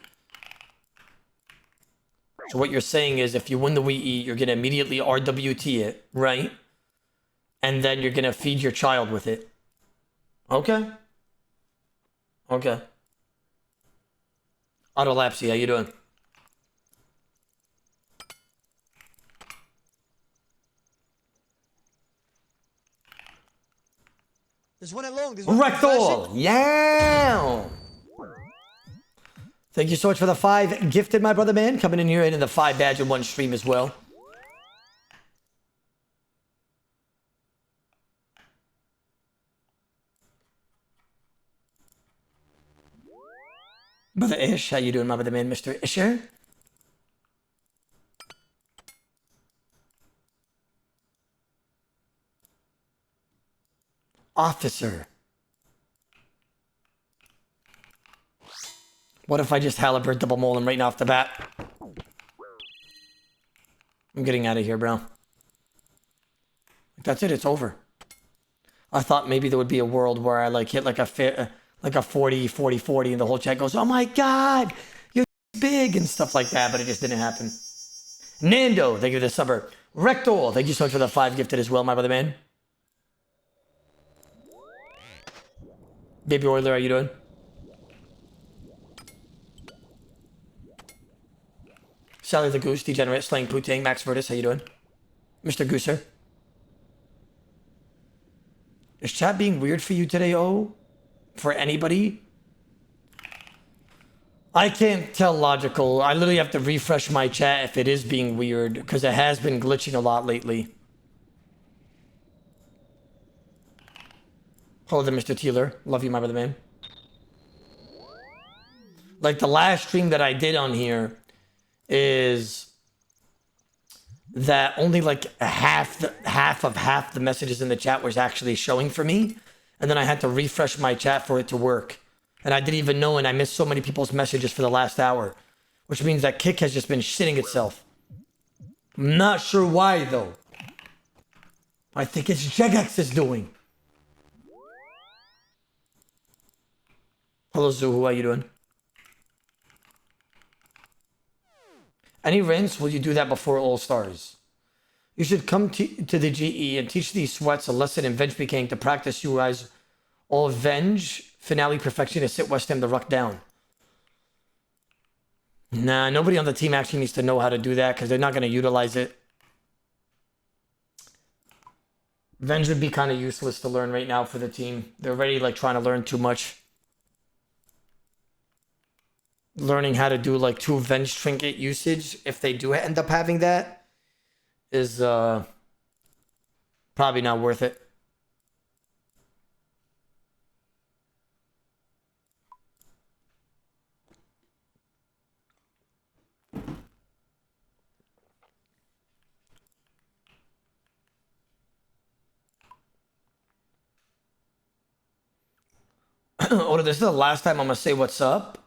Speaker 1: So what you're saying is if you win the we eat, you're going to immediately RWT it, right? And then you're going to feed your child with it. Okay. Okay. Autolapsy, how you doing?
Speaker 3: There's one along.
Speaker 1: Rectal! Yeah! Thank you so much for the 5 gifted, my brother man. Coming in here and in the 5 badge in one stream as well. Brother Ish, how you doing, my brother man, Mr. Isher? Officer. What if I just halberd double mole him right now off the bat? I'm getting out of here, bro. That's it, it's over. I thought maybe there would be a world where I like hit like a 40, 40, 40 and the whole chat goes, oh my god, you're big and stuff like that, but it just didn't happen. Nando, thank you for the suburb. Rectal, thank you so much for the 5 gifted as well, my brother man. Baby Oiler, how you doing? Sally the Goose, Degenerate, Slaying Putang, Max Vertus, how you doing? Mr. Gooser. Is chat being weird for you today, oh? For anybody? I can't tell logical. I literally have to refresh my chat if it is being weird, because it has been glitching a lot lately. Hello there, Mr. Teeler. Love you, my brother man. Like the last stream that I did on here is that only like half the messages in the chat was actually showing for me, and then I had to refresh my chat for it to work. And I didn't even know, and I missed so many people's messages for the last hour, which means that Kick has just been shitting itself. I'm not sure why though. I think it's Jegex is doing. Hello Zuhu, how you doing? Any rinse? Will you do that before All Stars? You should come to the GE and teach these sweats a lesson in Venge Peking to practice you guys all Venge finale perfection to sit West Ham the ruck down. Nah, nobody on the team actually needs to know how to do that because they're not going to utilize it. Venge would be kind of useless to learn right now for the team. They're already like trying to learn too much. Learning how to do like 2 Venge trinket usage, if they do end up having that, is probably not worth it. Oh, this is the last time I'm gonna say what's up.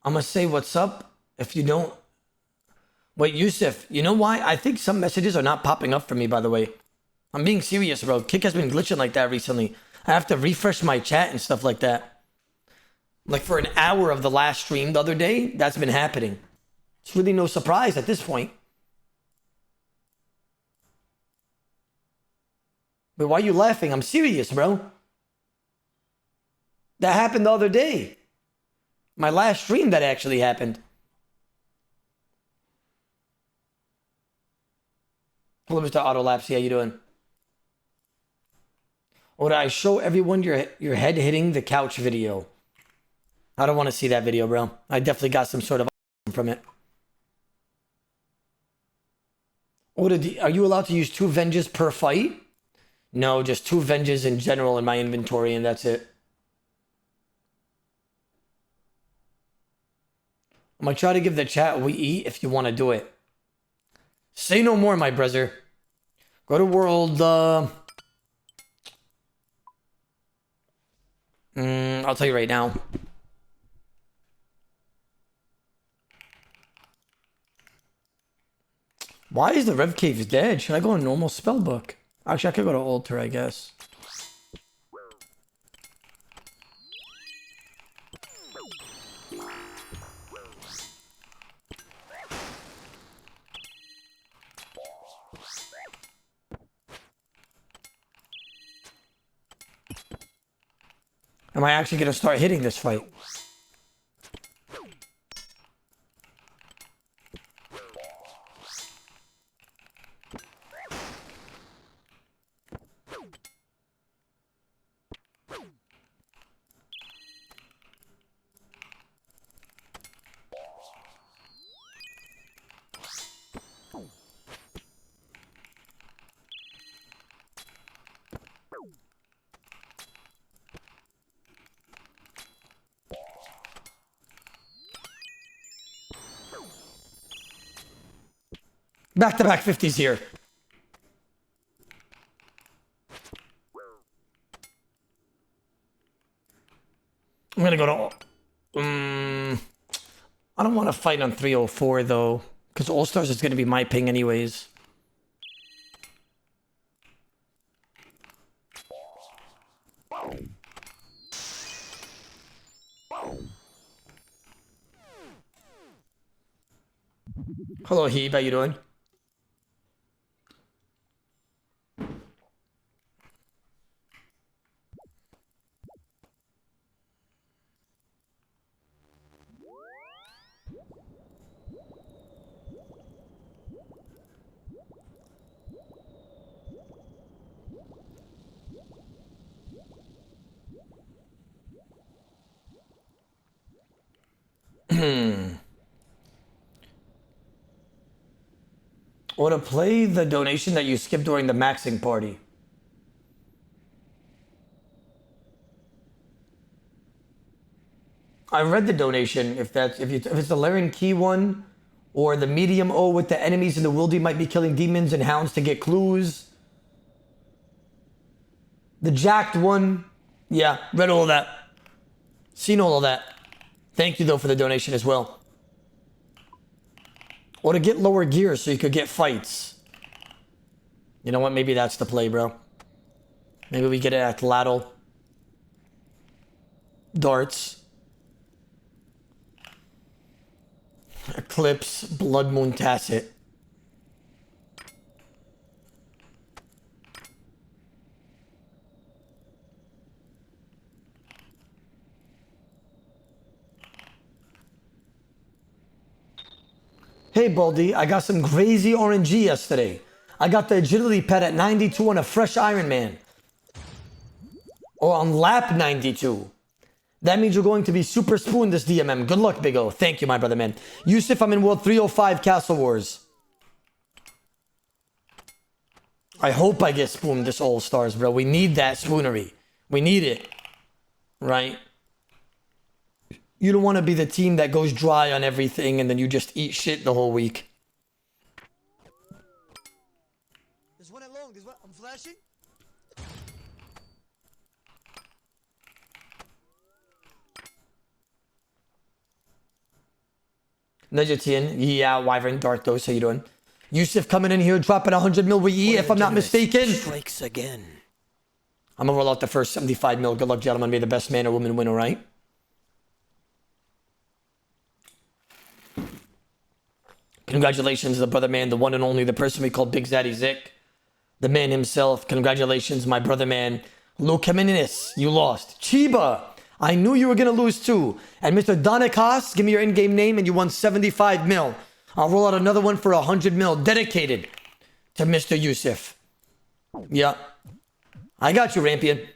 Speaker 1: I'm gonna say what's up. If you don't, wait, Yusuf, you know why? I think some messages are not popping up for me, by the way. I'm being serious, bro. Kick has been glitching like that recently. I have to refresh my chat and stuff like that. Like for an hour of the last stream the other day, that's been happening. It's really no surprise at this point. But why are you laughing? I'm serious, bro. That happened the other day. My last stream that actually happened. Hello, Mr. Autolapse. How you doing? Or did I show everyone your head hitting the couch video? I don't want to see that video, bro. I definitely got some sort of from it. Or are you allowed to use 2 Venges per fight? No, just 2 Venges in general in my inventory, and that's it. I'm gonna try to give the chat we eat if you want to do it. Say no more, my brother. Go to world. I'll tell you right now. Why is the Rev Caves dead? Should I go on normal spellbook? Actually, I could go to altar, I guess. Am I actually going to start hitting this fight? Back-to-back 50s here. I'm gonna go to... I don't want to fight on 304 though, because All Stars is gonna be my ping anyways. Hello, Heeb. How you doing? Or to play the donation that you skipped during the maxing party. I read the donation. If it's the Laren Key one, or the medium O with the enemies in the wildy might be killing demons and hounds to get clues. The jacked one, yeah, read all that. Seen all of that. Thank you though for the donation as well. Or to get lower gear so you could get fights. You know what? Maybe that's the play, bro. Maybe we get it at Lattle. Darts. Eclipse. Blood Moon Tacit. Hey, Baldy, I got some crazy RNG yesterday. I got the agility pad at 92 on a fresh Iron Man. Or on lap 92. That means you're going to be super spoon this DMM. Good luck, Big O. Thank you, my brother, man. Yusuf, I'm in World 305 Castle Wars. I hope I get spooned this All-Stars, bro. We need that spoonery. We need it. Right? You don't want to be the team that goes dry on everything and then you just eat shit the whole week.
Speaker 3: There's one along. There's one. I'm flashing.
Speaker 1: Nejatian, yeah, Wyvern, Dark Dose, how you doing? Yusuf coming in here, dropping 100 mil with E, if I'm not mistaken.
Speaker 10: Strikes again.
Speaker 1: I'm gonna roll out the first 75 mil. Good luck, gentlemen. May the best man or woman win, alright? Congratulations, the brother man, the one and only, the person we call Big Zaddy Zick. The man himself. Congratulations, my brother man. Luke Jimenez, you lost. Chiba, I knew you were going to lose too. And Mr. Donikas, give me your in-game name and you won 75 mil. I'll roll out another one for 100 mil dedicated to Mr. Yusuf. Yeah. I got you, Rampion.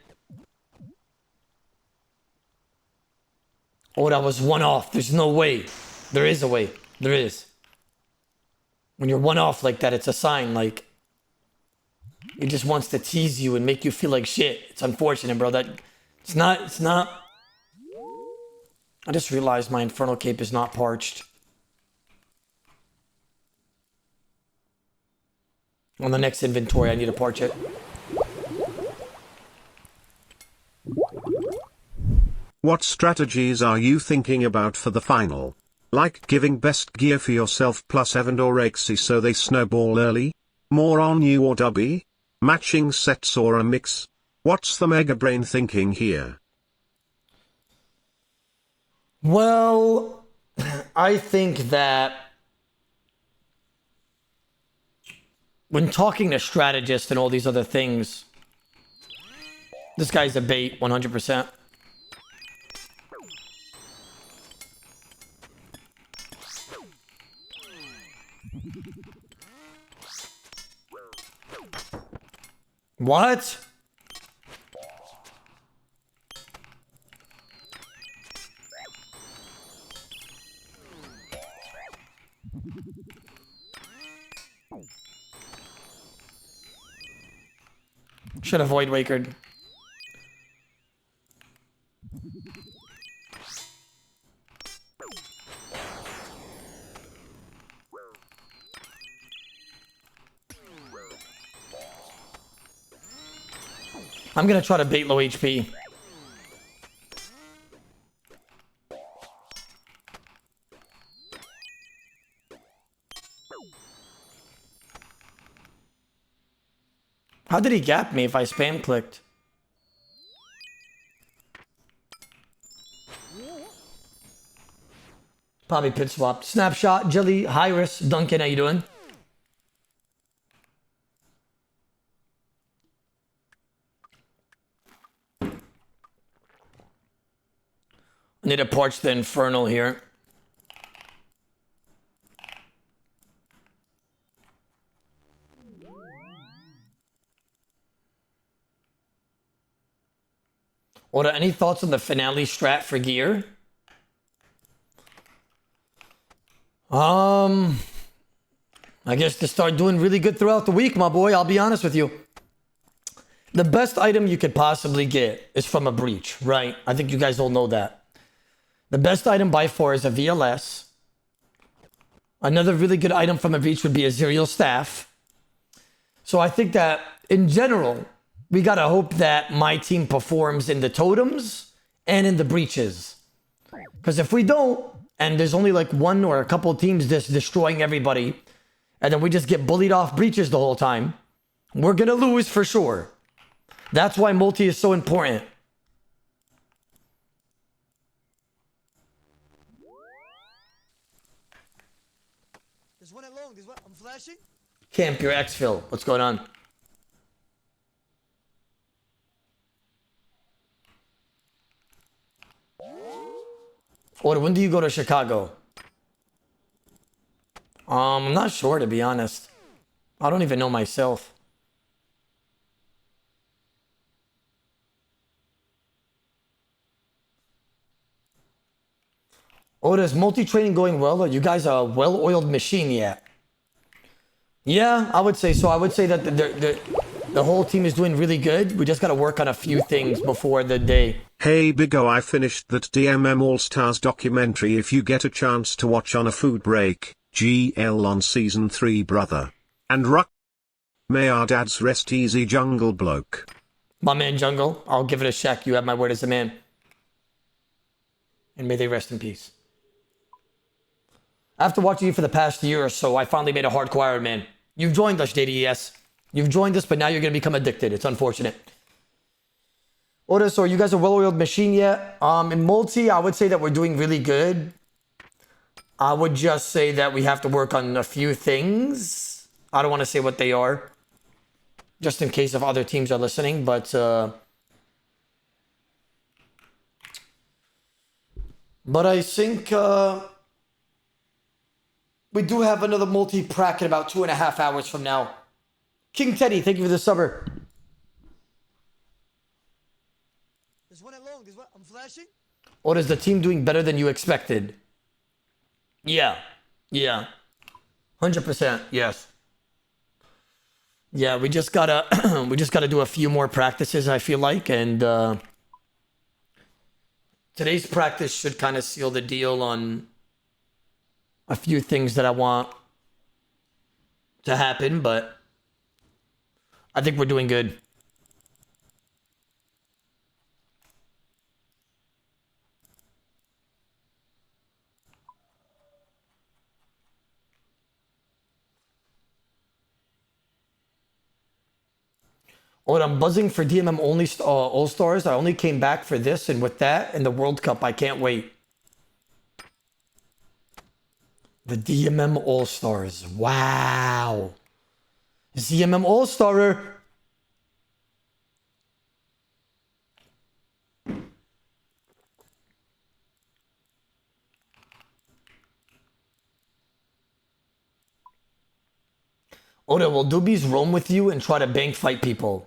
Speaker 1: Oh, that was one off. There's no way. There is a way. There is. When you're one off like that, it's a sign, like, he just wants to tease you and make you feel like shit. It's unfortunate, bro. It's not. I just realized my Infernal Cape is not parched. On the next inventory, I need to parch it.
Speaker 2: What strategies are you thinking about for the final? Like giving best gear for yourself plus Evan or Rexy so they snowball early? More on you or Dubby? Matching sets or a mix? What's the mega brain thinking here?
Speaker 1: Well, I think that when talking to strategists and all these other things, this guy's a bait, 100%. What? Should have Void Wakered. I'm gonna try to bait low HP. How did he gap me if I spam clicked? Probably pit swapped. Snapshot, Jelly, Hyris, Duncan, how you doing? I need to parch the Infernal here. Oda, any thoughts on the finale strat for gear? I guess to start doing really good throughout the week, my boy. I'll be honest with you. The best item you could possibly get is from a breach, right? I think you guys all know that. The best item by far is a VLS. Another really good item from a breach would be a Zerial Staff. So I think that, in general, we gotta hope that my team performs in the totems and in the breaches. Because if we don't, and there's only like one or a couple teams just destroying everybody, and then we just get bullied off breaches the whole time, we're gonna lose for sure. That's why multi is so important.
Speaker 3: There's one at long. There's one. I'm flashing.
Speaker 1: Camp your exfil. What's going on? Or when do you go to Chicago? I'm not sure, to be honest. I don't even know myself. Oda, is multi-training going well? Are you guys a well-oiled machine yet? Yeah, I would say so. I would say that the whole team is doing really good. We just got to work on a few things before the day.
Speaker 2: Hey Big O, I finished that DMM All Stars documentary. If you get a chance to watch on a food break, GL on season 3, brother. And Ruck. May our dads rest easy, Jungle Bloke.
Speaker 1: My man Jungle, I'll give it a check. You have my word as a man. And may they rest in peace. After watching you for the past year or so, I finally made a hardcore Iron Man. You've joined us, JDES. You've joined us, but now you're going to become addicted. It's unfortunate. Oda, so are you guys a well-oiled machine yet? In multi, I would say that we're doing really good. I would just say that we have to work on a few things. I don't want to say what they are, just in case if other teams are listening, but I think we do have another multi-prac in about 2.5 hours from now. King Teddy, thank you for the summer.
Speaker 3: There's one at long. There's one. I'm flashing.
Speaker 1: Or is the team doing better than you expected? Yeah. 100%. Yes. Yeah, we just gotta do a few more practices, I feel like, and today's practice should kind of seal the deal on a few things that I want to happen, but I think we're doing good. Oh, I'm buzzing for DMM All Stars. I only came back for this, and with that and the World Cup, I can't wait. The DMM All Stars. Wow. DMM All Star. Oda, will doobies roam with you and try to bank fight people?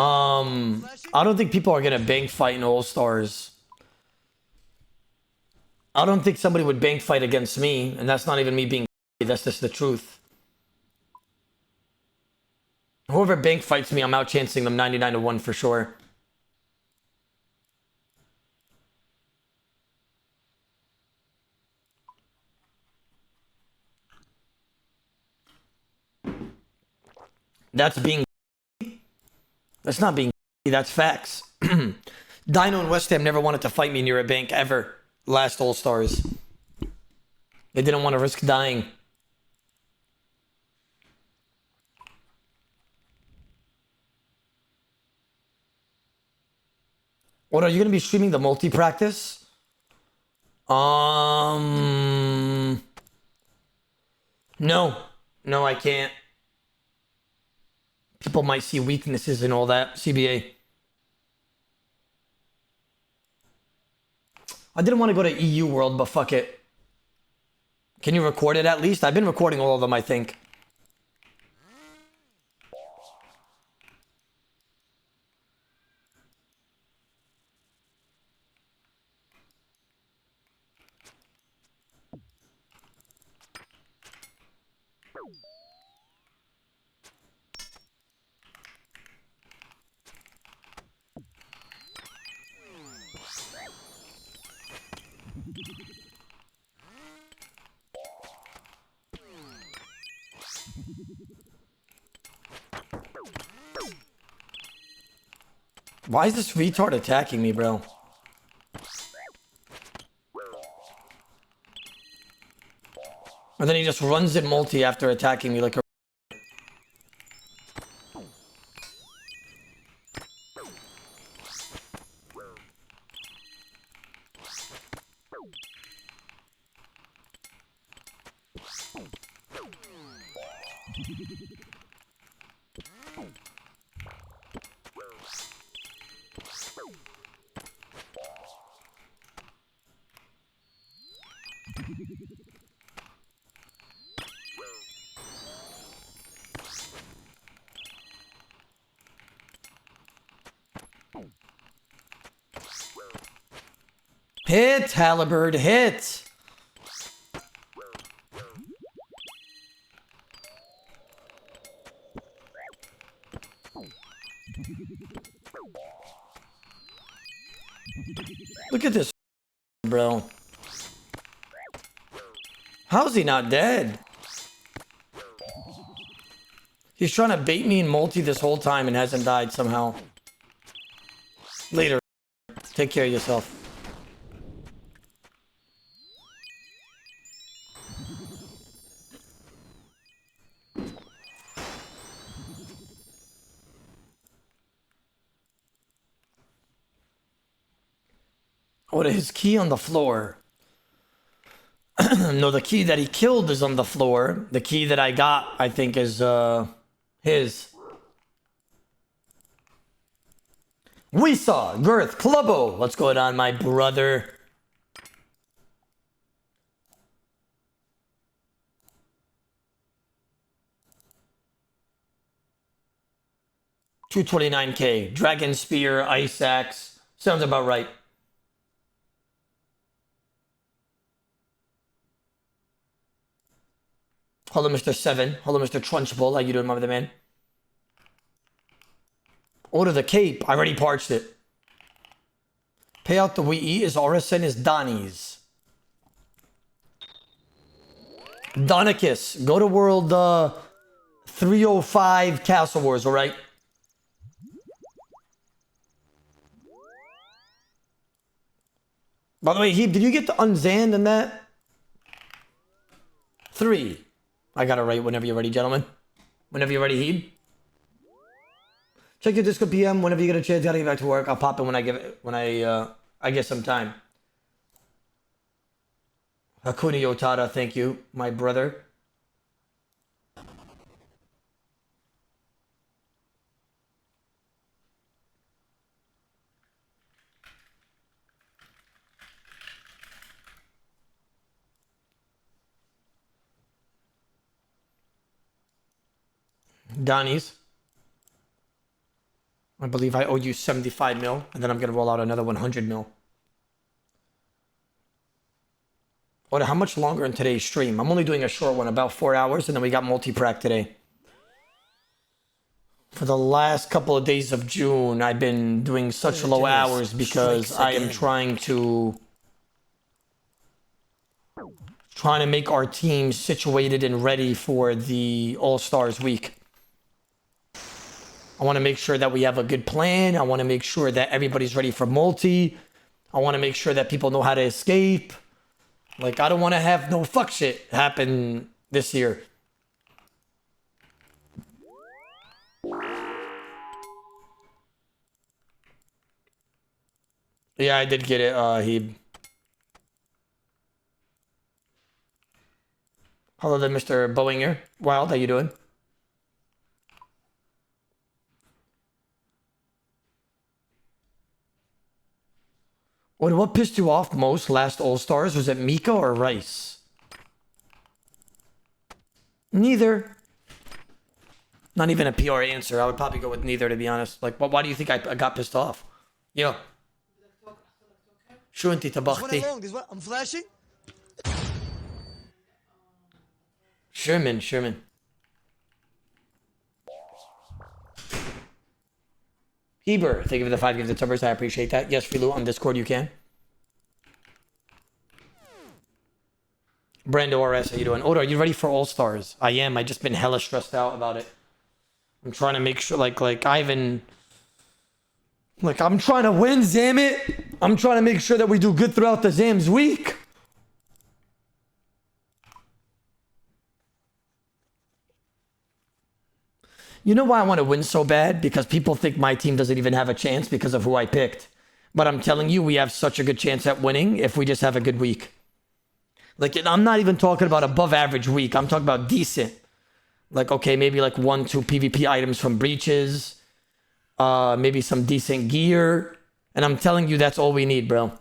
Speaker 1: I don't think people are gonna bank fight in All Stars. I don't think somebody would bank fight against me, and that's not even me being. That's just the truth. Whoever bank fights me, I'm out chancing them 99-1 for sure. That's being. That's not being. That's facts. Dino and Westham never wanted to fight me near a bank ever. Last All Stars. They didn't want to risk dying. What, are you going to be streaming the multi-practice? No. No, I can't. People might see weaknesses and all that. CBA. I didn't want to go to EU World, but fuck it. Can you record it at least? I've been recording all of them, I think. Why is this retard attacking me, bro? And then he just runs in multi after attacking me like a... Hit, Halibird, hit! Look at this, bro. How's he not dead? He's trying to bait me in multi this whole time and hasn't died somehow. Later. Take care of yourself. Oh, his key on the floor. No, the key that he killed is on the floor. The key that I got, I think, is his. We saw Girth Clubbo. What's going on, my brother? $229K. Dragon Spear, Ice Axe. Sounds about right. Hello, Mr. Seven. Hello, Mr. Trunchbull. How you doing, my other man? Order the cape. I already parched it. Payout the we eat is RSN is Donnie's. Donicus. Go to World 305 Castle Wars, alright? By the way, Heeb, did you get the unzanned in that? 3. I got it right whenever you're ready, gentlemen. Whenever you're ready, Heeb. Check your Discord PM whenever you get a chance. Gotta get back to work. I'll pop in when I get some time. Hakuni Otada, thank you, my brother. Donnie's. I believe I owe you 75 mil, and then I'm gonna roll out another 100 mil. What? How much longer in today's stream? I'm only doing a short one, about 4 hours, and then we got multi-prac today. For the last couple of days of June, I've been doing such low hours because I am trying to make our team situated and ready for the All-Stars week. I want to make sure that we have a good plan. I want to make sure that everybody's ready for multi. I want to make sure that people know how to escape. Like, I don't want to have no fuck shit happen this year. Yeah, I did get it, Heeb. Hello there, Mr. Bowinger. Wild, how you doing? What pissed you off most last All-Stars? Was it Mika or Rice? Neither. Not even a PR answer. I would probably go with neither, to be honest. Like, why do you think I got pissed off? Yeah. شو انتي طبختي؟
Speaker 3: I'm flashing.
Speaker 1: Sherman. Heber, thank you for the 5 gifted subbers. I appreciate that. Yes, Filu, on Discord you can. Brando RS, how you doing? Oda, are you ready for All Stars? I am. I just been hella stressed out about it. I'm trying to make sure, like Ivan. Like, I'm trying to win, damn it. I'm trying to make sure that we do good throughout the Zams week. You know why I want to win so bad? Because people think my team doesn't even have a chance because of who I picked. But I'm telling you, we have such a good chance at winning if we just have a good week. Like, I'm not even talking about above average week. I'm talking about decent. Like, okay, maybe like 1-2 PvP items from breaches. Maybe some decent gear. And I'm telling you, that's all we need, bro.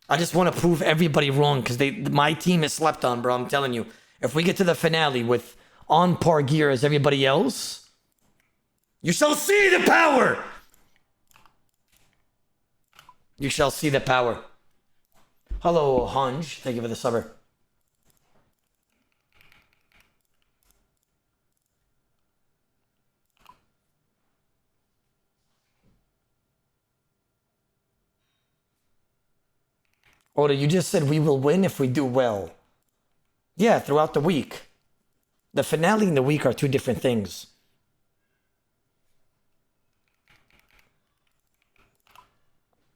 Speaker 1: I just want to prove everybody wrong because my team is slept on, bro. I'm telling you. If we get to the finale with on par gear as everybody else, you shall see the power. You shall see the power. Hello, Hunj. Thank you for the subber. Oda, you just said we will win if we do well. Yeah, throughout the week. The finale and the week are two different things.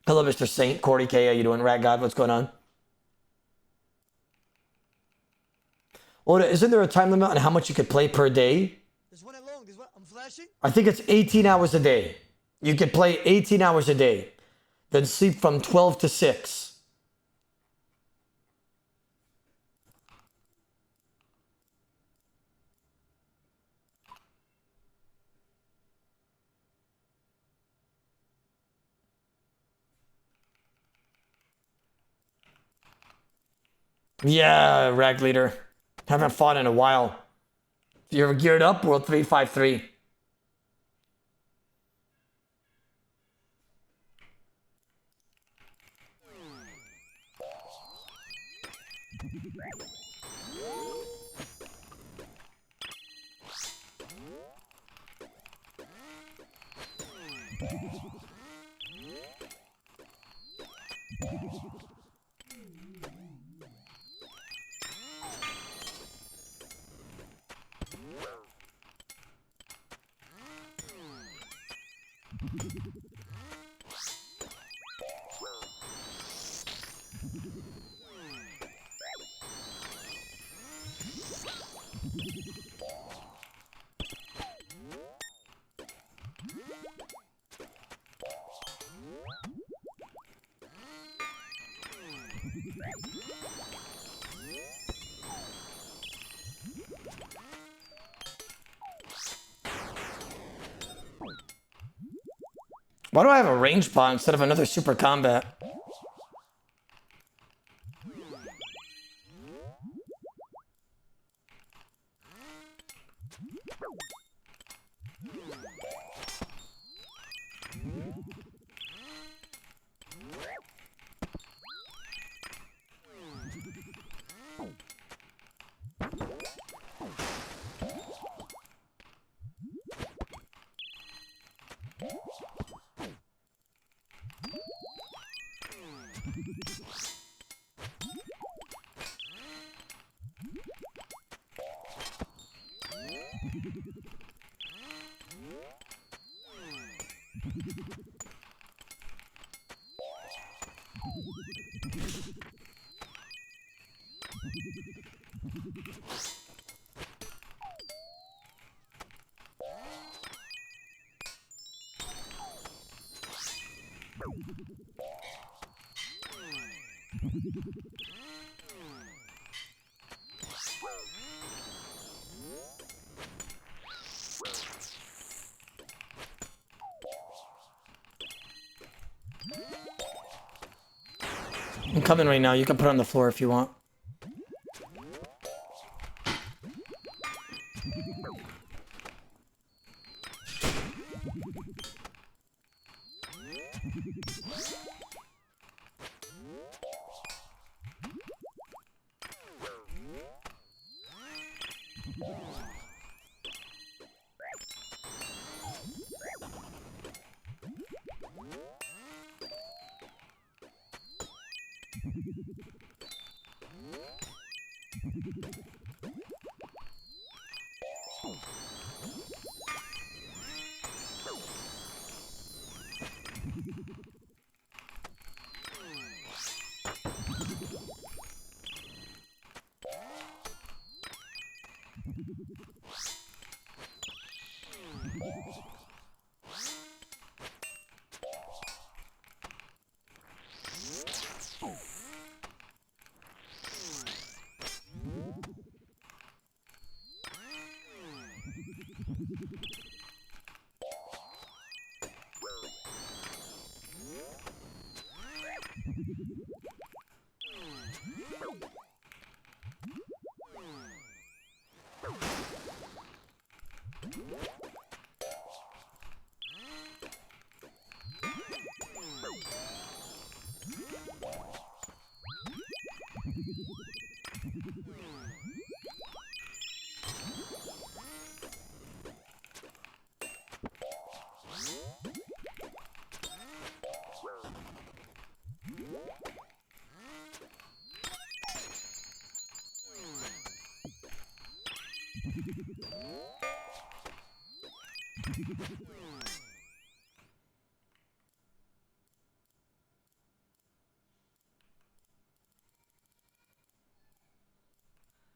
Speaker 1: Hello, Mr. Saint. Corey K, how you doing? Rat God, what's going on? Oda, isn't there a time limit on how much you could play per day?
Speaker 3: There's one along. There's one. I'm flashing.
Speaker 1: I think it's 18 hours a day. You could play 18 hours a day. Then sleep from 12 to 6. Yeah, Rag Leader. Haven't fought in a while. You're geared up, World 353. Why do I have a range paw instead of another super combat? I'm coming right now. You can put it on the floor if you want.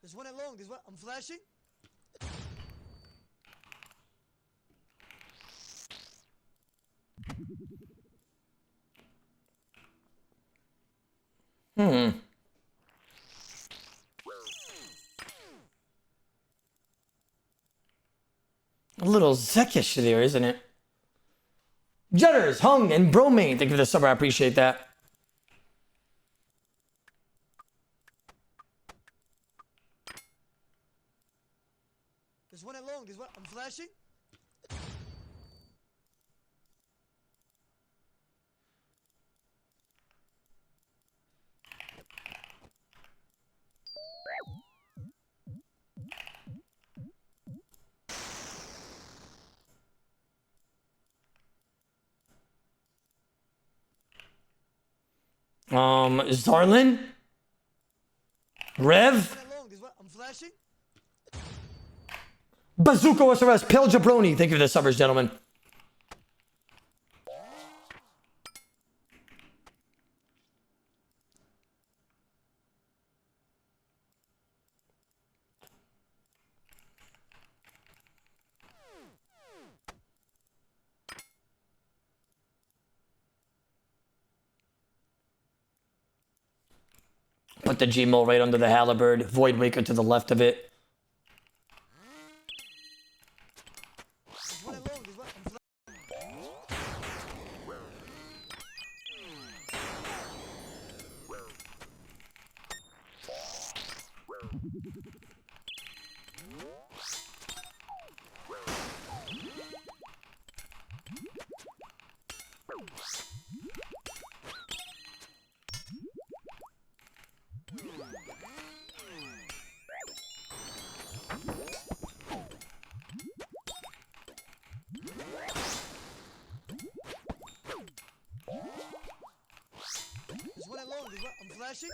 Speaker 3: There's one along. There's one. I'm flashing.
Speaker 1: A little Zekish there, isn't it? Judders, Hung, and Bromane. Thank you for the summer. I appreciate that.
Speaker 3: There's one along. There's one. I'm flashing.
Speaker 1: Zarlin? Rev?
Speaker 3: I'm flashing.
Speaker 1: Bazooka OSRS, Pale Jabroni. Thank you for the summers, gentlemen. Put the Gmaul right under the halberd. Void Waker to the left of it.
Speaker 3: I'm flashing.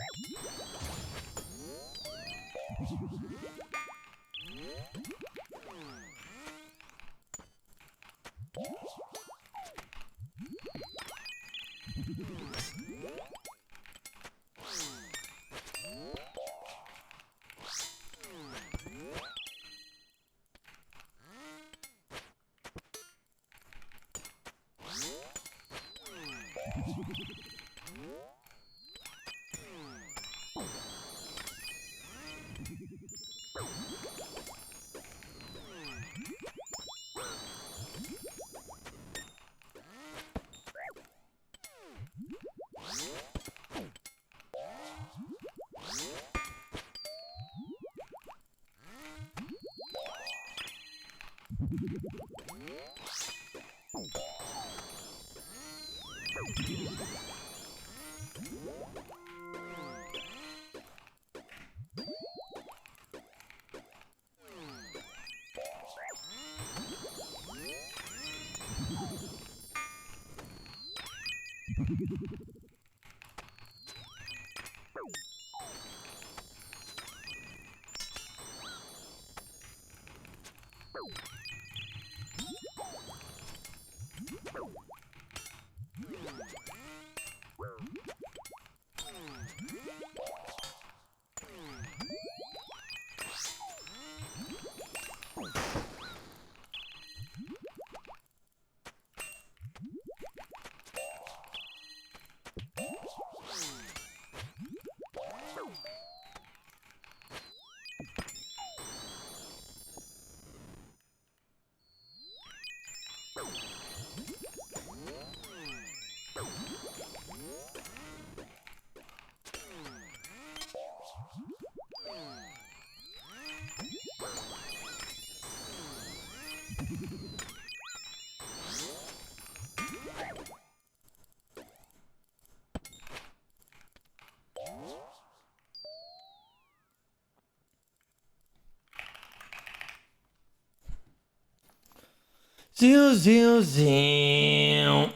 Speaker 1: Zero, zero, zero.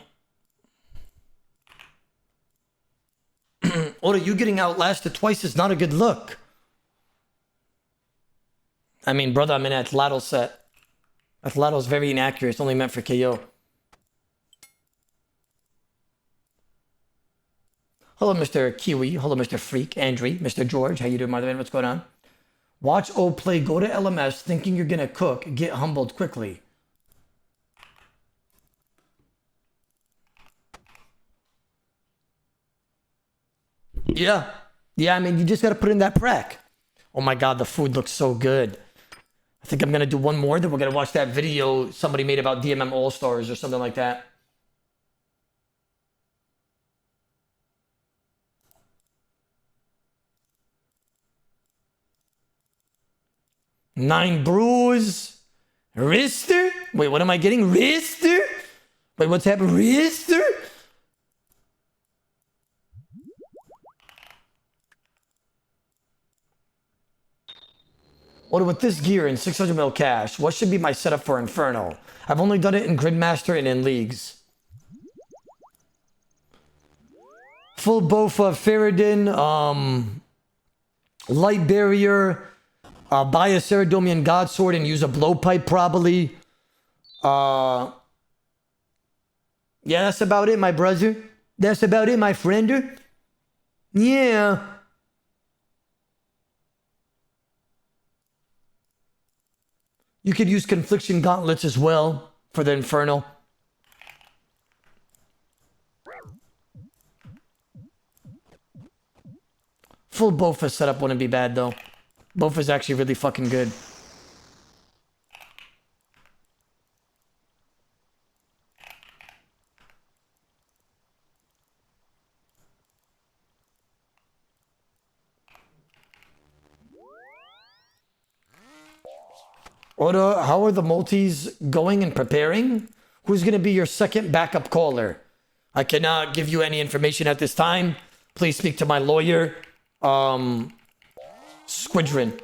Speaker 1: Oda, you getting outlasted twice is not a good look. I mean, brother, I'm in Atlatl set. Atlatl's very inaccurate. It's only meant for KO. Hello, Mr. Kiwi. Hello, Mr. Freak. Andre. Mr. George. How you doing, mother man? What's going on? Watch O play. Go to LMS thinking you're going to cook. Get humbled quickly. Yeah. Yeah, I mean, you just got to put in that prac. Oh my God, the food looks so good. I think I'm going to do one more, then we're going to watch that video somebody made about DMM All Stars or something like that. Nine brews. Rister? Wait, what am I getting? Rister? Wait, what's happening? Rister? What with this gear and 600 mil cash, what should be my setup for Inferno? I've only done it in Gridmaster and in leagues. Full Bofa, Ferrodin, Light Barrier, buy a Ceradomian Godsword and use a blowpipe probably. Yeah, that's about it, my brother. That's about it, my friender. Yeah. You could use Confliction Gauntlets as well for the Inferno. Full Bofa setup wouldn't be bad though. Bofa's actually really fucking good. Oda, how are the multis going and preparing? Who's going to be your second backup caller? I cannot give you any information at this time. Please speak to my lawyer, Squidron.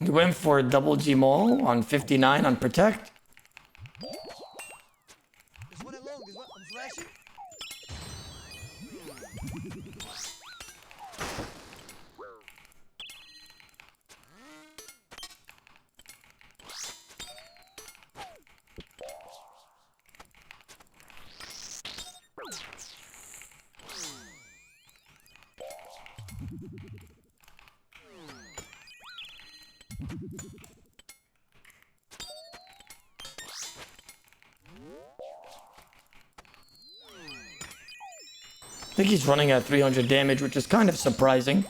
Speaker 1: You went for a double Gmaul on 59 on Protect. think he's running at 300 damage, which is kind of surprising.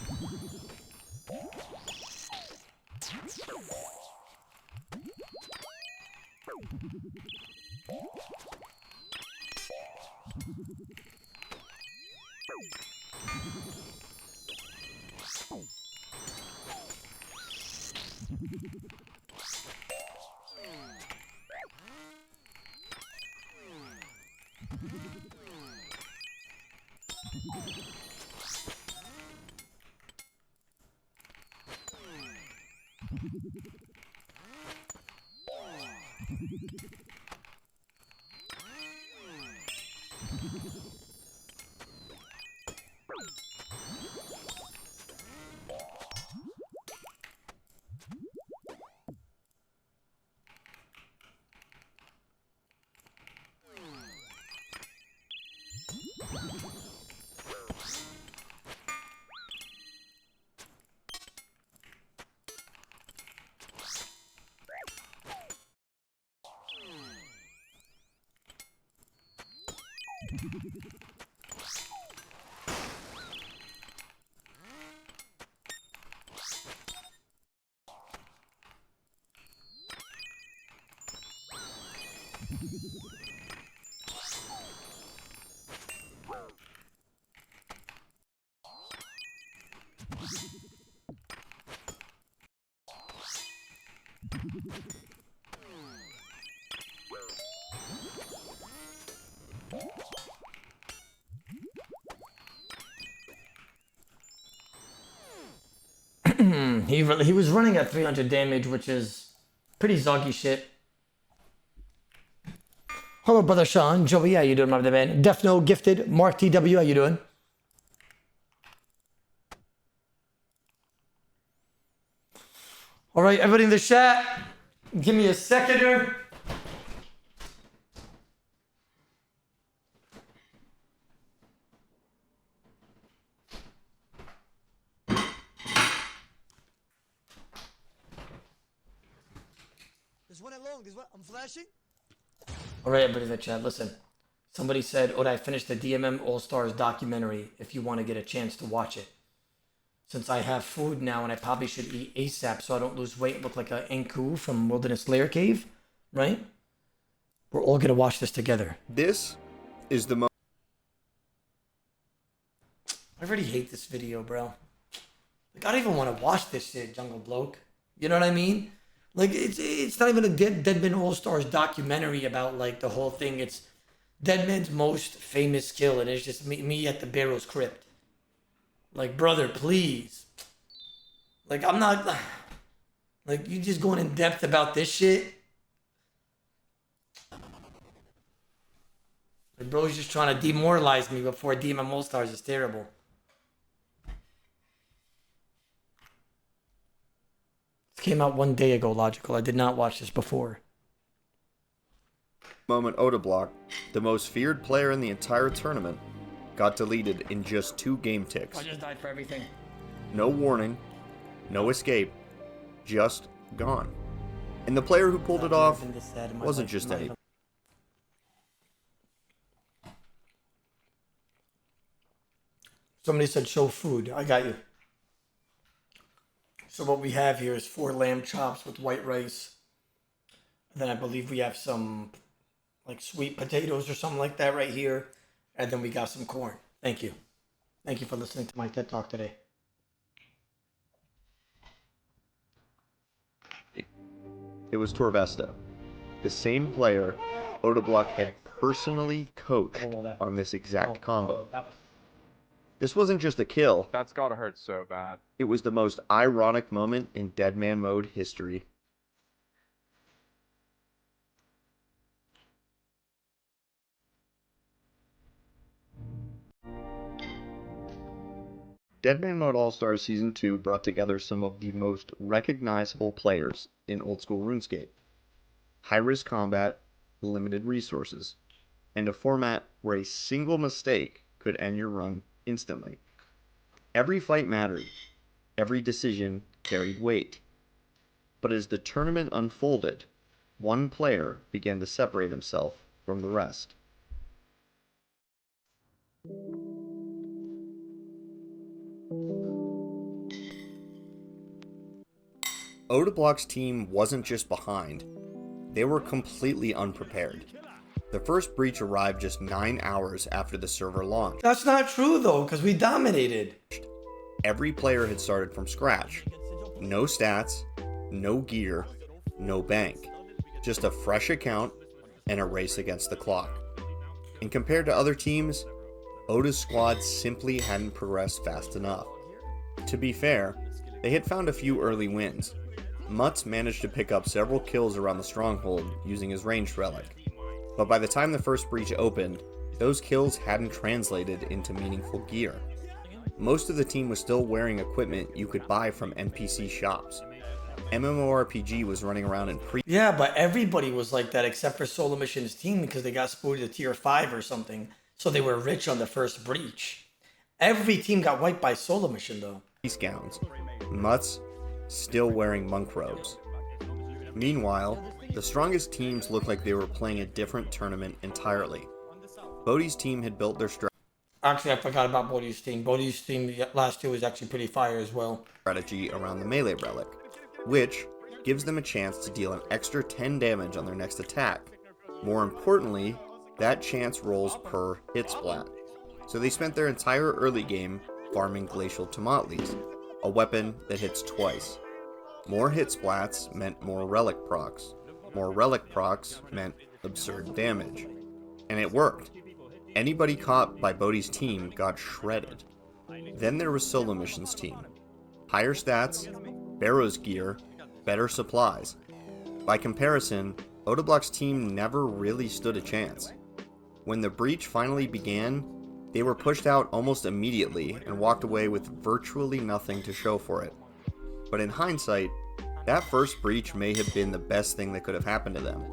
Speaker 1: He was running at 300 damage, which is pretty zoggy shit. Hello, brother Sean. Joey, how you doing, my man? Defno, Gifted, Mark TW, how you doing? All right, everybody in the chat, give me a seconder.
Speaker 3: There's one along. There's one. I'm flashing.
Speaker 1: All right, everybody in the chat, listen. Somebody said, "Oh, I finished the DMM All Stars documentary. If you want to get a chance to watch it." Since I have food now and I probably should eat ASAP so I don't lose weight and look like a Anku from Wilderness Lair Cave, right? We're all gonna watch this together.
Speaker 10: This is the most.
Speaker 1: I already hate this video, bro. Like, I don't even want to watch this shit, Jungle Bloke. You know what I mean? Like, it's not even a Deadman All Stars documentary about, like, the whole thing. It's Deadman's most famous kill, and it's just me at the Barrow's Crypt. Like, brother, please. Like, I'm not... Like, you just going in depth about this shit? Like, bro's just trying to demoralize me before DMM All Stars is terrible. This came out 1 day ago, Logical. I did not watch this before.
Speaker 10: Moment Odablock, the most feared player in the entire tournament, got deleted in just 2 game ticks.
Speaker 1: I just died for everything.
Speaker 10: No warning, no escape, just gone. And the player who pulled it off wasn't just any.
Speaker 1: Somebody said show food. I got you. So what we have here is 4 lamb chops with white rice. And then I believe we have some like sweet potatoes or something like that right here. And then we got some corn. Thank you. Thank you for listening to my TED Talk today.
Speaker 10: It was Torvesta, the same player Odablock had personally coached on this exact combo. This wasn't just a kill.
Speaker 11: That's gotta hurt so bad.
Speaker 10: It was the most ironic moment in Deadman mode history. Deadman Mode All-Stars Season 2 brought together some of the most recognizable players in old-school RuneScape. High-risk combat, limited resources, and a format where a single mistake could end your run instantly. Every fight mattered. Every decision carried weight. But as the tournament unfolded, one player began to separate himself from the rest. Odablock's team wasn't just behind, they were completely unprepared. The first breach arrived just 9 hours after the server launched.
Speaker 1: That's not true though, because we dominated.
Speaker 10: Every player had started from scratch. No stats, no gear, no bank. Just a fresh account and a race against the clock. And compared to other teams, Oda's squad simply hadn't progressed fast enough. To be fair, they had found a few early wins. Mutz managed to pick up several kills around the stronghold using his ranged relic. But by the time the first breach opened, those kills hadn't translated into meaningful gear. Most of the team was still wearing equipment you could buy from NPC shops. MMORPG was running around in
Speaker 1: Yeah, but everybody was like that except for Solo Mission's team because they got spoiled to tier 5 or something. So they were rich on the first breach. Every team got wiped by Solo Mission though.
Speaker 10: Peace gowns. Mutz still wearing monk robes. Meanwhile, the strongest teams looked like they were playing a different tournament entirely. Bodhi's team had built their
Speaker 1: Actually, I forgot about Bodhi's team. Bodhi's team last year was actually pretty fire as well.
Speaker 10: Strategy around the melee relic, which gives them a chance to deal an extra 10 damage on their next attack. More importantly, that chance rolls per hit splat. So they spent their entire early game farming Glacial Tomatlis, a weapon that hits twice. More hit splats meant more relic procs. More relic procs meant absurd damage. And it worked. Anybody caught by Bodhi's team got shredded. Then there was Solo Mission's team. Higher stats, Barrow's gear, better supplies. By comparison, Odablock's team never really stood a chance. When the breach finally began, they were pushed out almost immediately and walked away with virtually nothing to show for it. But in hindsight, that first breach may have been the best thing that could have happened to them,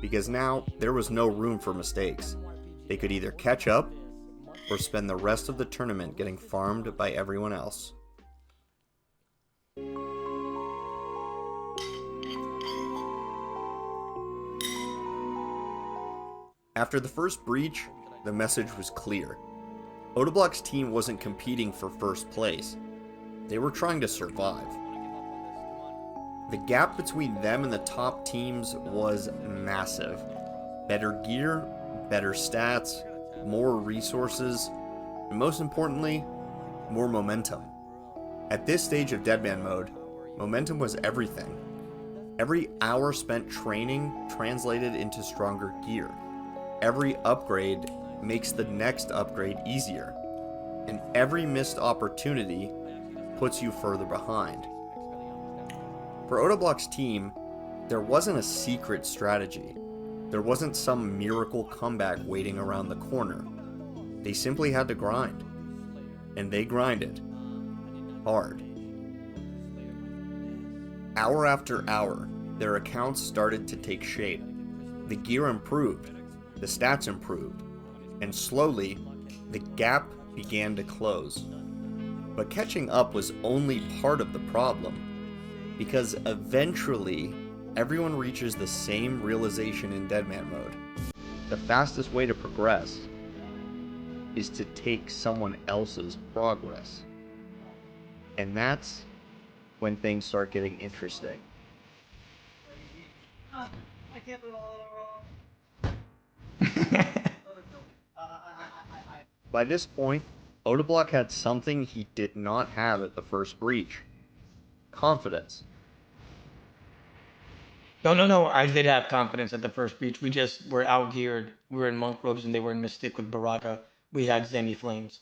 Speaker 10: because now there was no room for mistakes. They could either catch up or spend the rest of the tournament getting farmed by everyone else. After the first breach, the message was clear. Odablock's team wasn't competing for first place. They were trying to survive. The gap between them and the top teams was massive. Better gear, better stats, more resources, and most importantly, more momentum. At this stage of Deadman mode, momentum was everything. Every hour spent training translated into stronger gear. Every upgrade makes the next upgrade easier, and every missed opportunity puts you further behind. For Odablock's team, there wasn't a secret strategy. There wasn't some miracle comeback waiting around the corner. They simply had to grind. And they grinded. Hard. Hour after hour, their accounts started to take shape. The gear improved. The stats improved. And slowly, the gap began to close. But catching up was only part of the problem, because eventually, everyone reaches the same realization in Deadman mode. The fastest way to progress is to take someone else's progress. And that's when things start getting interesting.
Speaker 3: I can't do it all.
Speaker 10: By this point, Odablock had something he did not have at the first breach. Confidence.
Speaker 1: No. I did have confidence at the first breach. We just were outgeared. We were in monk robes and they were in Mystic with Baraka. We had Zenny Flames.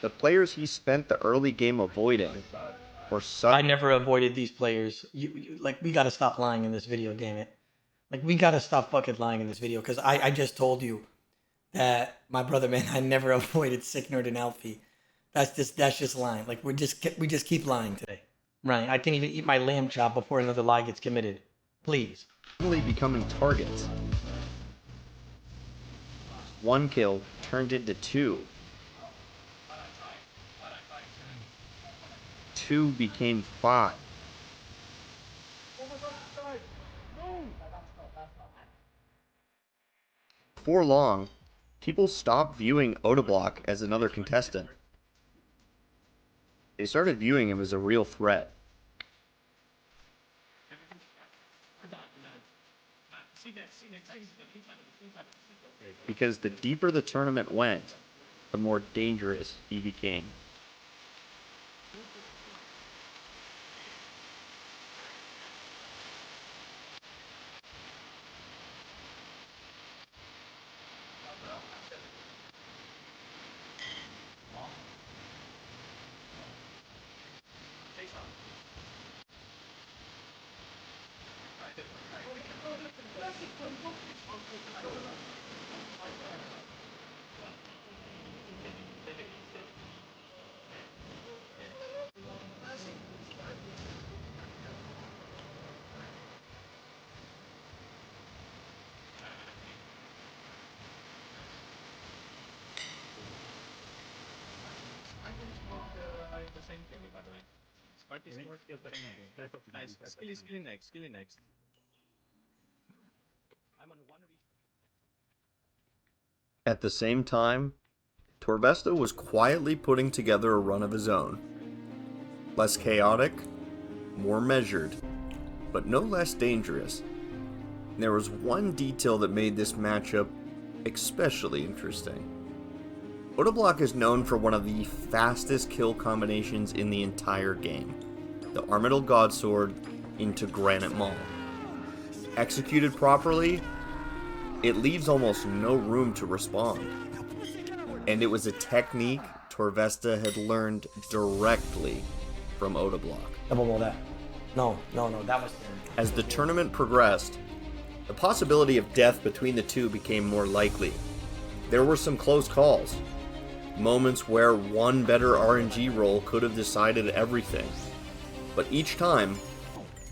Speaker 10: The players he spent the early game avoiding were such.
Speaker 1: I never avoided these players. Like, we gotta stop lying in this video, damn it. Like, we gotta stop fucking lying in this video, because I just told you that, my brother, man, I never avoided Sick Nerd and Alfie. That's just lying. Like, we just keep lying today. Right, I can't even eat my lamb chop before another lie gets committed. Please.
Speaker 10: Becoming targets. One kill turned into two. Two became 5. Before long, people stopped viewing Odablock as another contestant. They started viewing him as a real threat. Because the deeper the tournament went, the more dangerous he became. At the same time, Torvesta was quietly putting together a run of his own. Less chaotic, more measured, but no less dangerous. There was one detail that made this matchup especially interesting. Odablock is known for one of the fastest kill combinations in the entire game, the Armadyl Godsword into Granite Maul. Executed properly, it leaves almost no room to respond. And it was a technique Torvesta had learned directly from Odablock.
Speaker 1: Double wall that. No, that was...
Speaker 10: As the tournament progressed, the possibility of death between the two became more likely. There were some close calls. Moments where one better RNG roll could have decided everything. But each time,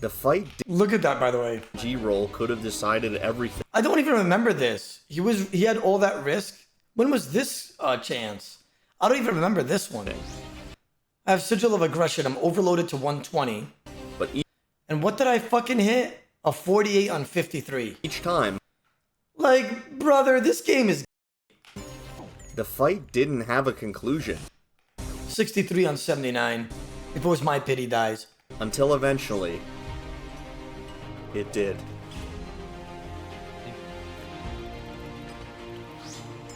Speaker 10: the fight...
Speaker 1: Look at that, by the way.
Speaker 10: RNG roll could have decided everything.
Speaker 1: I don't even remember this. He had all that risk. When was this chance? I don't even remember this one. I have Sigil of Aggression. I'm overloaded to 120.
Speaker 10: But
Speaker 1: and what did I fucking hit? A 48 on 53.
Speaker 10: Each time.
Speaker 1: Like, brother, this game is...
Speaker 10: The fight didn't have a conclusion.
Speaker 1: 63 on 79. If it was my pity dies.
Speaker 10: Until eventually, it did.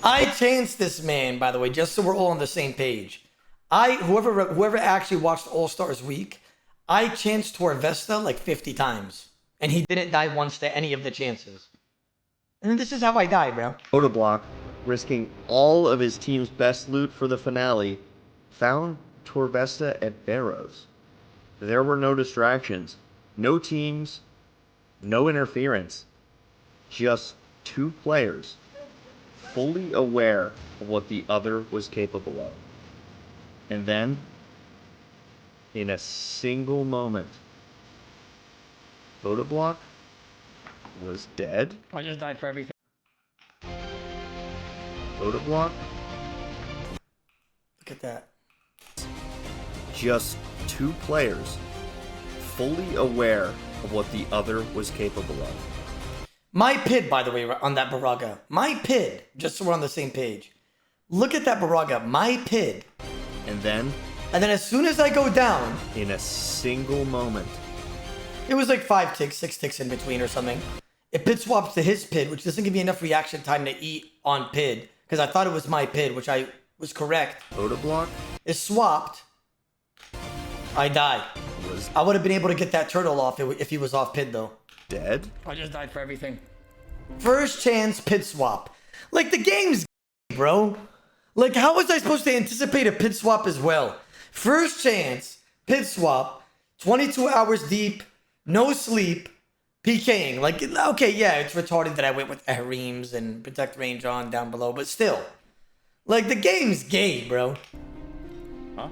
Speaker 1: I chanced this man, by the way, just so we're all on the same page. Whoever actually watched All Stars Week, I chanced Torvesta like 50 times. And he didn't die once to any of the chances. And this is how I died, bro.
Speaker 10: Odablock, risking all of his team's best loot for the finale, found Torvesta at Barrows. There were no distractions, no teams, no interference. Just two players, fully aware of what the other was capable of. And then, in a single moment, Odablock was dead.
Speaker 1: I just died for everything.
Speaker 10: Odablock?
Speaker 1: Look at that.
Speaker 10: Just two players, fully aware of what the other was capable of.
Speaker 1: My PID, by the way, on that Baraga. My PID, just so we're on the same page. Look at that Baraga. My PID.
Speaker 10: And then
Speaker 1: as soon as I go down,
Speaker 10: in a single moment,
Speaker 1: it was like 5 ticks, 6 ticks in between or something. It PID swaps to his PID, which doesn't give me enough reaction time to eat on PID, because I thought it was my PID, which I was correct.
Speaker 10: Odablock?
Speaker 1: It swapped. I died. I would have been able to get that turtle off if he was off PID, though.
Speaker 10: Dead?
Speaker 1: I just died for everything. First chance PID swap. Like, the game's bro. Like, how was I supposed to anticipate a PID swap as well? First chance, PID swap, 22 hours deep, no sleep, PKing. Like, okay, yeah, it's retarded that I went with Hareems and Protect Range on down below, but still. Like, the game's gay, bro.
Speaker 9: Huh?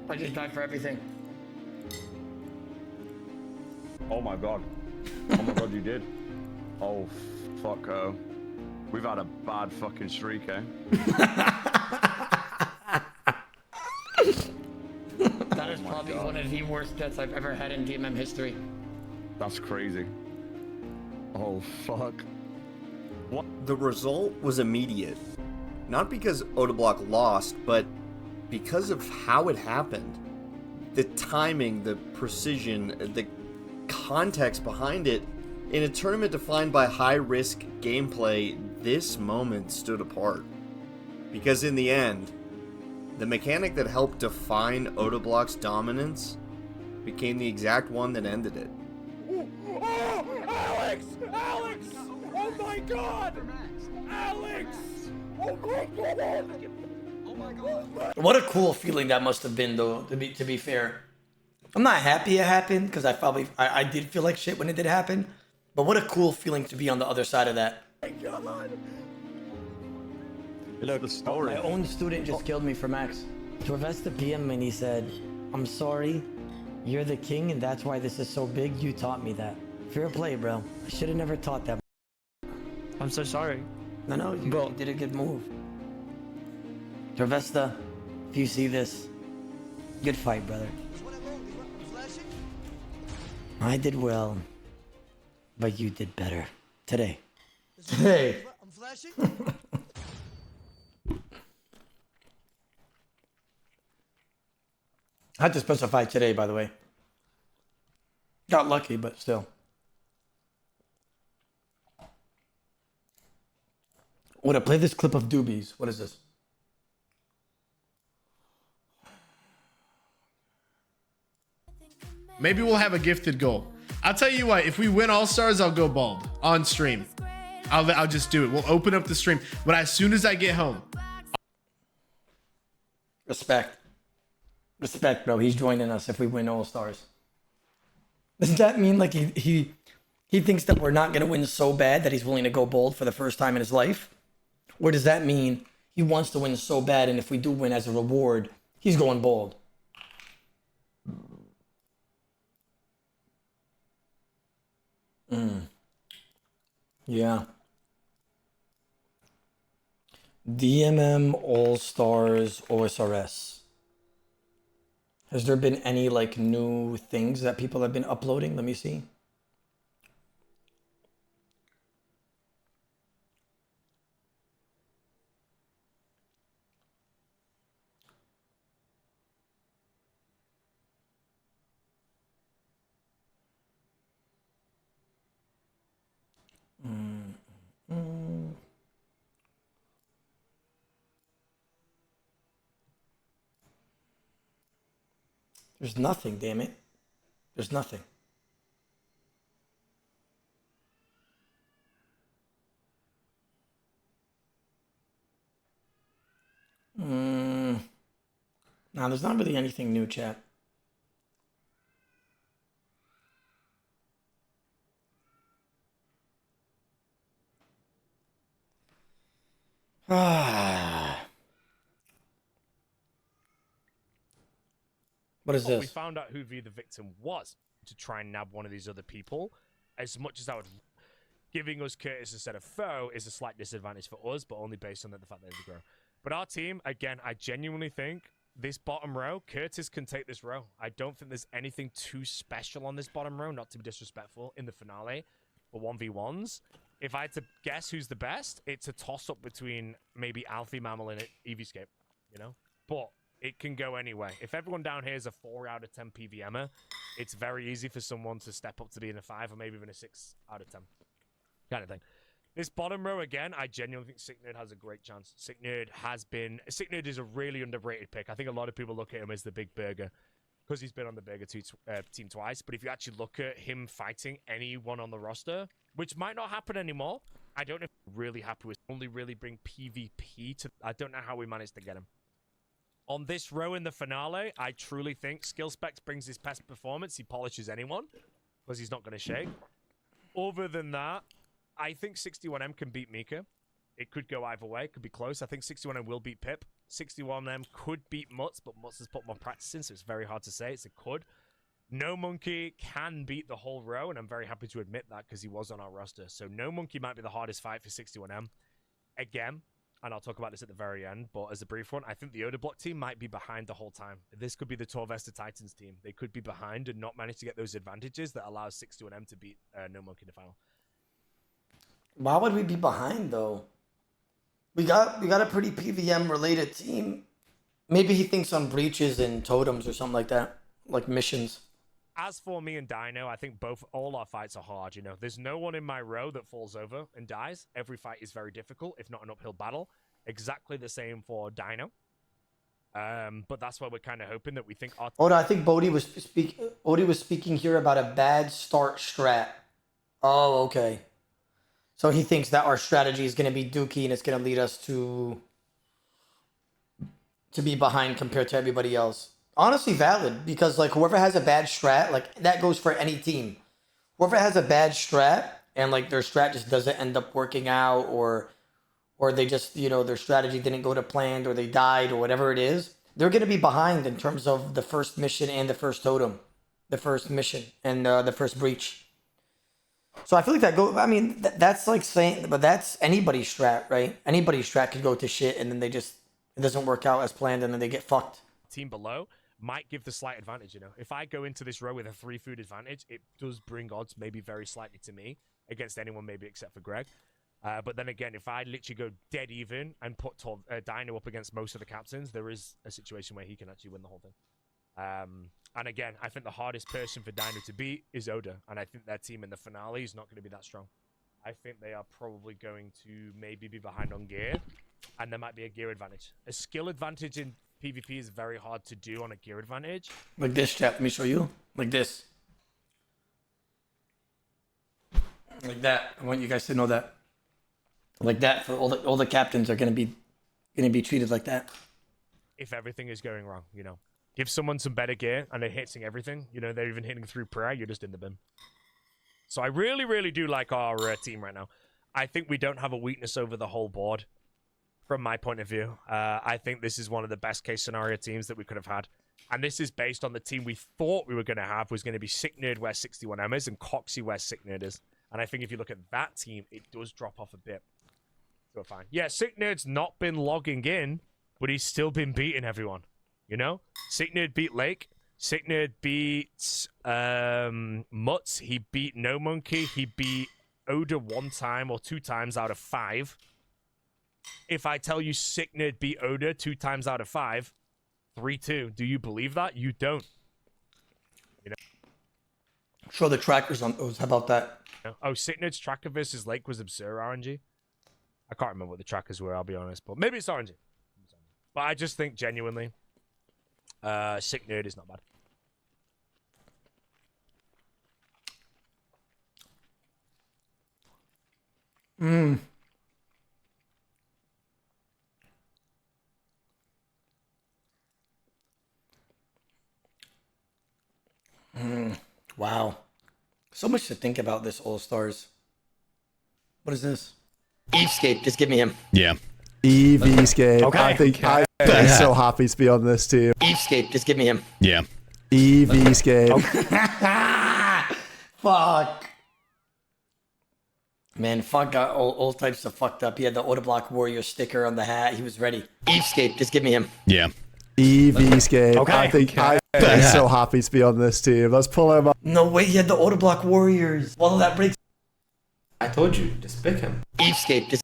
Speaker 1: I just died for everything.
Speaker 9: Oh my god. Oh my god, you did. Oh, fuck, we've had a bad fucking streak, eh?
Speaker 1: That is probably one of the worst deaths I've ever had in DMM history.
Speaker 9: That's crazy. Oh, fuck.
Speaker 10: The result was immediate. Not because Odablock lost, but because of how it happened. The timing, the precision, the context behind it. In a tournament defined by high-risk gameplay, this moment stood apart. Because in the end, the mechanic that helped define Odablock's dominance became the exact one that ended it.
Speaker 11: Oh, Alex! Alex! Oh my God! Alex! Oh my God! Oh my God!
Speaker 1: What a cool feeling that must have been, though. To be fair, I'm not happy it happened because I did feel like shit when it did happen. But what a cool feeling to be on the other side of that.
Speaker 11: Oh my God!
Speaker 5: You know the story.
Speaker 1: My own student just killed me for Max. Torvesta PM and he said, "I'm sorry, you're the king, and that's why this is so big. You taught me that. Fair play, bro. I should have never taught that."
Speaker 4: I'm so sorry.
Speaker 1: No, you did a good move. Torvesta, if you see this, good fight, brother. I did well, but you did better today. Today.
Speaker 3: I'm flashing.
Speaker 1: I had to specify today, by the way. Got lucky, but still. Would I play this clip of Doobies? What is this?
Speaker 12: Maybe we'll have a gifted goal. I'll tell you what, if we win All Stars, I'll go bald on stream. I'll just do it. We'll open up the stream. But as soon as I get home.
Speaker 1: Respect. Respect, bro. He's joining us if we win All Stars. Does that mean like he thinks that we're not going to win so bad that he's willing to go bold for the first time in his life? Or does that mean he wants to win so bad and if we do win as a reward, he's going bold? Yeah. DMM All Stars OSRS. Has there been any like new things that people have been uploading? Let me see. There's nothing, damn it. There's nothing. No, there's not really anything new, chat. What is this?
Speaker 13: We found out who the victim was to try and nab one of these other people. As much as that would... Giving us Curtis instead of Faux is a slight disadvantage for us, but only based on the fact that they grow. But our team, again, I genuinely think this bottom row, Curtis can take this row. I don't think there's anything too special on this bottom row, not to be disrespectful, in the finale for 1v1s. If I had to guess who's the best, it's a toss-up between maybe Alfie, Mammal, and Eviescape, you know? But it can go anyway. If everyone down here is a 4 out of 10 PVMer, it's very easy for someone to step up to being a 5 or maybe even a 6 out of 10 kind of thing. This bottom row, again, I genuinely think Sick Nerd has a great chance. Sick Nerd is a really underrated pick. I think a lot of people look at him as the big burger because he's been on the burger team twice. But if you actually look at him fighting anyone on the roster, which might not happen anymore, I don't know if I'm really happy with only really bring PvP to... I don't know how we managed to get him. On this row in the finale, I truly think Skillspecs brings his best performance. He polishes anyone because he's not going to shake. Other than that, I think 61M can beat Mika. It could go either way. It could be close. I think 61M will beat Pip. 61M could beat Mutz, but Mutz has put more practice in, so it's very hard to say. It's a could. No Monkey can beat the whole row, and I'm very happy to admit that because he was on our roster. So No Monkey might be the hardest fight for 61M. Again, and I'll talk about this at the very end, but as a brief one, I think the Odablock team might be behind the whole time. This could be the Torvesta Titans team. They could be behind and not manage to get those advantages that allows 61M to beat No Monkey in the final.
Speaker 1: Why would we be behind though? We got a pretty PVM related team. Maybe he thinks on breaches and totems or something like that, like missions.
Speaker 13: As for me and Dino, I think all our fights are hard, you know. There's no one in my row that falls over and dies. Every fight is very difficult, if not an uphill battle. Exactly the same for Dino. But that's why we're kind of hoping that we think our...
Speaker 1: Oda, I think Bodhi was speaking here about a bad start strat. Oh, okay. So he thinks that our strategy is going to be dookie and it's going to lead us to be behind compared to everybody else. Honestly valid, because like whoever has a bad strat, like that goes for any team. Whoever has a bad strat and like their strat just doesn't end up working out, or they just, you know, their strategy didn't go to plan, or they died, or whatever it is, they're going to be behind in terms of the first mission and the first totem, the first mission and the first breach. So I feel like I mean, that's like saying, but that's anybody's strat, right? Anybody's strat could go to shit and then it doesn't work out as planned and then they get fucked.
Speaker 13: Team below might give the slight advantage, you know. If I go into this row with a 3 food advantage, it does bring odds maybe very slightly to me against anyone maybe except for Greg. But then again, if I literally go dead even and put Dino up against most of the captains, there is a situation where he can actually win the whole thing. And again, I think the hardest person for Dino to beat is Oda, and I think their team in the finale is not going to be that strong. I think they are probably going to maybe be behind on gear, and there might be a gear advantage. A skill advantage in PvP is very hard to do on a gear advantage.
Speaker 1: Like this, chat. Let me show you. Like this. Like that. I want you guys to know that. Like that. For all the captains are gonna be treated like that.
Speaker 13: If everything is going wrong, you know. Give someone some better gear and they're hitting everything. You know, they're even hitting through prayer. You're just in the bin. So I really, really do like our team right now. I think we don't have a weakness over the whole board. From my point of view, I think this is one of the best case scenario teams that we could have had. And this is based on the team we thought we were going to have was going to be Sick Nerd where 61M is and Coxie where Sick Nerd is. And I think if you look at that team, it does drop off a bit. So fine. Yeah, Sick Nerd's not been logging in, but he's still been beating everyone. You know? Sick Nerd beat Lake. Sick Nerd beat Mutz. He beat No Monkey. He beat Oda 1 time or 2 times out of 5. If I tell you Sick Nerd beat Oda 2 times out of 5, 3-2, do you believe that? You don't. You know?
Speaker 1: Show the trackers on those. How about that?
Speaker 13: Oh, Sick Nerd's tracker versus Lake was absurd RNG. I can't remember what the trackers were, I'll be honest, but maybe it's RNG. But I just think genuinely, Sick Nerd is not bad.
Speaker 1: Wow. So much to think about this All-Stars. What is this? Evescape, just give me him.
Speaker 14: Yeah.
Speaker 15: Evescape.
Speaker 1: Okay.
Speaker 15: I think I'm so happy to be on this team.
Speaker 1: Evescape, just give me him.
Speaker 14: Yeah.
Speaker 15: Evescape.
Speaker 1: Fuck. Man, Fuck got all types of fucked up. He had the Odablock Warrior sticker on the hat. He was ready. Evescape, just give me him.
Speaker 14: Yeah.
Speaker 15: Evescape.
Speaker 1: Okay.
Speaker 15: I think I'm so happy to be on this team. Let's pull him up.
Speaker 1: No way, he had the Odablock Warriors. Well, that breaks.
Speaker 16: I told you, just pick him.
Speaker 1: Evescape, just.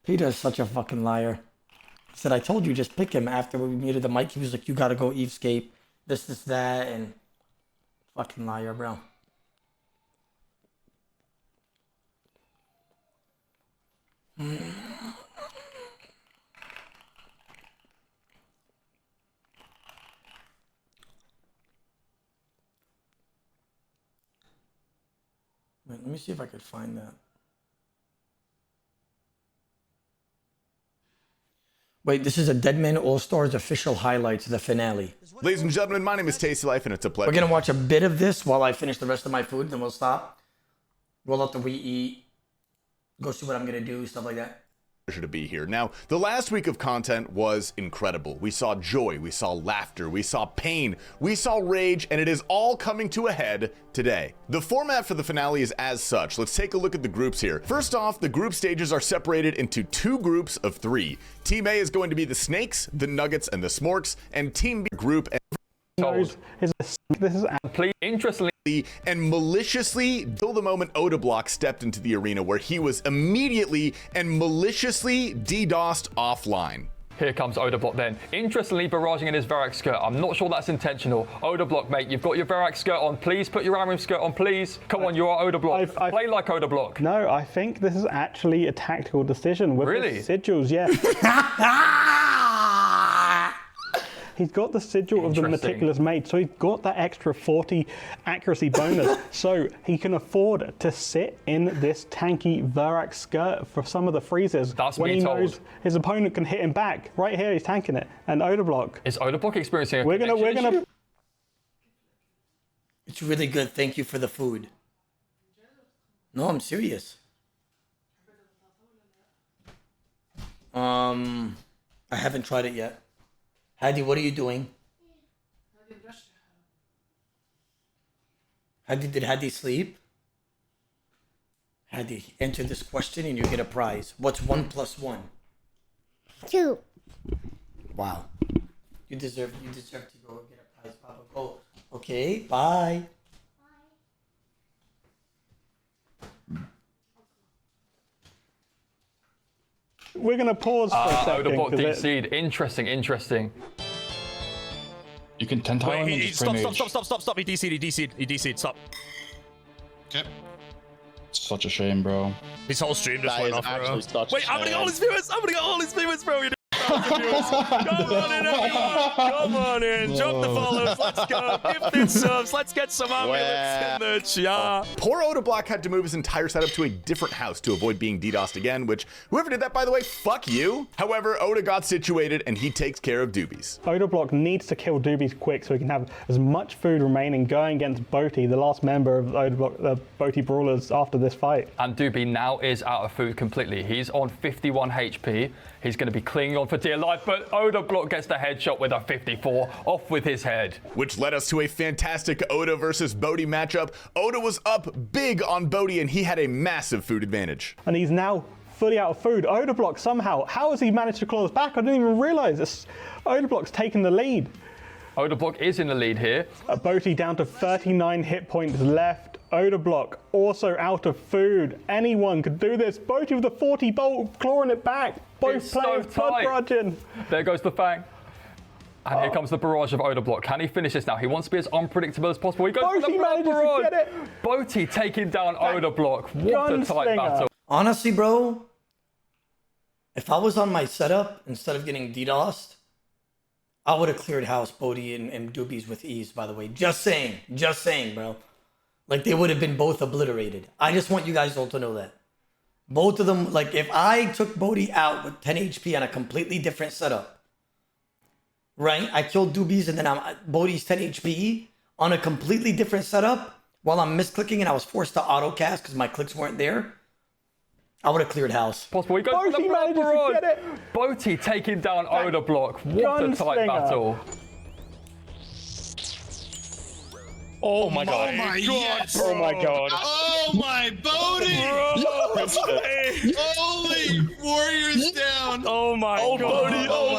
Speaker 1: Peter is such a fucking liar. He said, I told you, just pick him. After we muted the mic, he was like, you gotta go Evescape. This, that, and. Fucking liar, bro. Wait, let me see if I could find that. Wait, this is a Deadman All Stars official highlights, the finale.
Speaker 17: Ladies and gentlemen, my name is Tasty Life, and it's a pleasure.
Speaker 1: We're gonna watch a bit of this while I finish the rest of my food, then we'll stop. Roll out the we eat. Go see what I'm gonna do, stuff like that.
Speaker 17: Pleasure to be here. Now, the last week of content was incredible. We saw joy, we saw laughter, we saw pain, we saw rage, and it is all coming to a head today. The format for the finale is as such. Let's take a look at the groups here. First off, the group stages are separated into 2 groups of 3. Team A is going to be the Snakes, the Nuggets, and the Smorks, and Team B group.
Speaker 14: knows this is
Speaker 17: Please, interestingly and maliciously till the moment Odablock stepped into the arena, where he was immediately and maliciously DDoSed offline.
Speaker 18: Here comes Odablock then. Interestingly, barraging in his Varrock skirt. I'm not sure that's intentional. Odablock, mate, you've got your Varrock skirt on. Please put your Amrim skirt on, please. Come on, you are Odablock. Play like Odablock.
Speaker 14: No, I think this is actually a tactical decision with
Speaker 18: Really?
Speaker 14: the sigils, yeah. He's got the sigil of the meticulous maid, so he's got that extra 40 accuracy bonus. So he can afford to sit in this tanky Varrock skirt for some of the freezes when he knows his opponent can hit him back. Right here, he's tanking it. And Odablock.
Speaker 18: Is Odablock experiencing a
Speaker 14: We're gonna.
Speaker 1: It's really good. Thank you for the food. No, I'm serious. I haven't tried it yet. Hadi, what are you doing? Hadi, did Hadi sleep? Hadi, answer this question and you get a prize. What's 1 + 1?
Speaker 19: 2.
Speaker 1: Wow. You deserve to go and get a prize, Papa. Go. Okay, bye.
Speaker 14: We're gonna pause for a second.
Speaker 18: Odablock DC'd. Interesting.
Speaker 6: You can 10 times.
Speaker 13: Wait, stop. He DC'd, stop.
Speaker 6: Okay. Such a shame, bro.
Speaker 13: His whole stream just went off, bro. Wait, I'm gonna get all his viewers, bro. Come on in, drop the follows, let's go, gifted subs, let's get some amulets in the chat.
Speaker 17: Poor Odablock had to move his entire setup to a different house to avoid being DDoSed again, which whoever did that, by the way, fuck you. However, Oda got situated and he takes care of Doobies.
Speaker 14: Odablock needs to kill Doobies quick so he can have as much food remaining going against Boti, the last member of Odablock, the Boti Brawlers, after this fight.
Speaker 18: And Doobie now is out of food completely. He's on 51 HP. He's going to be clinging on for dear life, but Odablock gets the headshot with a 54, off with his head.
Speaker 17: Which led us to a fantastic Oda versus Bodhi matchup. Oda was up big on Bodhi and he had a massive food advantage.
Speaker 14: And he's now fully out of food. Odablock somehow, how has he managed to claw us back? I didn't even realize this. Odablock's taken the lead.
Speaker 18: Odablock is in the lead here.
Speaker 14: Boti down to 39 hit points left. Odablock also out of food. Anyone could do this. Boti with the 40 bolt, clawing it back. Both players blood barraging.
Speaker 18: There goes the Fang. And here comes the barrage of Odablock. Can he finish this now? He wants to be as unpredictable as possible. He goes for the barrage. To get it. Boti taking down Odablock. What a tight battle.
Speaker 1: Honestly, bro, if I was on my setup, instead of getting DDoSed, I would have cleared house Boti and Doobies with ease, by the way. Just saying, bro. Like, they would have been both obliterated. I just want you guys all to know that. Both of them, like, if I took Boti out with 10 HP on a completely different setup, right? I killed Doobies and then Boti's 10 HP on a completely different setup while I'm misclicking and I was forced to auto-cast because my clicks weren't there, I would have cleared house.
Speaker 18: Possible. He goes for the barrage. Boti taking down Odablock. What a tight battle.
Speaker 13: Oh my god.
Speaker 11: Oh my god.
Speaker 13: Oh my god.
Speaker 11: Oh my Boti! Holy warriors down!
Speaker 13: Oh my god.
Speaker 11: Boti! Oh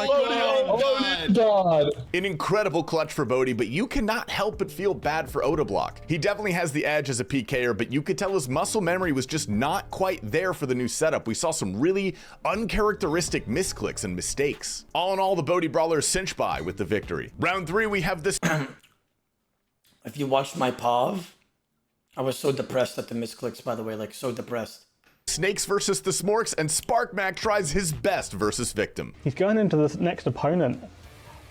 Speaker 11: my
Speaker 17: God. An incredible clutch for Boti, but you cannot help but feel bad for Odablock. He definitely has the edge as a PKer, but you could tell his muscle memory was just not quite there for the new setup. We saw some really uncharacteristic misclicks and mistakes. All in all, the Boti Brawlers cinch by with the victory. Round 3, we have this.
Speaker 1: If you watched my POV, I was so depressed at the misclicks, by the way, like so depressed.
Speaker 17: Snakes versus the Smorks, and SparkMac tries his best versus Victim.
Speaker 14: He's going into this next opponent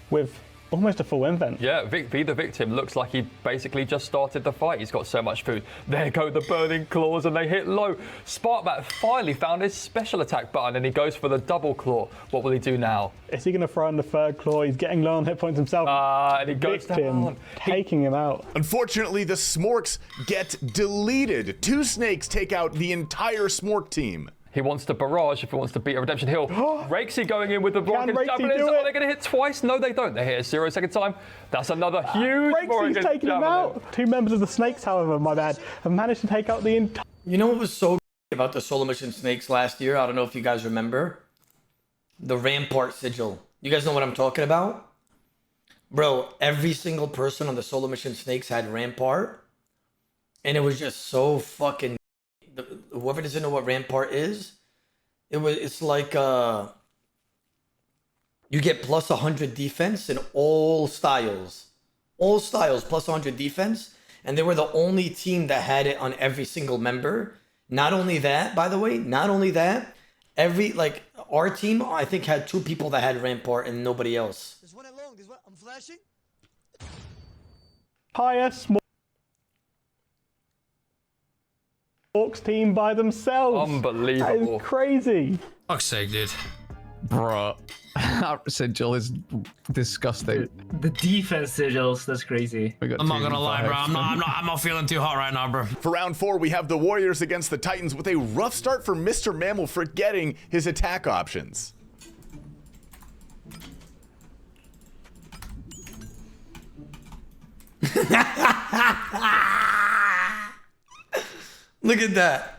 Speaker 14: with almost a full invent.
Speaker 18: Yeah, be the Victim looks like he basically just started the fight. He's got so much food. There go the burning claws and they hit low. SparkMac finally found his special attack button and he goes for the double claw. What will he do now?
Speaker 14: Is he going to throw in the third claw? He's getting low on hit points himself.
Speaker 18: And he goes down.
Speaker 14: Taking him out.
Speaker 17: Unfortunately, the Smorks get deleted. 2 snakes take out the entire Smork team.
Speaker 18: He wants to barrage if he wants to beat a Redemption Hill. Rakesy going in with the Morgan Javelins. Are they going to hit twice? No, they don't. They hit a 0-second time. That's another huge
Speaker 14: Rakesy's taking him out. 2 members of the Snakes, however, my bad, have managed to take out the entire...
Speaker 1: You know what was so about the solo mission Snakes last year? I don't know if you guys remember. The Rampart Sigil. You guys know what I'm talking about? Bro, every single person on the solo mission snakes had Rampart. And it was just so fucking... Whoever doesn't know what Rampart is, it's like... You get plus 100 defense in all styles. All styles plus 100 defense. And they were the only team that had it on every single member. Not only that, by the way, not only that, our team, I think, had 2 people that had Rampart and nobody else.
Speaker 3: There's one along. There's one. I'm flashing.
Speaker 14: Highest Hawks team by themselves.
Speaker 18: Unbelievable.
Speaker 14: That is crazy.
Speaker 20: Fuck's sake, dude. Bro, Sigil is disgusting.
Speaker 21: The defense sigils, that's crazy.
Speaker 20: I'm not gonna lie, bro. I'm not feeling too hot right now, bro.
Speaker 17: For round 4, we have the Warriors against the Titans with a rough start for Mr. Mammal forgetting his attack options.
Speaker 1: Look at that.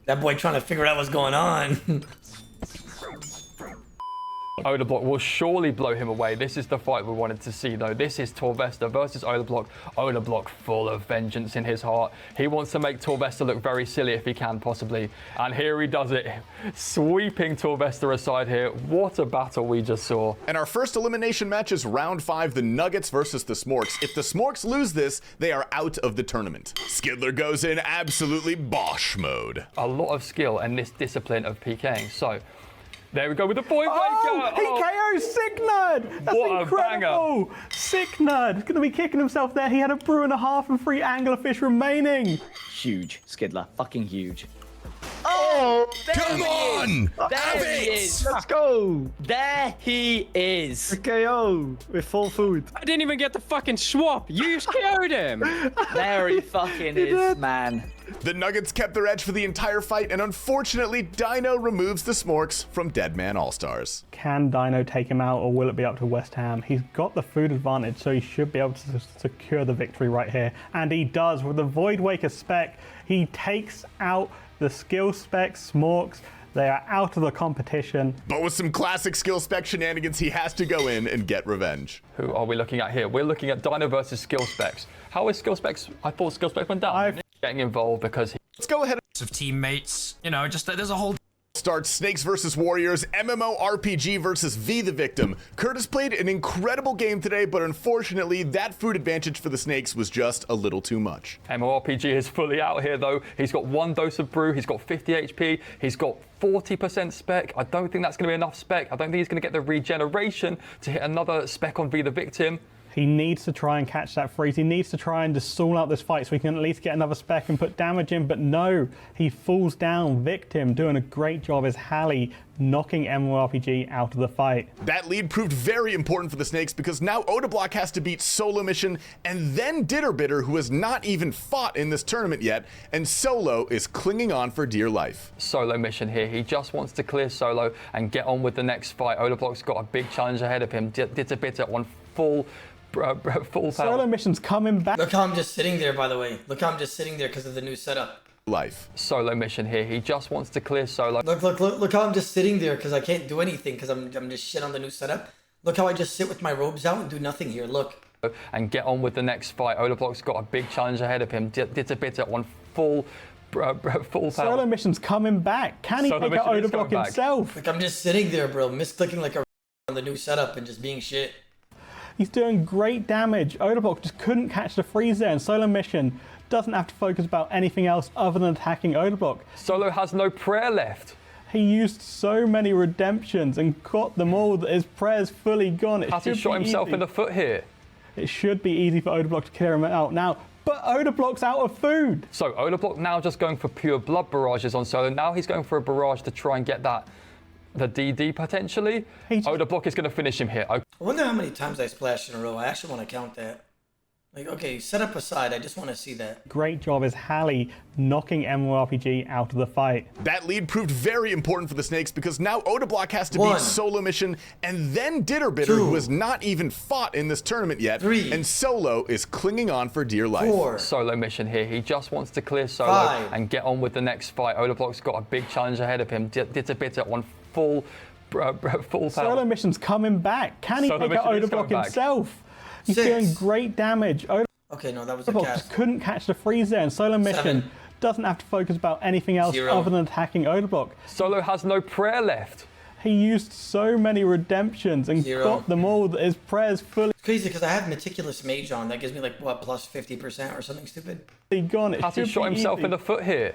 Speaker 1: That boy trying to figure out what's going on.
Speaker 18: Odablock will surely blow him away. This is the fight we wanted to see, though. This is Torvesta versus Odablock. Odablock full of vengeance in his heart. He wants to make Torvesta look very silly if he can, possibly. And here he does it, sweeping Torvesta aside here. What a battle we just saw.
Speaker 17: And our first elimination match is round 5, the Nuggets versus the Smorks. If the Smorks lose this, they are out of the tournament. Skidler goes in absolutely Bosch mode.
Speaker 18: A lot of skill and this discipline of PKing. So, there we go with the point breaker.
Speaker 14: He KO's Sick Nerd. That's
Speaker 18: what
Speaker 14: incredible. Sick Nerd. He's going to be kicking himself there. He had a brew and a half and 3 anglerfish remaining.
Speaker 22: Huge, Skidler. Fucking huge.
Speaker 11: Oh,
Speaker 22: come on! There he is. Let's go. There he is.
Speaker 21: A KO with full food.
Speaker 7: I didn't even get the fucking swap. You KO'd him.
Speaker 22: There he fucking is, man.
Speaker 17: The Nuggets kept their edge for the entire fight, and unfortunately, Dino removes the Smorks from Deadman All Stars.
Speaker 14: Can Dino take him out, or will it be up to West Ham? He's got the food advantage, so he should be able to secure the victory right here. And he does with the Void Waker spec. He takes out the skill spec Smorks. They are out of the competition.
Speaker 17: But with some classic skill spec shenanigans, he has to go in and get revenge.
Speaker 18: Who are we looking at here? We're looking at Dino versus skill specs. How is skill specs? I thought skill specs went down. Getting involved because he...
Speaker 17: Let's go ahead.
Speaker 20: Of teammates, you know, just there's a whole...
Speaker 17: Starts Snakes versus Warriors, MMO RPG versus V the Victim. Curtis played an incredible game today, but unfortunately, that food advantage for the Snakes was just a little too much.
Speaker 18: MMORPG is fully out here, though. He's got 1 dose of brew, he's got 50 HP, he's got 40% spec. I don't think that's going to be enough spec. I don't think he's going to get the regeneration to hit another spec on V the Victim.
Speaker 14: He needs to try and catch that freeze. He needs to try and just stall out this fight so he can at least get another spec and put damage in. But no, he falls down. Victim doing a great job as Hallie knocking MMORPG out of the fight.
Speaker 17: That lead proved very important for the Snakes because now Odablock has to beat Solo Mission and then Ditterbitter, who has not even fought in this tournament yet, and Solo is clinging on for dear life.
Speaker 18: Solo Mission here. He just wants to clear Solo and get on with the next fight. Odablock's got a big challenge ahead of him. Ditterbitter on full power.
Speaker 14: Solo Mission's coming back.
Speaker 1: Look how I'm just sitting there, by the way. Look how I'm just sitting there because of the new setup.
Speaker 17: Life.
Speaker 18: Solo Mission here. He just wants to clear Solo.
Speaker 1: Look how I'm just sitting there because I can't do anything because I'm just shit on the new setup. Look how I just sit with my robes out and do nothing here. Look.
Speaker 18: And get on with the next fight. Odablock's got a big challenge ahead of him. Ditterbitter on full power.
Speaker 14: Solo Mission's coming back. Can he take out Odablock himself?
Speaker 1: Like I'm just sitting there, bro, misclicking like a on the new setup and just being shit.
Speaker 14: He's doing great damage. Odablock just couldn't catch the freeze there, and Solo Mission doesn't have to focus about anything else other than attacking Odablock.
Speaker 18: Solo has no prayer left.
Speaker 14: He used so many redemptions and got them all that his prayer's fully gone.
Speaker 18: Has he shot himself in the foot here?
Speaker 14: It should be easy for Odablock to clear him out now, but Odablock's out of food.
Speaker 18: So Odablock now just going for pure blood barrages on Solo. Now he's going for a barrage to try and get that. The DD potentially. Odablock is going to finish him here.
Speaker 1: I wonder how many times I splashed in a row. I actually want to count that. Like, okay, setup aside, I just want to see that.
Speaker 14: Great job as Hallie knocking MMORPG out of the fight.
Speaker 17: That lead proved very important for the Snakes because now Odablock has to beat Solo Mission and then Ditterbitter, who has not even fought in this tournament yet. And Solo is clinging on for dear life.
Speaker 18: Solo Mission here. He just wants to clear Solo and get on with the next fight. Odablock's got a big challenge ahead of him. Ditterbitter on full full power.
Speaker 14: Solo mission's coming back. Can he
Speaker 18: Solo
Speaker 14: take out
Speaker 18: mission is coming
Speaker 14: Odablock
Speaker 18: back.
Speaker 14: himself? He's
Speaker 1: 6.
Speaker 14: doing great damage.
Speaker 1: Okay, no, that was a
Speaker 14: Odablock
Speaker 1: cast.
Speaker 14: just couldn't catch the freeze there, and Solo mission
Speaker 1: 7.
Speaker 14: doesn't have to focus about anything else
Speaker 1: 0.
Speaker 14: other than attacking Odablock.
Speaker 18: Solo has no prayer left.
Speaker 14: He used so many redemptions and
Speaker 1: 0.
Speaker 14: got them all that his prayers fully
Speaker 1: It's crazy because I have Meticulous Mage on. That gives me like, what, plus 50% or something stupid?
Speaker 14: gone. It
Speaker 18: Has he
Speaker 14: should
Speaker 18: shot
Speaker 14: be
Speaker 18: himself
Speaker 14: easy.
Speaker 18: in the foot here?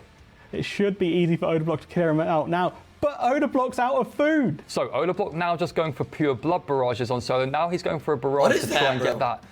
Speaker 14: It should be easy for Odablock to clear him out now, but Odablock's out of food.
Speaker 18: So Odablock now just going for pure blood barrages on Solo. Now he's going for a barrage
Speaker 1: is
Speaker 18: to
Speaker 1: that,
Speaker 18: try and
Speaker 1: bro?
Speaker 18: get that.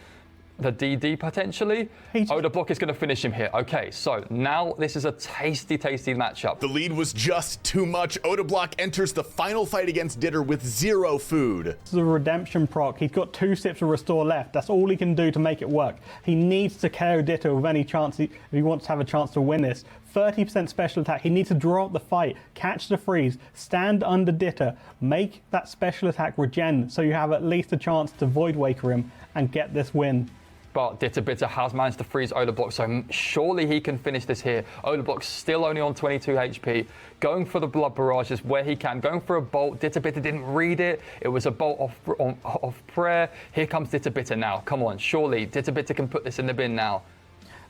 Speaker 18: The DD potentially. Odablock is going to finish him here. Okay, so now this is a tasty, tasty matchup.
Speaker 17: The lead was just too much. Odablock enters the final fight against Ditter with 0 food.
Speaker 14: This is a redemption proc. He's got 2 sips of restore left. That's all he can do to make it work. He needs to KO Ditter with any chance if he wants to have a chance to win this. 30% special attack. He needs to draw up the fight, catch the freeze, stand under Ditter, make that special attack regen so you have at least a chance to Void Waker him and get this win.
Speaker 18: But Bitter has managed to freeze Odablock, so surely he can finish this here. Odablock's still only on 22 HP, going for the blood barrages where he can, going for a bolt. Bitter didn't read it. It was a bolt off prayer. Here comes Bitter now. Come on, surely Bitter can put this in the bin now.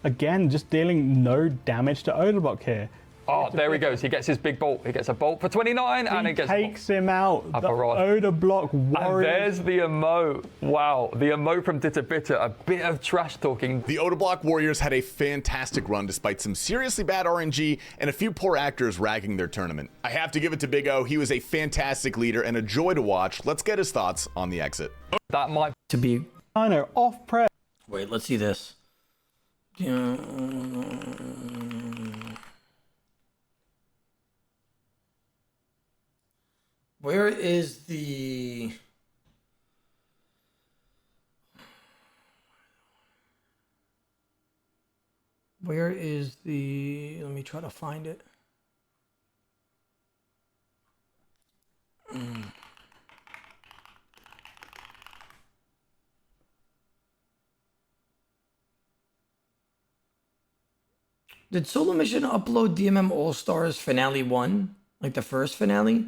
Speaker 14: Again, just dealing no damage to Odablock here.
Speaker 18: Oh, there he goes. He gets his big bolt. He gets a bolt for 29, and he gets
Speaker 14: takes him out.
Speaker 18: a
Speaker 14: The
Speaker 18: barrage.
Speaker 14: Odablock warrior.
Speaker 18: And there's the emote. Wow, the emote from Bitter. A bit of trash talking.
Speaker 17: The Odablock Warriors had a fantastic run despite some seriously bad RNG and a few poor actors ragging their tournament. I have to give it to Big O. He was a fantastic leader and a joy to watch. Let's get his thoughts on the exit.
Speaker 18: That might
Speaker 1: to be.
Speaker 14: I know, off prayer.
Speaker 1: Wait, let's see this. Where is the... Where is the... Let me try to find it. Did Solo Mission upload DMM All Stars Finale 1? Like the first finale?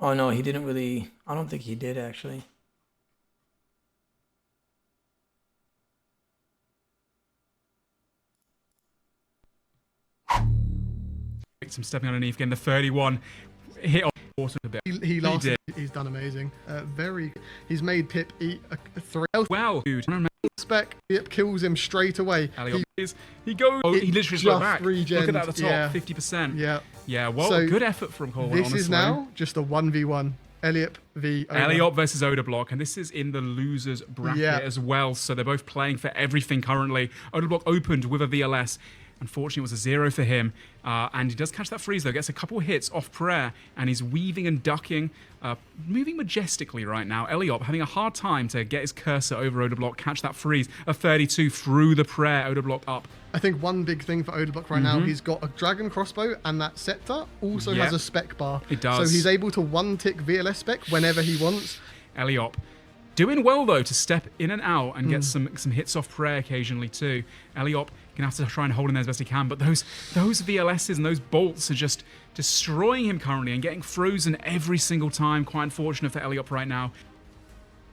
Speaker 1: Oh no, he didn't really... I don't think he did actually.
Speaker 2: Some stepping underneath, getting the 31 hit on a bit.
Speaker 3: He lost. He's done amazing. He's made Pip eat a 3.
Speaker 2: Wow, dude.
Speaker 3: Spec. Pip kills him straight away.
Speaker 2: He goes. Oh, he literally just went back. Look at that at the top,
Speaker 3: yeah.
Speaker 2: 50%.
Speaker 3: Yeah.
Speaker 2: Yeah. Well,
Speaker 3: So,
Speaker 2: good effort from Cole.
Speaker 3: This
Speaker 2: honestly.
Speaker 3: is now just a 1v1. Elliot v. Oda.
Speaker 2: Elliot versus Odablock, and this is in the losers bracket as well. So they're both playing for everything currently. Odablock opened with a VLS. Unfortunately, it was a 0 for him. And he does catch that freeze, though. Gets a couple hits off prayer, and he's weaving and ducking, moving majestically right now. Eliop having a hard time to get his cursor over Odablock, catch that freeze. A 32 through the prayer, Odablock up.
Speaker 3: I think one big thing for Odablock right now, he's got a dragon crossbow, and that scepter also has a spec bar.
Speaker 2: It does.
Speaker 3: So he's able to one-tick VLS spec whenever he wants.
Speaker 2: Eliop doing well, though, to step in and out and get some hits off prayer occasionally, too. Eliop gonna have to try and hold in there as best he can, but those VLSs and those bolts are just destroying him currently and getting frozen every single time. Quite unfortunate for Eliop right now.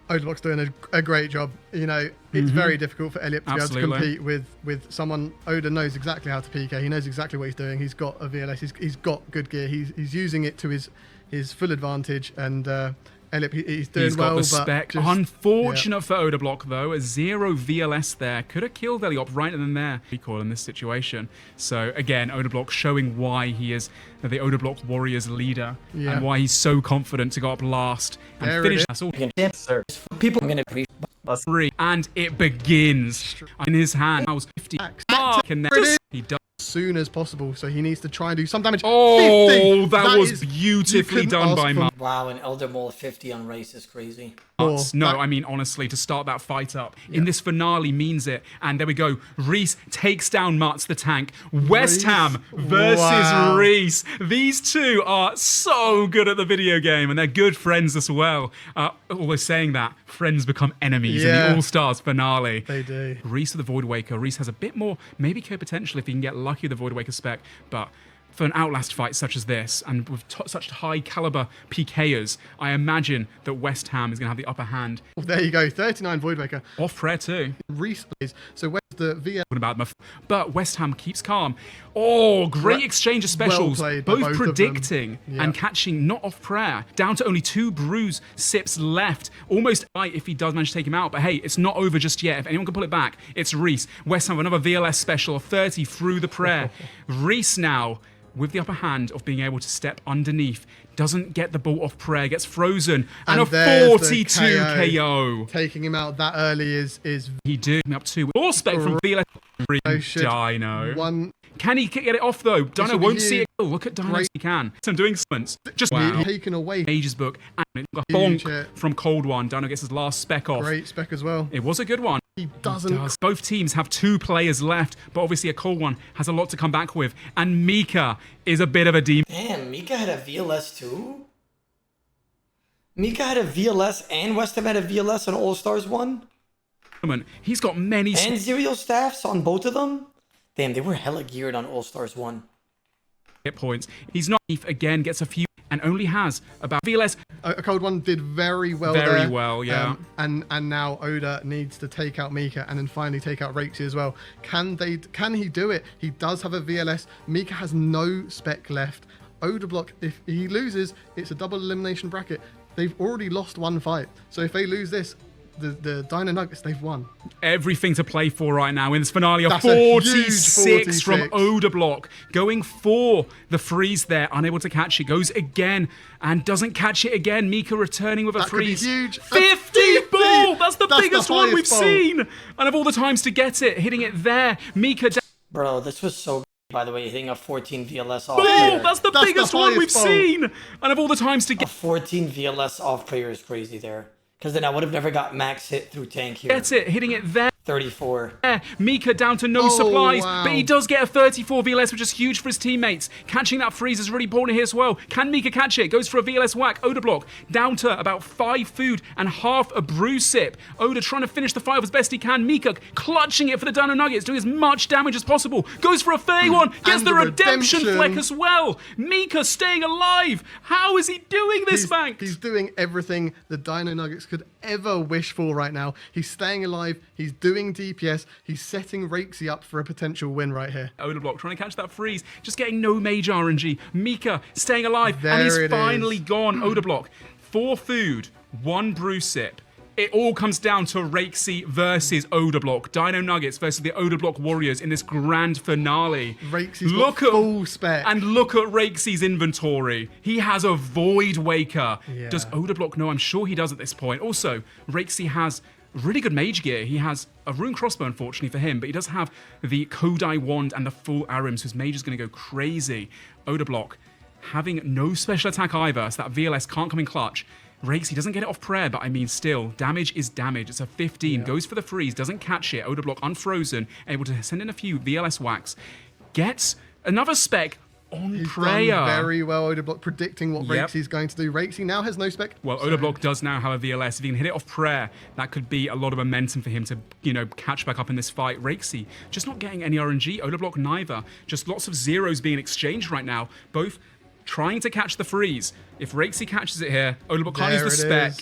Speaker 3: Odablock's doing a great job. You know, it's very difficult for Elliot to be able to compete with someone. Oda knows exactly how to PK. He knows exactly what he's doing. He's got a VLS. He's got good gear. He's using it to his full advantage. And Elliot, he's doing
Speaker 2: He's got
Speaker 3: well.
Speaker 2: the spec.
Speaker 3: But
Speaker 2: Unfortunate for Odablock, though. A 0 VLS there. Could have killed Eliop right then and there. Recoil in this situation. So, again, Odablock showing why he is the Odablock Warriors leader and why he's so confident to go up last and finish. That's all.
Speaker 1: People are going to appreciate.
Speaker 2: And it begins in his hand. I was 50 mark, and then he does.
Speaker 3: As soon as possible, so he needs to try and do some damage.
Speaker 2: Oh,
Speaker 3: 50.
Speaker 2: that was beautifully done by Mark.
Speaker 1: Wow, an Elder Mole 50 on race is crazy.
Speaker 2: No, I mean, honestly, to start that fight up in this finale means it. And there we go. Reese takes down Mutz the tank. West Ham versus Reese. These two are so good at the video game, and they're good friends as well. Although saying that, friends become enemies in the All-Stars finale.
Speaker 3: They do.
Speaker 2: Reese with the Void Waker. Reese has a bit more, maybe co potential if he can get lucky with the Void Waker spec, but For an Outlast fight such as this, and with such high caliber PKers, I imagine that West Ham is going to have the upper hand.
Speaker 3: There you go, 39 Voidwaker.
Speaker 2: Off prayer too.
Speaker 3: Replays. So where's the VL?
Speaker 2: About them, but West Ham keeps calm. Oh, great exchange of specials.
Speaker 3: Well played by
Speaker 2: both predicting
Speaker 3: yeah.
Speaker 2: and catching, not off prayer. Down to only 2 bruise sips left. Almost right if he does manage to take him out, but hey, it's not over just yet. If anyone can pull it back, it's Reese. West Ham have another VLS special of 30 through the prayer. Reese now with the upper hand of being able to step underneath, doesn't get the ball off prayer, gets frozen, and a 42 KO.
Speaker 3: Taking him out that early is
Speaker 2: he did up 2. All spec from VLS. Dino. Can he get it off though? Dino won't see it. Oh, look at Dino. He can. So I'm doing stunts. Just
Speaker 3: taken away.
Speaker 2: Ages book and a bonk from Cold One. Dino gets his last spec off.
Speaker 3: Great spec as well.
Speaker 2: It was a good one.
Speaker 3: He doesn't.
Speaker 2: Both teams have 2 players left, but obviously a Cold One has a lot to come back with. And Mika is a bit of a demon.
Speaker 1: Damn, Mika had a VLS too? Mika had a VLS and West Ham had a VLS on All-Stars 1?
Speaker 2: He's got many...
Speaker 1: And Zerial staffs on both of them? Damn, they were hella geared on All-Stars 1.
Speaker 2: Hit points. He's not again, gets a few and only has about VLS.
Speaker 3: A Cold One did very well there.
Speaker 2: Very well, yeah.
Speaker 3: And now Oda needs to take out Mika and then finally take out Rexy as well. Can he do it? He does have a VLS. Mika has no spec left. Odablock, if he loses, it's a double elimination bracket. They've already lost 1 fight. So if they lose this, the Dino Nuggets, they've won.
Speaker 2: Everything to play for right now in this finale. A 46 from Odablock. Going for the freeze there. Unable to catch it. Goes again and doesn't catch it again. Mika returning with a freeze.
Speaker 3: Could be huge.
Speaker 2: 50 ball! That's the biggest one we've seen. And of all the times to get it, hitting it there. Mika...
Speaker 1: Bro, this was so... By the way, hitting a 14 VLS off
Speaker 2: player. That's the biggest one we've seen! And of all the times to get...
Speaker 1: A 14 VLS off player is crazy there. Because then I would have never got max hit through tank here.
Speaker 2: Gets it, hitting it there.
Speaker 1: 34.
Speaker 2: Mika down to no supplies, but he does get a 34 VLS, which is huge for his teammates. Catching that freeze is really important here as well. Can Mika catch it? Goes for a VLS whack. Odablock down to about 5 food and half a brew sip. Oda trying to finish the fight as best he can. Mika clutching it for the Dino Nuggets, doing as much damage as possible. Goes for a 31, gets the redemption fleck as well. Mika staying alive. How is he doing this, Banks?
Speaker 3: He's doing everything the Dino Nuggets could ever wish for right now. He's staying alive. He's doing DPS. He's setting Rexy up for a potential win right here.
Speaker 2: Odablock trying to catch that freeze, just getting no major RNG. Mika staying alive, and he's finally gone. Odablock, 4 food, 1 brew sip. It all comes down to Rexy versus Odablock. Dino Nuggets versus the Odablock Warriors in this grand finale.
Speaker 3: Rexy's got full spec.
Speaker 2: And look at Rexy's inventory. He has a Void Waker.
Speaker 3: Yeah.
Speaker 2: Does Odablock know? I'm sure he does at this point. Also, Rexy has really good mage gear. He has a rune crossbow, unfortunately for him, but he does have the Kodai wand and the full Arims, so his mage is going to go crazy. Odablock having no special attack either, so that VLS can't come in clutch. Rexy doesn't get it off prayer, but I mean still, damage is damage. It's a 15, goes for the freeze, doesn't catch it. Odablock unfrozen, able to send in a few VLS whacks. Gets another spec on prayer.
Speaker 3: Done very well, Odablock, predicting what Rexy's going to do. Rexy now has no spec.
Speaker 2: Well, Odablock does now have a VLS. If he can hit it off prayer, that could be a lot of momentum for him to, catch back up in this fight. Rexy just not getting any RNG. Odablock neither. Just lots of zeros being exchanged right now. Both trying to catch the freeze. If Rexy catches it here, Odablock can't use the spec.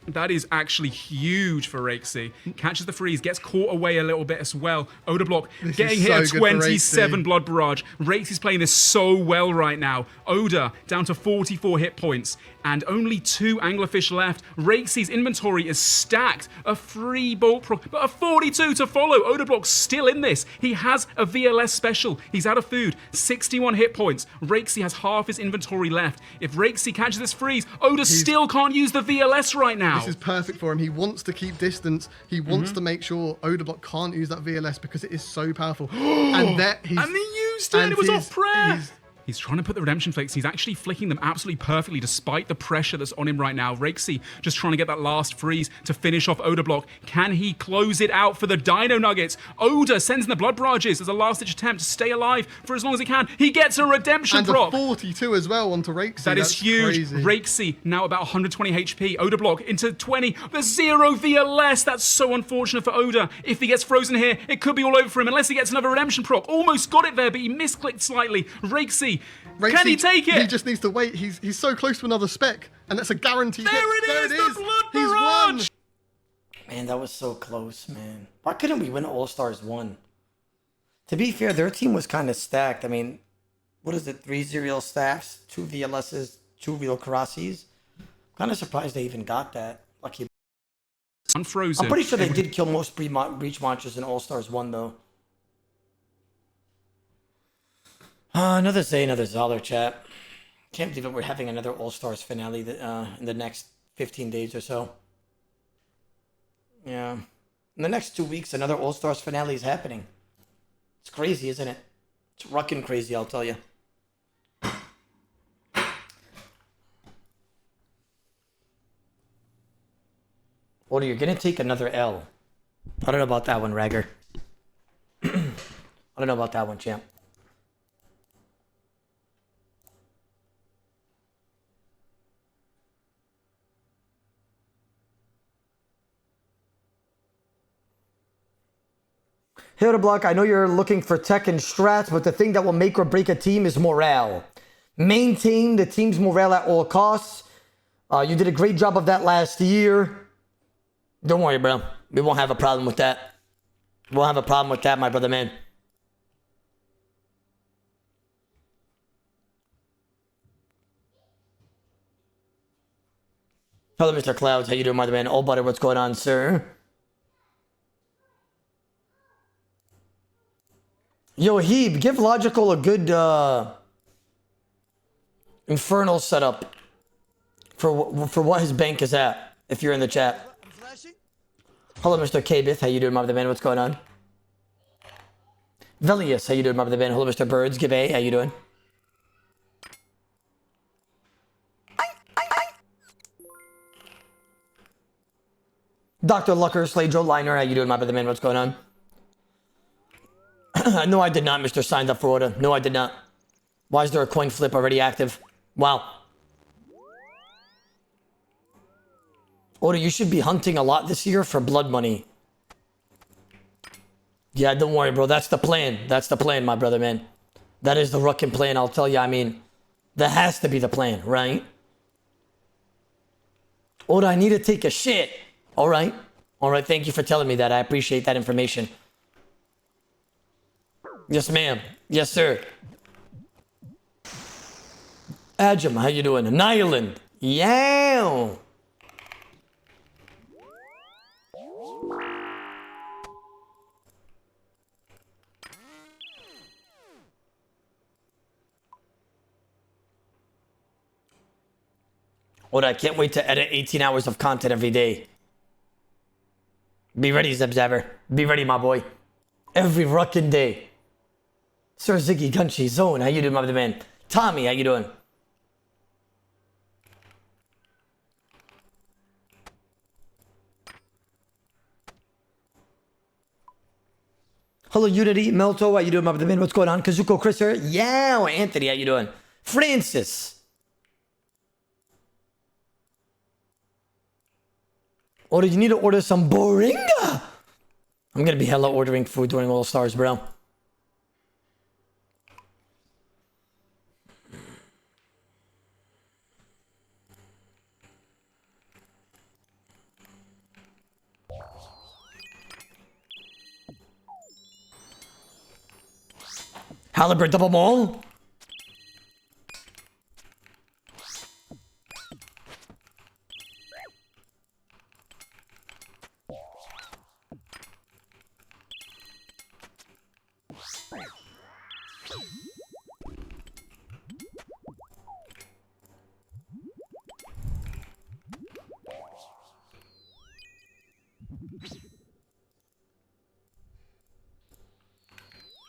Speaker 2: That is actually huge for Rexy. Catches the freeze, gets caught away a little bit as well. Odablock getting hit at 27 Blood Barrage. Rexy's playing this so well right now. Oda down to 44 hit points and only 2 Anglerfish left. Rexy's inventory is stacked. A free bolt proc, but a 42 to follow. Odablock's still in this. He has a VLS special. He's out of food. 61 hit points. Rexy has half his inventory left. If Rexy catches this freeze, Oda still can't use the VLS right now.
Speaker 3: This is perfect for him. He wants to keep distance. He wants to make sure Odablock can't use that VLS because it is so powerful. And he
Speaker 2: used it and it was off prayer. He's trying to put the redemption flicks. He's actually flicking them absolutely perfectly despite the pressure that's on him right now. Rexy just trying to get that last freeze to finish off Odablock. Can he close it out for the Dino Nuggets? Oda sends in the Blood Barrages as a last-ditch attempt to stay alive for as long as he can. He gets a redemption proc.
Speaker 3: And a 42 as well onto Rexy.
Speaker 2: That is huge. Crazy. Rexy now about 120 HP. Odablock into 20. The 0 VLS. That's so unfortunate for Oda. If he gets frozen here, it could be all over for him unless he gets another redemption proc. Almost got it there, but he misclicked slightly. Rexy Racy.
Speaker 3: Racy,
Speaker 2: Can he take it?
Speaker 3: He just needs to wait. He's so close to another spec, and that's a guaranteed hit.
Speaker 2: There it is, the Blood
Speaker 3: He's
Speaker 2: Barrage!
Speaker 3: won.
Speaker 1: Man, that was so close, man. Why couldn't we win All-Stars 1? To be fair, their team was kind of stacked. I mean, what is it? 3 Zerial staffs, 2 VLSs, 2 real Karasis. Kind of surprised they even got that. Lucky.
Speaker 2: Unfrozen.
Speaker 1: I'm pretty sure they did kill most breach monsters in All-Stars 1, though. Another Zay, another Zoller, chat. Can't believe that we're having another All-Stars finale in the next 15 days or so. Yeah. In the next 2 weeks, another All-Stars finale is happening. It's crazy, isn't it? It's ruckin' crazy, I'll tell you. Or you're gonna take another L. I don't know about that one, Ragger. I don't know about that one, champ. Odablock, I know you're looking for tech and strats, but the thing that will make or break a team is morale. Maintain the team's morale at all costs. You did a great job of that last year. Don't worry, bro. We won't have a problem with that. We won't have a problem with that, my brother, man. Hello, Mr. Clouds. How you doing, my man? Oh, butter, what's going on, sir? Yo, Heeb, give Logical a good infernal setup for what his bank is at, if you're in the chat. Hello, Mr. Kabith. How you doing, my man? What's going on? Velius, how you doing, my man? Hello, Mr. Birds. Give A, how you doing? Dr. Lucker, Slay Joe Liner, how you doing, my brother man? What's going on? No, I did not, Mr. Signed up for order. No, I did not. Why is there a coin flip already active? Wow. Order, you should be hunting a lot this year for blood money. Yeah, don't worry, bro. That's the plan. That's the plan, my brother, man. That is the ruckin' plan, I'll tell you. I mean, that has to be the plan, right? Order, I need to take a shit. All right. All right, thank you for telling me that. I appreciate that information. Yes, ma'am. Yes, sir. Ajam, how you doing? Nyland. Yeah. What? I can't wait to edit 18 hours of content every day. Be ready, Zebzaver. Be ready, my boy. Every ruckin' day. Sir Ziggy Gunchi Zone, how you doing, my man? Tommy, how you doing? Hello, Unity, Melto, how you doing, my man? What's going on? Kazuko Chriser, yeah, Anthony, how you doing? Francis. Or do you need to order some Boringa? I'm gonna be hella ordering food during All Stars, bro. Halibut double mole.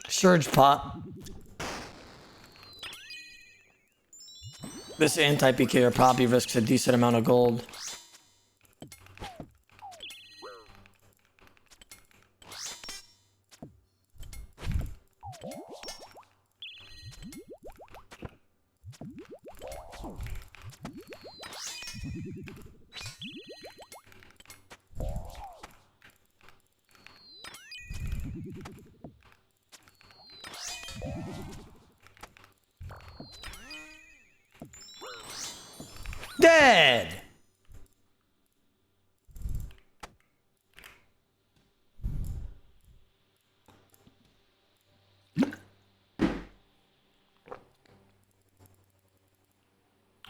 Speaker 1: Surge pot. This anti-PKer probably risks a decent amount of gold. Dad!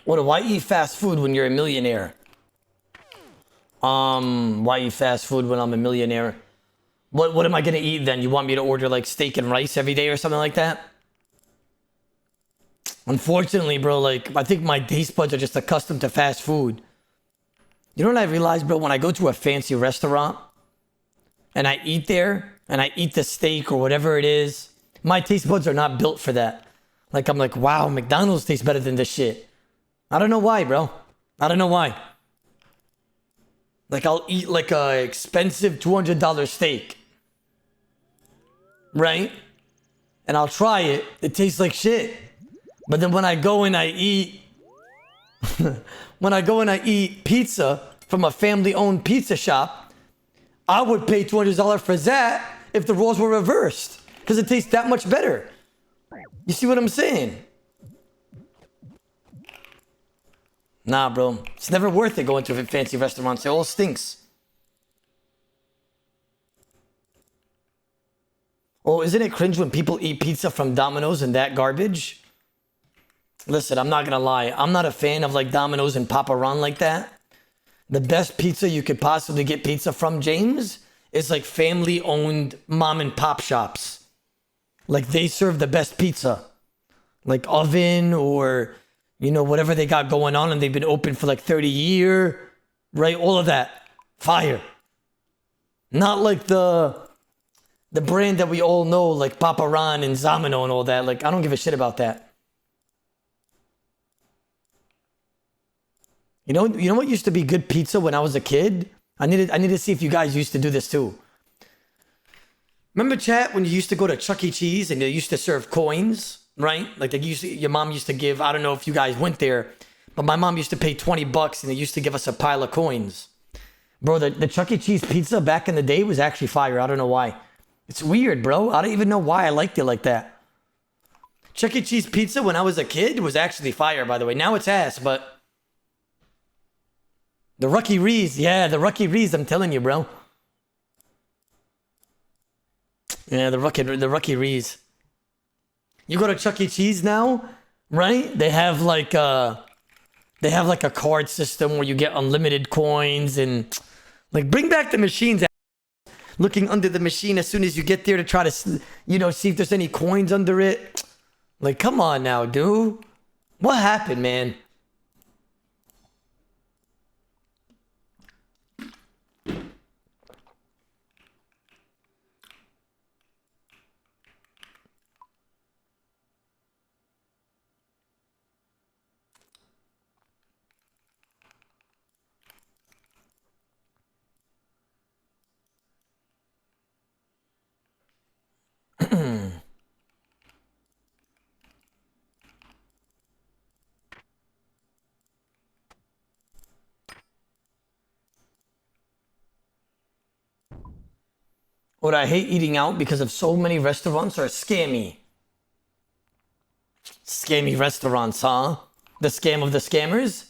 Speaker 1: Why eat fast food when you're a millionaire? Why eat fast food when I'm a millionaire? What am I gonna eat then? You want me to order like steak and rice every day or something like that? Unfortunately, bro, like I think my taste buds are just accustomed to fast food. You know what I realized, bro? When I go to a fancy restaurant and I eat there and I eat the steak or whatever it is, my taste buds are not built for that. Like I'm like, wow, McDonald's tastes better than this shit. I don't know why, bro. I don't know why. Like I'll eat like a expensive $200 steak. Right? And I'll try it. It tastes like shit. But then when I go and I eat when I go and I eat pizza from a family-owned pizza shop, I would pay $200 for that if the roles were reversed. Because it tastes that much better. You see what I'm saying? Nah, bro. It's never worth it going to a fancy restaurant. It all stinks. Oh, isn't it cringe when people eat pizza from Domino's and that garbage? Listen, I'm not gonna lie. I'm not a fan of like Domino's and Papa Ron like that. The best pizza you could possibly get pizza from, James, is like family-owned mom and pop shops. Like they serve the best pizza. Like Oven or, you know, whatever they got going on, and they've been open for like 30 years, right? All of that. Fire. Not like the brand that we all know, like Papa Ron and Zamino and all that. Like, I don't give a shit about that. You know what used to be good pizza when I was a kid? I need to see if you guys used to do this too. Remember, chat, when you used to go to Chuck E. Cheese and they used to serve coins, right? Like your mom used to give, I don't know if you guys went there, but my mom used to pay $20 and they used to give us a pile of coins. Bro, the Chuck E. Cheese pizza back in the day was actually fire. I don't know why. It's weird, bro. I don't even know why I liked it like that. Chuck E. Cheese pizza when I was a kid was actually fire, by the way. Now it's ass, but the Rucky Rees, yeah, the Rucky Rees, I'm telling you, bro. Yeah, the Rucky Rees. You go to Chuck E. Cheese now, right? They have like a card system where you get unlimited coins and like bring back the machines. Looking under the machine as soon as you get there to try to, you know, see if there's any coins under it. Like, come on now, dude. What happened, man? What I hate eating out because of so many restaurants are scammy. Scammy restaurants, huh? The scam of the scammers?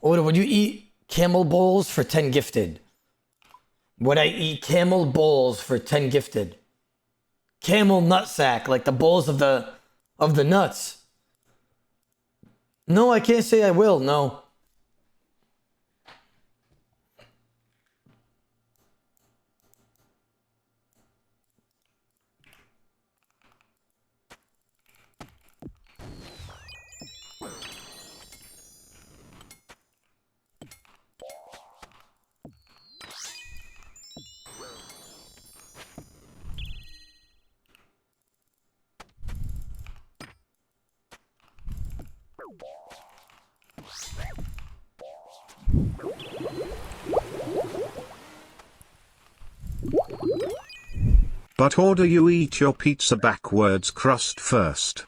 Speaker 1: Or would you eat camel balls for 10 gifted? Would I eat camel balls for 10 gifted? Camel nutsack, like the balls of the nuts. No, I can't say I will, no.
Speaker 8: But order you eat your pizza backwards crust first.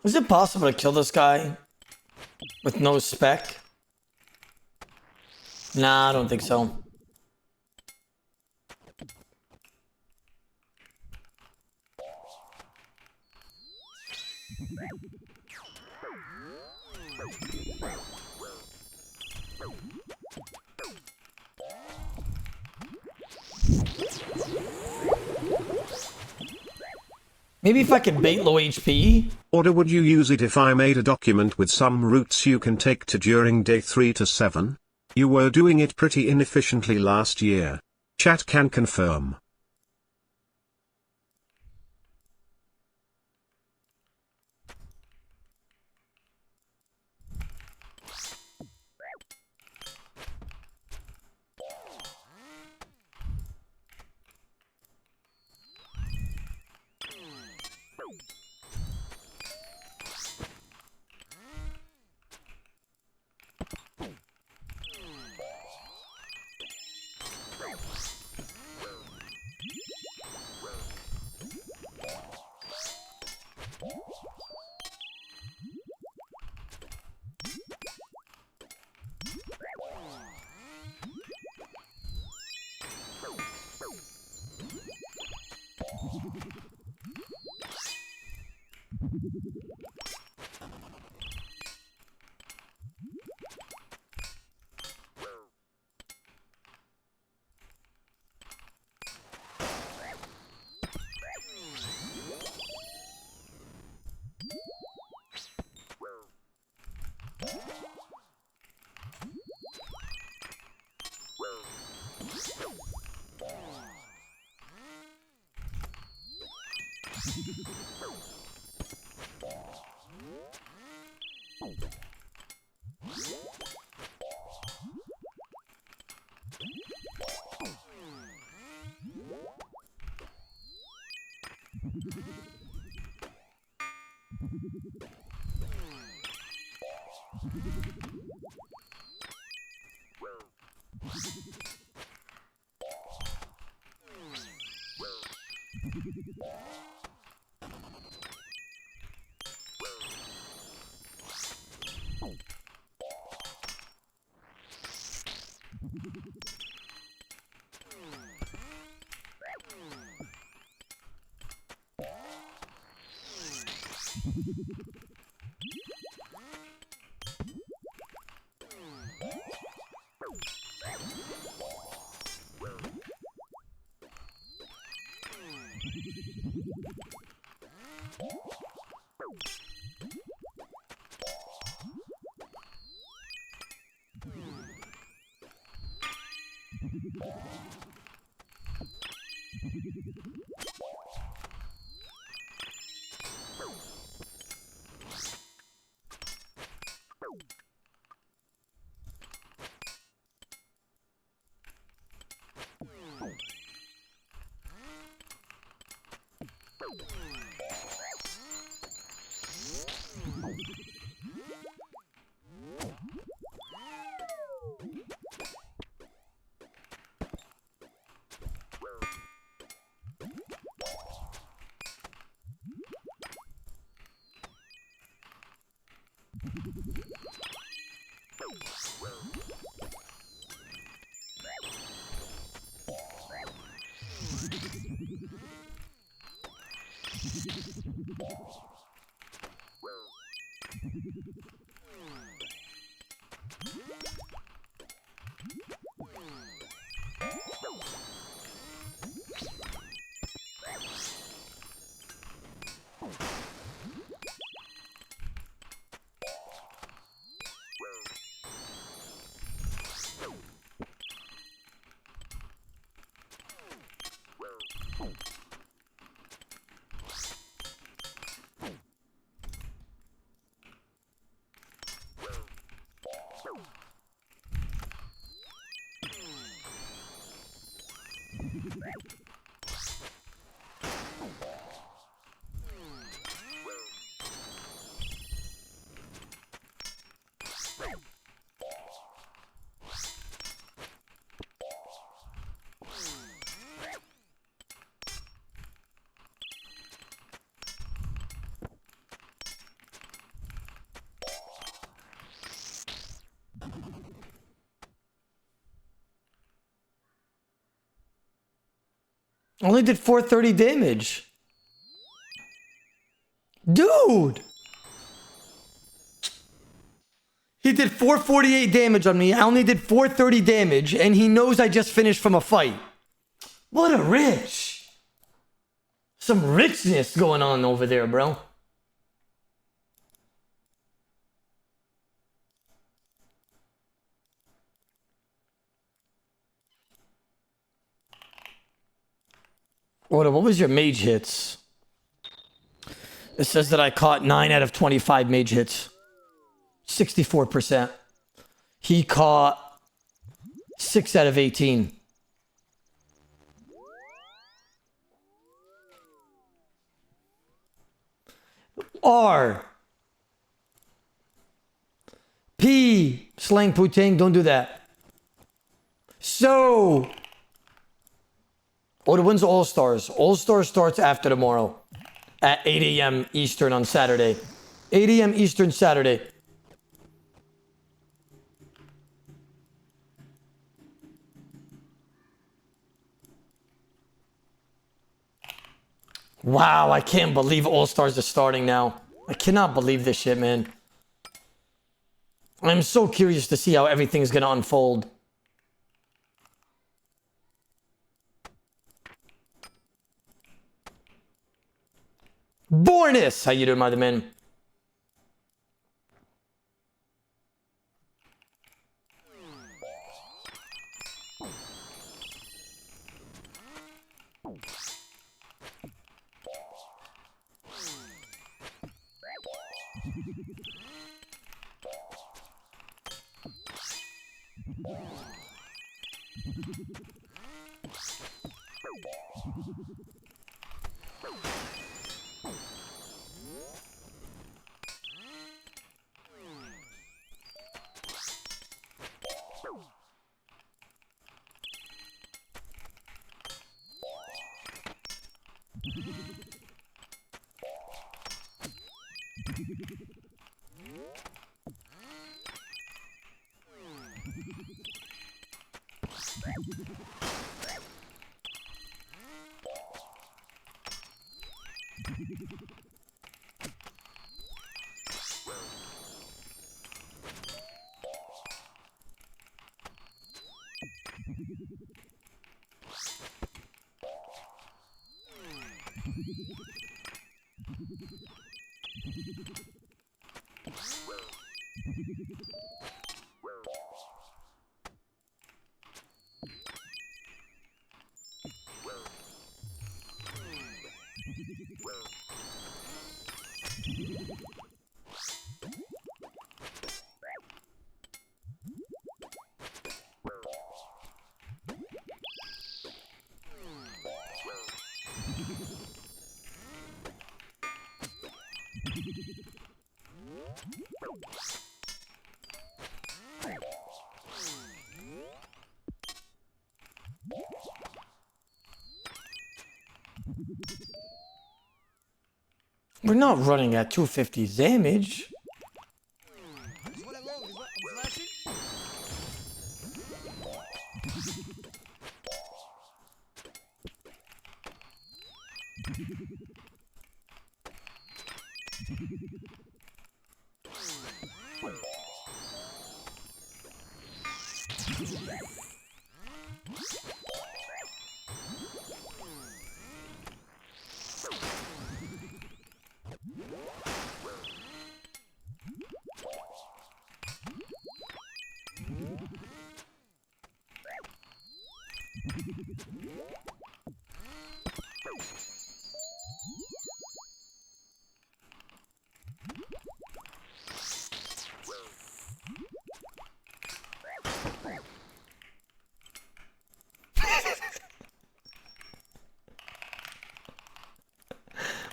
Speaker 1: Is it possible to kill this guy with no spec? Nah, I don't think so. Maybe if I can bait low HP?
Speaker 8: Or would you use it if I made a document with some routes you can take to during day 3 to 7? You were doing it pretty inefficiently last year. Chat can confirm.
Speaker 1: Only did 430 damage. Dude! He did 448 damage on me. I only did 430 damage, and he knows I just finished from a fight. What a rich. Some richness going on over there, bro. What was your mage hits? It says that I caught 9 out of 25 mage hits. 64%. He caught 6 out of 18. R. P. Slang Putang, don't do that. So. When's All Stars? All Stars starts after tomorrow at 8 a.m. Eastern on Saturday. 8 a.m. Eastern Saturday. Wow, I can't believe All Stars is starting now. I cannot believe this shit, man. I'm so curious to see how everything's gonna unfold. Bornis! How you doing, my man? We're not running at 250 damage.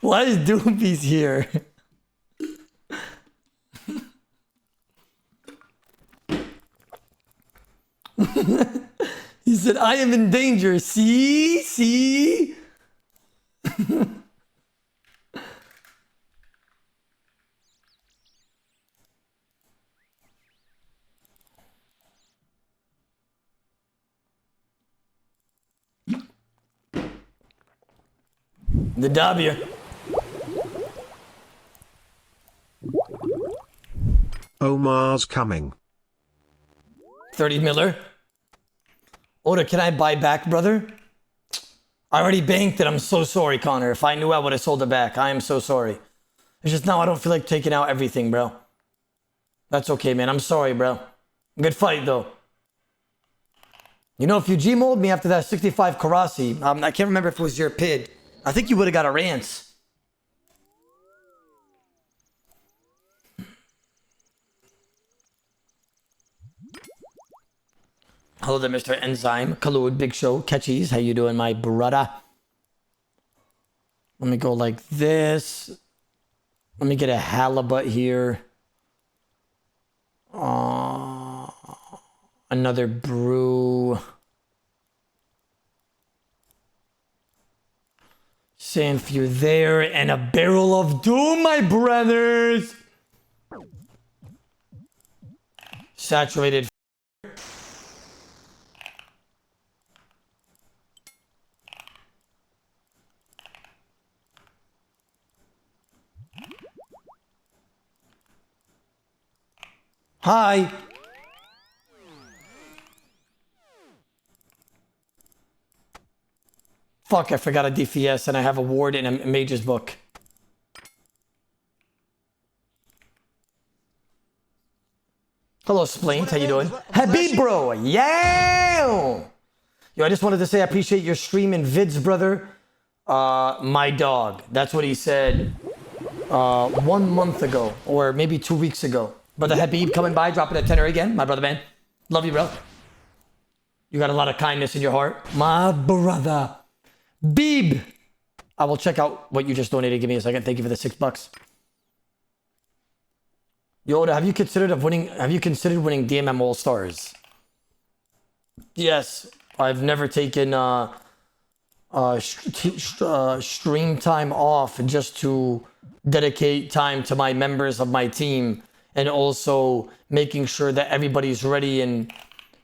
Speaker 1: Why is Doompies here? He said, I am in danger. See? The W.
Speaker 8: Omar's coming.
Speaker 1: 30 Miller. Oda, can I buy back, brother? I already banked it. I'm so sorry, Connor. If I knew, I would have sold it back. I am so sorry. It's just now I don't feel like taking out everything, bro. That's okay, man. I'm sorry, bro. Good fight, though. You know, if you Gmaul'd me after that 65 Karasi, I can't remember if it was your PID. I think you would have got a rants. Hello there, Mr. Enzyme. Khalud, Big Show, Catchies. How you doing, my brother? Let me go like this. Let me get a halibut here. Another brew. Sand few there, and a barrel of doom, my brothers. Saturated. Hi. Fuck, I forgot a DFS and I have a ward in a mage's book. Hello, Splaint. How you doing? Habib, bro. Yeah. Yo, I just wanted to say I appreciate your stream and vids, brother. My dog. That's what he said 1 month ago, or maybe 2 weeks ago. Brother Habib coming by, dropping a tenner again. My brother, man. Love you, bro. You got a lot of kindness in your heart. My brother. Beeb. I will check out what you just donated. Give me a second. Thank you for the $6. Yoda, have you considered winning DMM All Stars? Yes. I've never taken stream time off just to dedicate time to my members of my team, and also making sure that everybody's ready and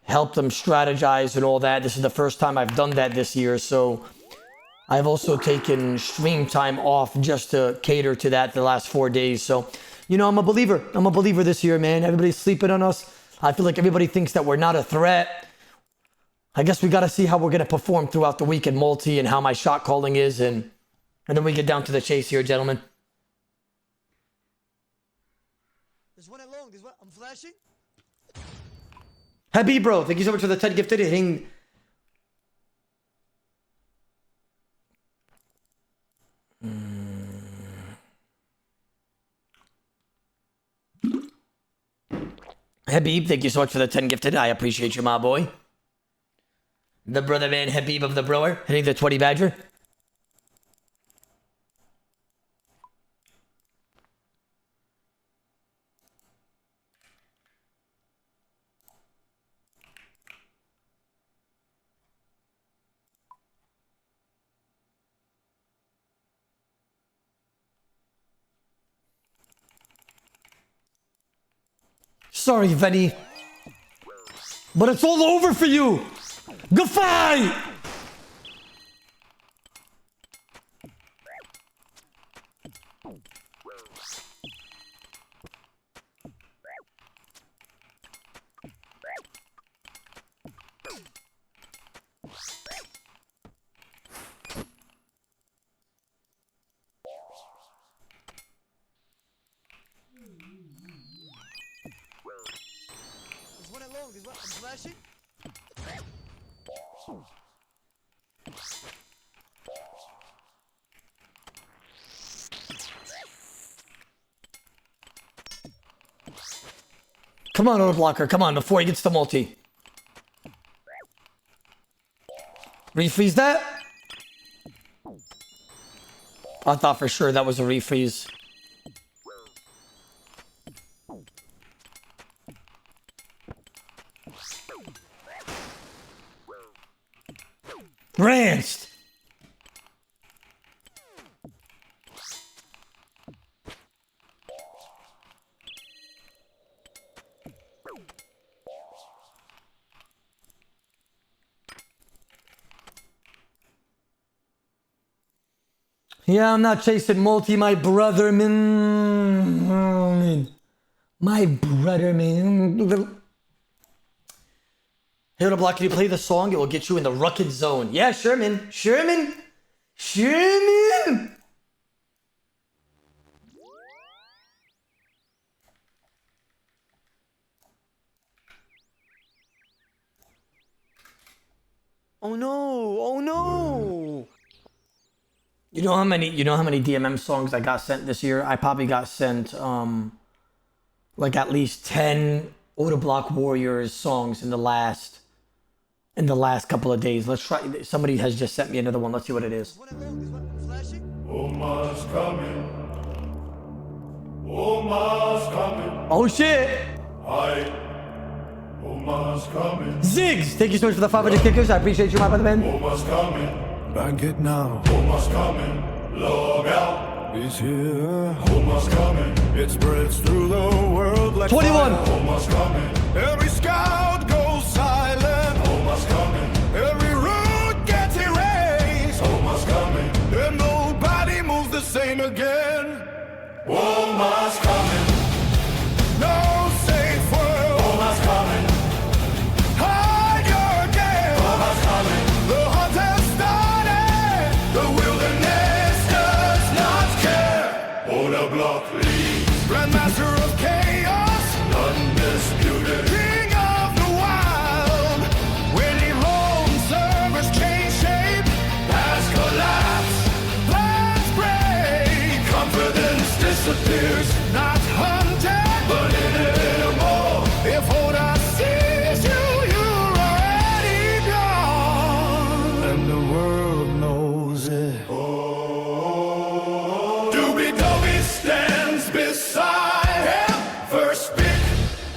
Speaker 1: help them strategize and all that. This is the first time I've done that this year, so I've also taken stream time off just to cater to that the last 4 days. So, you know, I'm a believer. I'm a believer this year, man. Everybody's sleeping on us. I feel like everybody thinks that we're not a threat. I guess we got to see how we're going to perform throughout the week in multi and how my shot calling is, and then we get down to the chase here, gentlemen.
Speaker 9: There's one along. There's one. I'm flashing.
Speaker 1: Habib, bro. Thank you so much for the 10 gifted. Hitting. Habib, thank you so much for the 10 gifted. I appreciate you, my boy. The brother man Habib of the Brewer, hitting the 20 Badger. Sorry, Venny, but it's all over for you. Good fight!
Speaker 9: There's one along. There's one. I'm flashing.
Speaker 1: Come on, Odablocker. Come on, before he gets the multi. Refreeze that. I thought for sure that was a refreeze. Ranced! Yeah, I'm not chasing multi, my brother, man. My brother, man. Hey, Odablock, can you play the song? It will get you in the rugged zone. Yeah, Sherman. Sherman. Sherman. Oh no! Oh no! You know how many DMM songs I got sent this year? I probably got sent like at least 10 Odablock Warriors songs in the last couple of days. Let's try. Somebody has just sent me another one. Let's see what it is.
Speaker 11: Omar's coming. Omar's coming.
Speaker 1: Oh shit!
Speaker 11: Hi. Omar's coming.
Speaker 1: Ziggs, thank you so much for the 500 kickers. I appreciate you, my brother, man.
Speaker 11: Omar's coming. Bank it now. Omar's coming. Log out. He's here. Omar's coming. It spreads through the world like
Speaker 1: 21.
Speaker 11: fire. Omar's coming. Every scout goes silent. Omar's coming. Every route gets erased. Omar's coming. And nobody moves the same again. Omar's coming. No safe world. Omar's coming. Hide your game. Omar's coming. The hunt has started. The wilderness does not care. Odablock leads. Grandmaster of chaos. Undisputed. King of the wild. When he home servers change shape. Has collapsed. Plans break. Confidence disappears. Not hunted, but anymore. If Oda sees you, you're already gone. And the world knows it. Doobie Doobie stands beside him. First pick,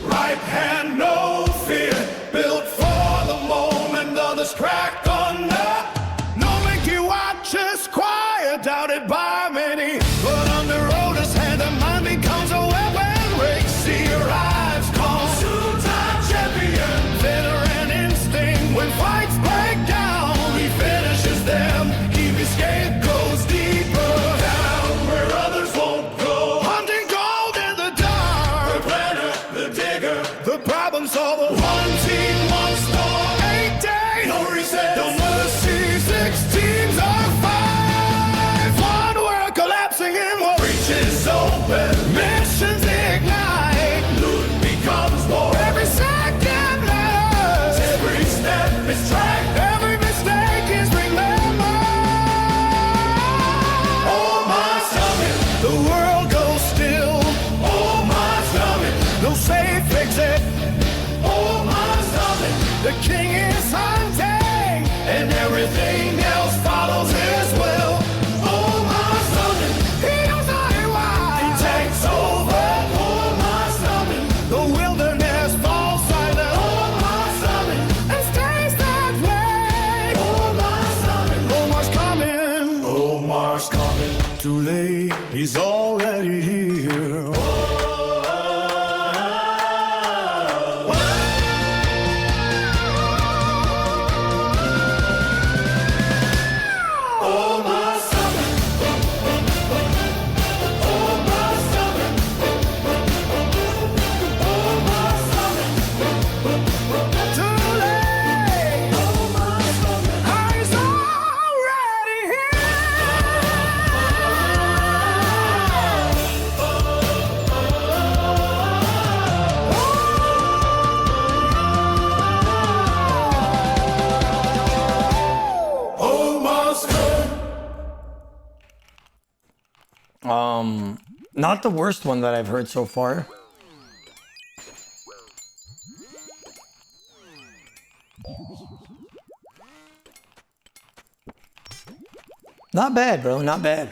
Speaker 11: right hand, no fear. Built for the moment, others crack under. No Mickey watches, quiet, doubted by many. But under Oda's hand, the mind becomes a weapon. Rexy arrives, calm. Two-time champion. Veteran instinct. When fights break down, he finishes them. Keep escape goes deeper down where others won't go. Hunting gold in the dark. The planner, the digger, the problem solver. One team, one star, 8 days. No reset, no mercy. 6 teams are 5. One world collapsing in war. Breaches open. Missions ignite. Loot becomes war. Every second matters. Every step is tracked. Every mistake is remembered. Oh my stomach. The world goes still. Oh my stomach. No safe exit. Oh my stomach. The king is hunting. And everything else follows his will. Oh my stomach. He knows not why. He takes over. Oh my stomach. The wilderness falls silent. Oh my stomach. And stays that way. Oh my stomach. Omar's coming. Omar's coming. Too late. He's already here. Oh my stomach. Oh my stomach. Oh my stomach. Too late. Oh my stomach. He's already here. Almost good.
Speaker 1: Not the worst one that I've heard so far. Not bad, bro. Not bad.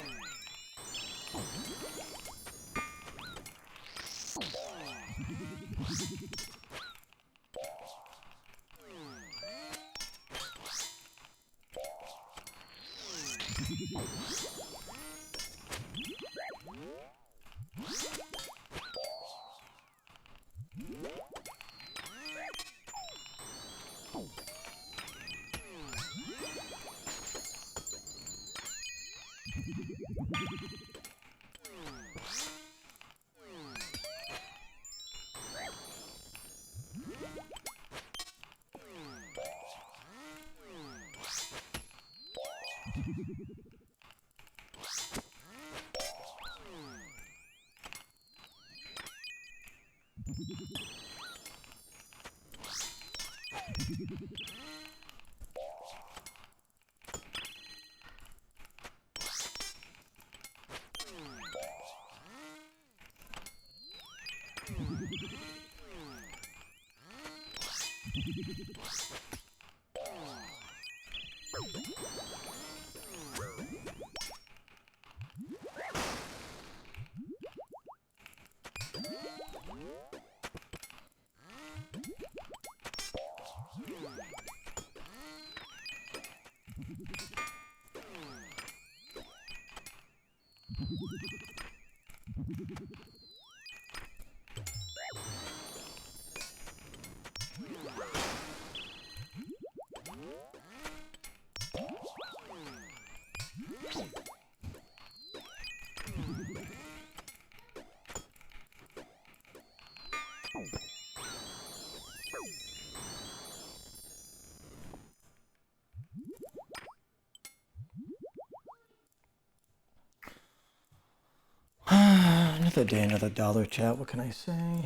Speaker 1: Another day, another dollar, chat. What can I say?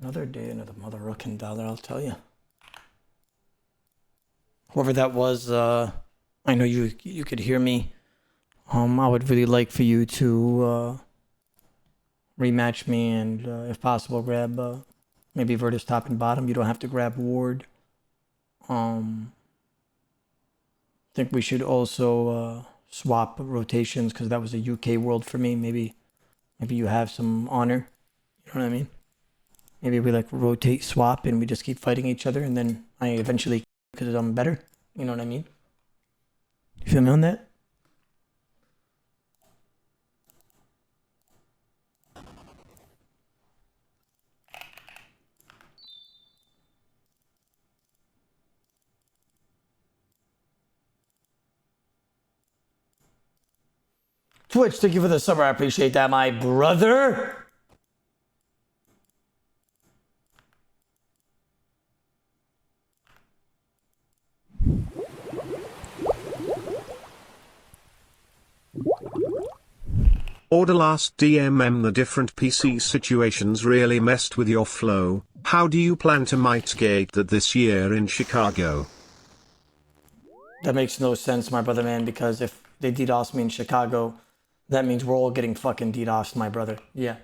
Speaker 1: Another day, another mother-rucking dollar, I'll tell you. Whoever that was, I know you could hear me. I would really like for you to rematch me and, if possible, grab maybe Virtus top and bottom. You don't have to grab Ward. I think we should also swap rotations because that was a UK world for me. Maybe you have some honor. You know what I mean? Maybe we like rotate, swap, and we just keep fighting each other, and then I eventually because I'm better. You know what I mean? You feel me on that? Twitch, thank you for the summer. I appreciate that, my brother.
Speaker 8: Order last DMM. The different PC situations really messed with your flow. How do you plan to mitigate that this year in Chicago?
Speaker 1: That makes no sense, my brother, man, because if they DDoS me in Chicago, that means we're all getting fucking DDoSed, my brother. Yeah.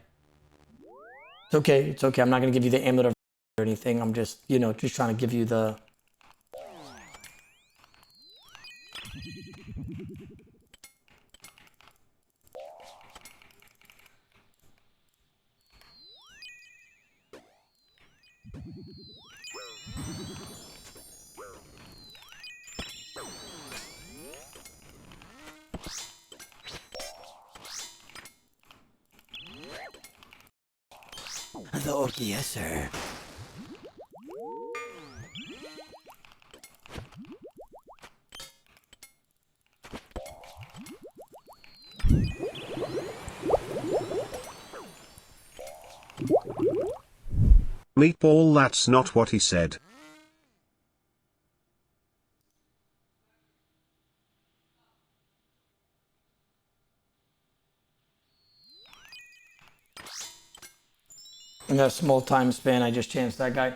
Speaker 1: It's okay. It's okay. I'm not going to give you the amulet or anything. I'm just, you know, just trying to give you the... Yes, sir.
Speaker 8: Meatball, that's not what he said.
Speaker 1: In that small time span, I just chanced that guy.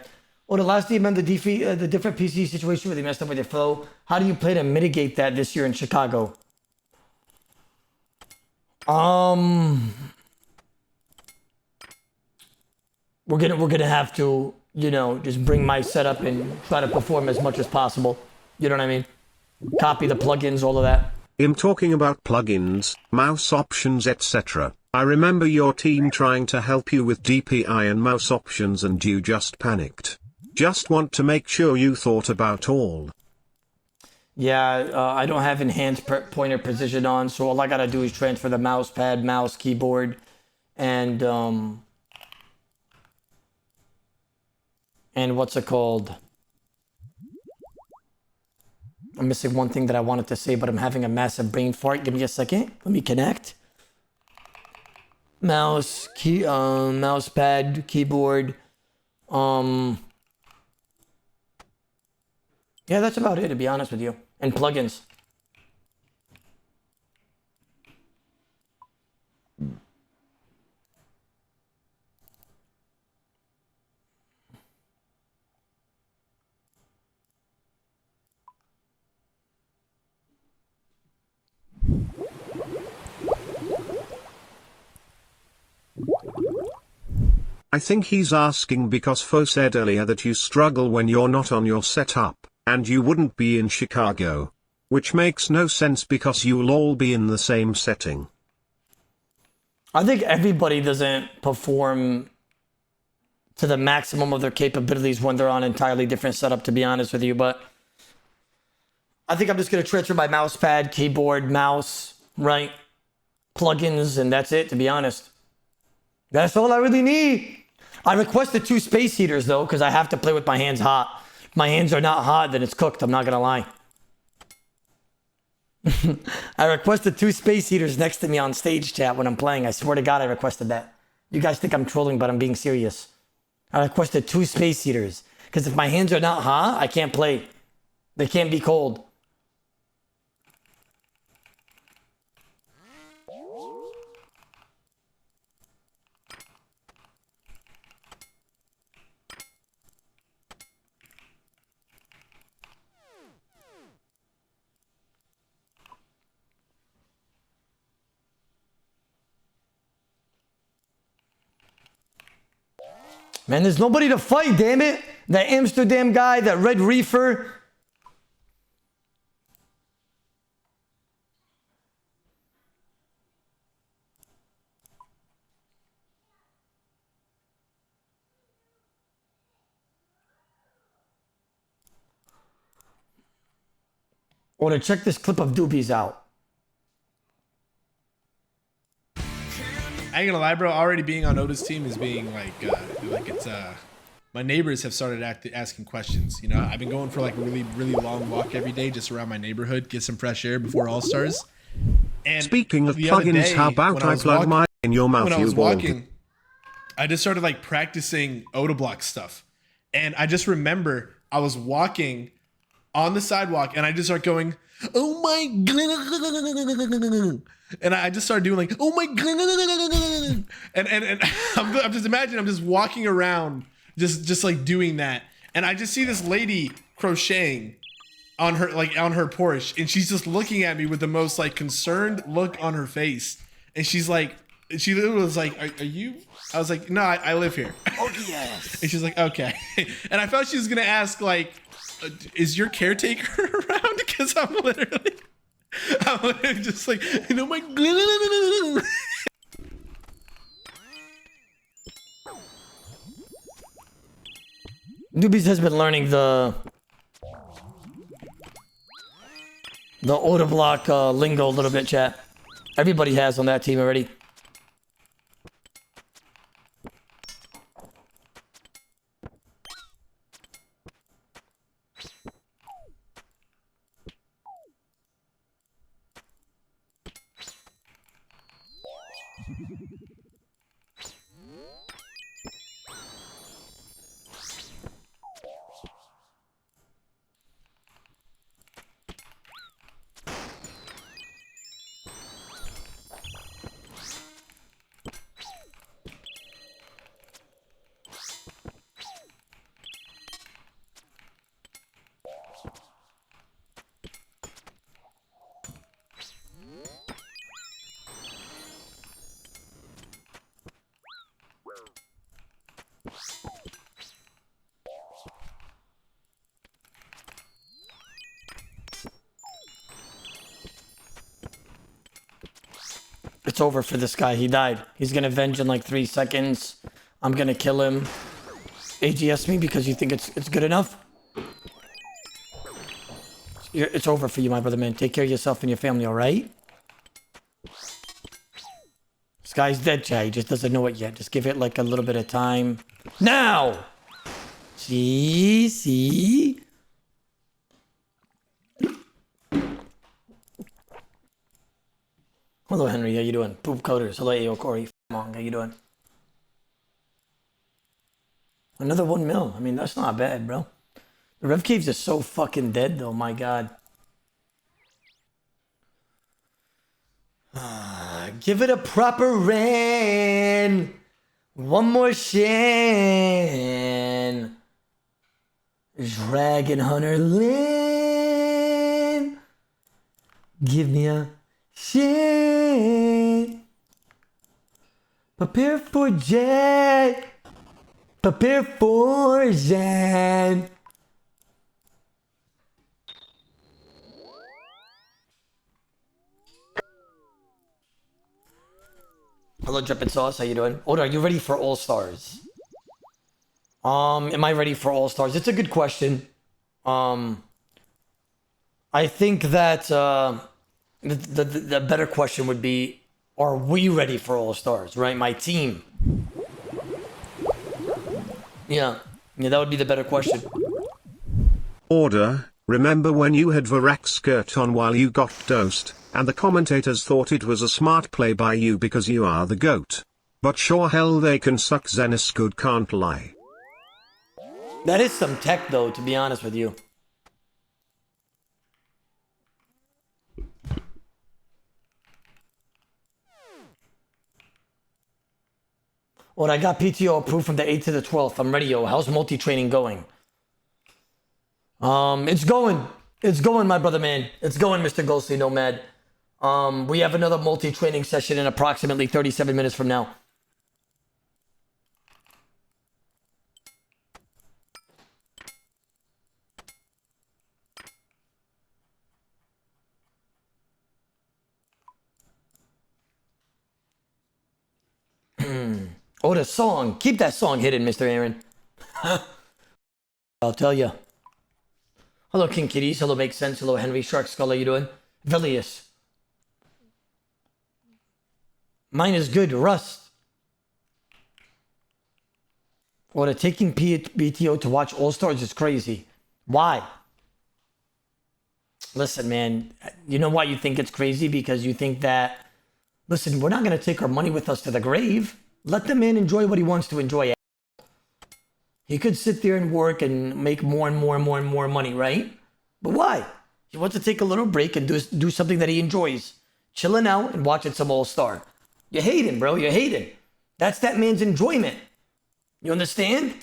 Speaker 1: Oh, the last DMM, the different PC situation where they messed up with their flow. How do you plan to mitigate that this year in Chicago? We're gonna have to, you know, just bring my setup and try to perform as much as possible. You know what I mean? Copy the plugins, all of that.
Speaker 8: I'm talking about plugins, mouse options, etc. I remember your team trying to help you with DPI and mouse options and you just panicked. Just want to make sure you thought about all.
Speaker 1: Yeah, I don't have enhanced pointer precision on, so all I gotta do is transfer the mouse pad, mouse, keyboard, and what's it called? I'm missing one thing that I wanted to say, but I'm having a massive brain fart. Give me a second. Let me connect. Mouse, mouse pad, keyboard. Yeah, that's about it, to be honest with you. And plugins.
Speaker 8: I think he's asking because Faux said earlier that you struggle when you're not on your setup, and you wouldn't be in Chicago. Which makes no sense because you'll all be in the same setting.
Speaker 1: I think everybody doesn't perform to the maximum of their capabilities when they're on an entirely different setup, to be honest with you, but I think I'm just going to transfer my mouse pad, keyboard, mouse, right? Plugins, and that's it, to be honest. That's all I really need. I requested 2 space heaters, though, because I have to play with my hands hot. If my hands are not hot, then it's cooked. I'm not going to lie. I requested 2 space heaters next to me on stage chat when I'm playing. I swear to God, I requested that. You guys think I'm trolling, but I'm being serious. I requested 2 space heaters. Because if my hands are not hot, I can't play. They can't be cold. Man, there's nobody to fight, damn it. That Amsterdam guy, that Red Reefer. Or to check this clip of Doobies out.
Speaker 12: I ain't gonna lie, bro. Already being on Oda's team is being like it's my neighbors have started asking questions. You know, I've been going for like a really long walk every day just around my neighborhood, get some fresh air before All Stars. And
Speaker 8: speaking of plugins, how about I plug mine in your mouth?
Speaker 12: When I was walking, I just started like practicing Odablock stuff, and I just remember I was walking on the sidewalk, and I just start going, "Oh my god!" And I just started doing like, "Oh my god!" And I'm just imagining I'm just walking around, just like doing that, and I just see this lady crocheting on her Porsche, and she's just looking at me with the most like concerned look on her face, and she's like, she literally was like, "Are you?" I was like, "No, I live here."
Speaker 1: Oh yes.
Speaker 12: And she's like, "Okay," and I thought she was gonna ask like, "Is your caretaker around?" Because I'm literally just like, you know, my.
Speaker 1: Doobies has been learning the Odablock lingo a little bit, chat. Everybody has on that team already. It's over for this guy. He died. He's gonna avenge in like 3 seconds. I'm gonna kill him. AGS me because you think it's good enough? It's over for you, my brother, man. Take care of yourself and your family, alright? This guy's dead, Chad. He just doesn't know it yet. Just give it like a little bit of time. Now! See? Hello, Henry. How you doing? Poop Coders. Hello, Ayo Corey. Mong. How you doing? Another 1 mil. I mean, that's not bad, bro. The Rev Caves are so fucking dead, though. My God. Give it a proper rain. One more shin. Dragon Hunter Lane. Give me a shit. Prepare for jet. Prepare for jet. Hello, Drippin' Sauce. How you doing? Oda, are you ready for All Stars? Am I ready for All Stars? It's a good question. I think that the better question would be, are we ready for All Stars? Right, my team. Yeah, that would be the better question.
Speaker 8: Order, remember when you had Varak's skirt on while you got dosed, and the commentators thought it was a smart play by you because you are the GOAT. But sure hell they can suck, Zenith good, can't lie.
Speaker 1: That is some tech though, to be honest with you. Well, I got PTO approved from the 8th to the 12th. I'm ready, yo. How's multi-training going? It's going. It's going, my brother, man. It's going, Mr. Ghostly Nomad. We have another multi-training session in approximately 37 minutes from now. Oh, the song. Keep that song hidden, Mr. Aaron. I'll tell you. Hello, King Kitties. Hello, Makes Sense. Hello, Henry Shark Skull. How you doing? Vilius. Mine is good. Rust. Well, the taking BTO to watch All Stars is crazy. Why? Listen, man. You know why you think it's crazy? Because you think that, listen, we're not going to take our money with us to the grave. Let the man enjoy what he wants to enjoy. He could sit there and work and make more and more and more and more money, right? But why? He wants to take a little break and do something that he enjoys. Chilling out and watching some All-Star. You're hating, bro. You're hating. That's that man's enjoyment. You understand?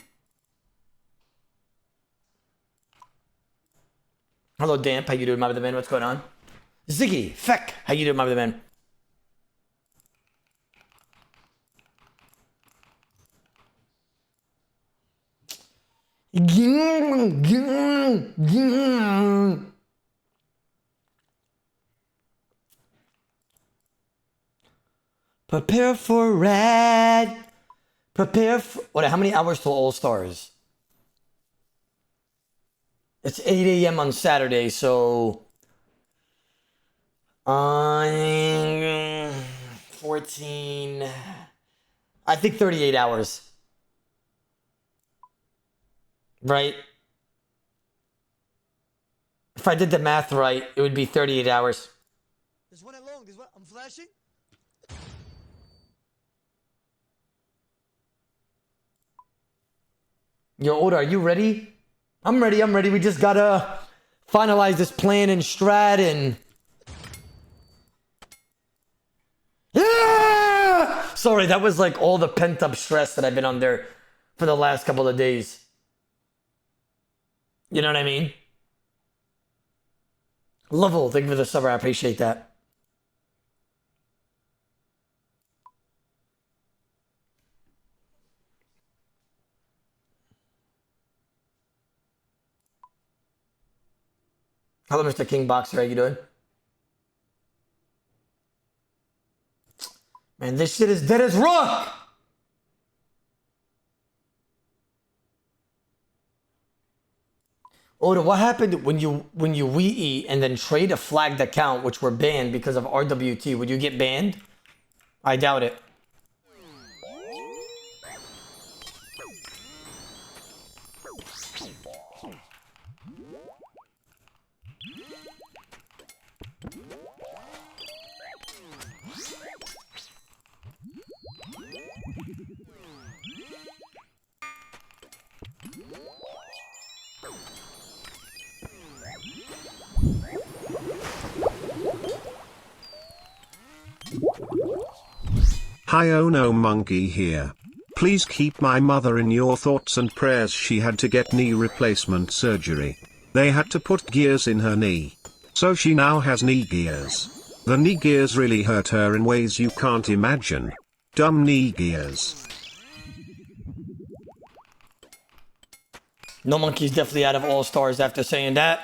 Speaker 1: Hello, Damp. How you doing, my brother man? What's going on? Ziggy, Feck. How you doing, my brother man? Prepare for red. Prepare for... What? How many hours till All Stars? It's 8 a.m. on Saturday, so... 14... I think 38 hours. Right? If I did the math right, it would be 38 hours.
Speaker 9: There's one along. There's one. I'm flashing.
Speaker 1: Yo, Oda, are you ready? I'm ready. We just gotta finalize this plan and strat and... Yeah! Sorry, that was like all the pent-up stress that I've been under for the last couple of days. You know what I mean? Level, thank you for the summer. I appreciate that. Hello, Mr. King Boxer. How you doing? Man, this shit is dead as rock! Oda, what happened when you Wii and then trade a flagged account which were banned because of RWT? Would you get banned? I doubt it.
Speaker 8: Hi, oh no, Monkey here. Please keep my mother in your thoughts and prayers. She had to get knee replacement surgery. They had to put gears in her knee. So she now has knee gears. The knee gears really hurt her in ways you can't imagine. Dumb knee gears.
Speaker 1: No Monkey's definitely out of All Stars after saying that.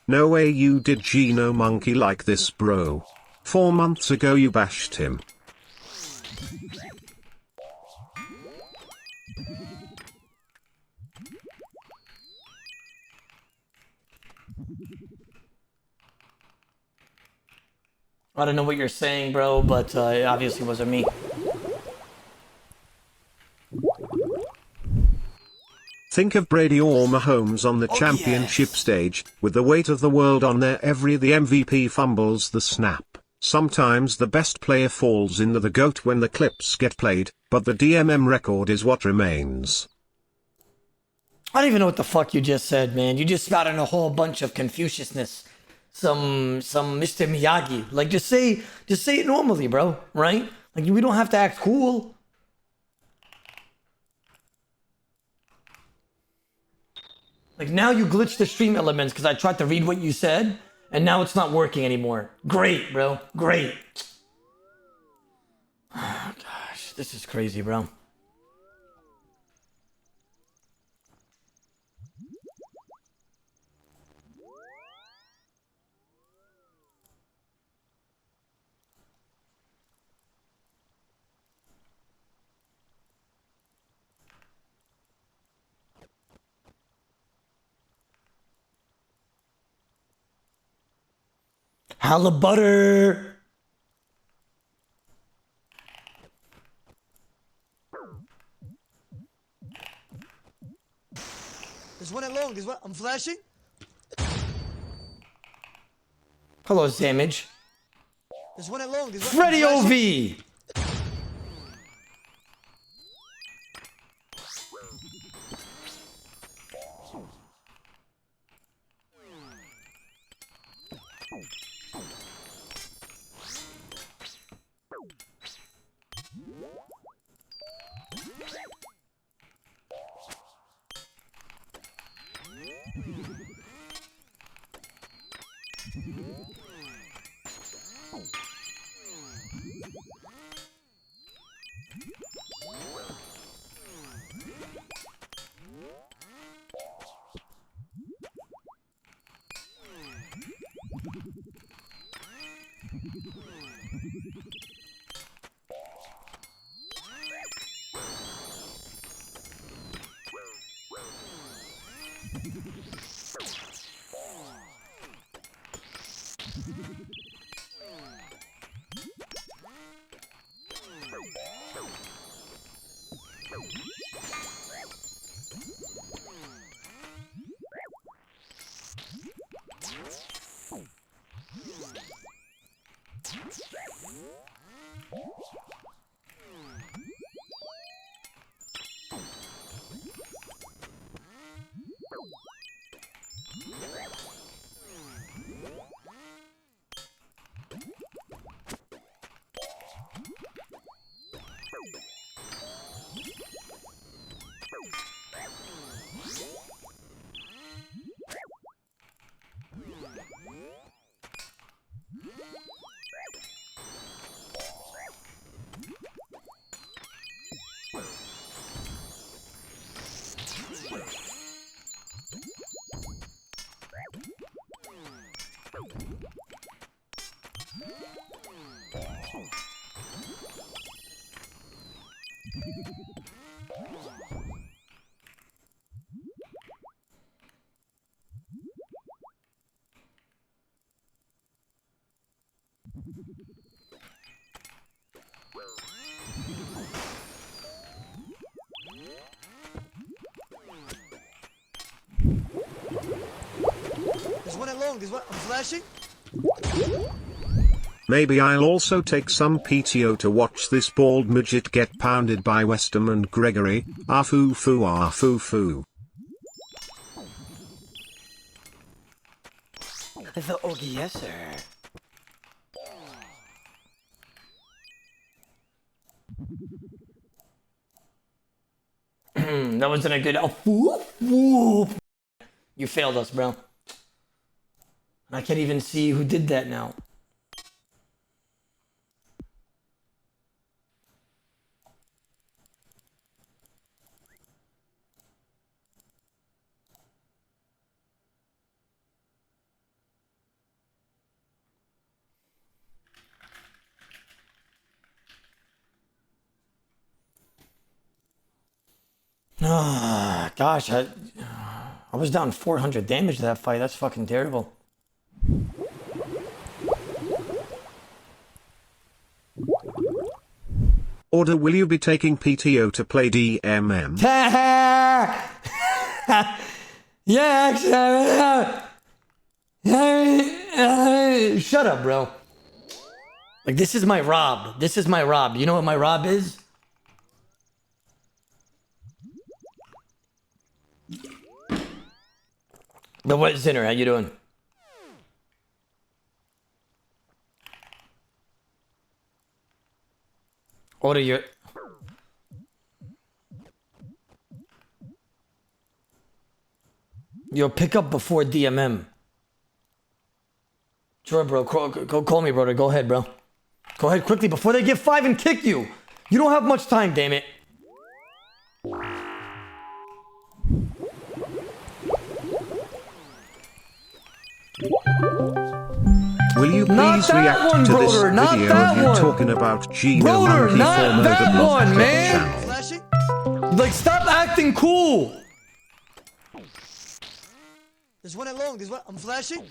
Speaker 8: No way you did Geno Monkey like this, bro. 4 months ago you bashed him.
Speaker 1: I don't know what you're saying, bro, but it obviously wasn't me.
Speaker 8: Think of Brady or Mahomes on the championship stage, with the weight of the world on the MVP fumbles the snap. Sometimes the best player falls into the GOAT when the clips get played, but the DMM record is what remains.
Speaker 1: I don't even know what the fuck you just said, man. You just got in a whole bunch of Confuciusness. Some Mr. Miyagi. Like, just say it normally, bro, right? Like, we don't have to act cool. Like, now you glitched the stream elements because I tried to read what you said, and now it's not working anymore. Great, bro. Great. Oh, gosh. This is crazy, bro. Hallibutter.
Speaker 9: There's one at long. There's one. I'm flashing.
Speaker 1: Hello, Zamage.
Speaker 9: There's one at long. There's one.
Speaker 1: Freddy OV.
Speaker 9: There's one along, there's one. I'm flashing.
Speaker 8: Maybe I'll also take some PTO to watch this bald midget get pounded by Westham and Gregory. Ah foo foo ah foo foo.
Speaker 1: The yes, sir. That wasn't a good. Oh, whoop, whoop. You failed us, bro. I can't even see who did that now. Ah, gosh, I was down 400 damage to that fight. That's fucking terrible.
Speaker 8: Order, will you be taking PTO to play DMM?
Speaker 1: Yeah, actually. Shut up, bro. Like, this is my Rob. This is my Rob. You know what my Rob is? The Wet Zinner, how you doing? Order your... Yo, pick up before DMM. Sure, bro. Go call me, brother. Go ahead, bro. Go ahead quickly before they get 5 and kick you. You don't have much time, damn it.
Speaker 8: Will you please react to this video of you talking about Gmaul monkey
Speaker 1: not that one, man.
Speaker 8: channel?
Speaker 1: Like, stop acting cool.
Speaker 9: There's one along, there's one. I'm flashing.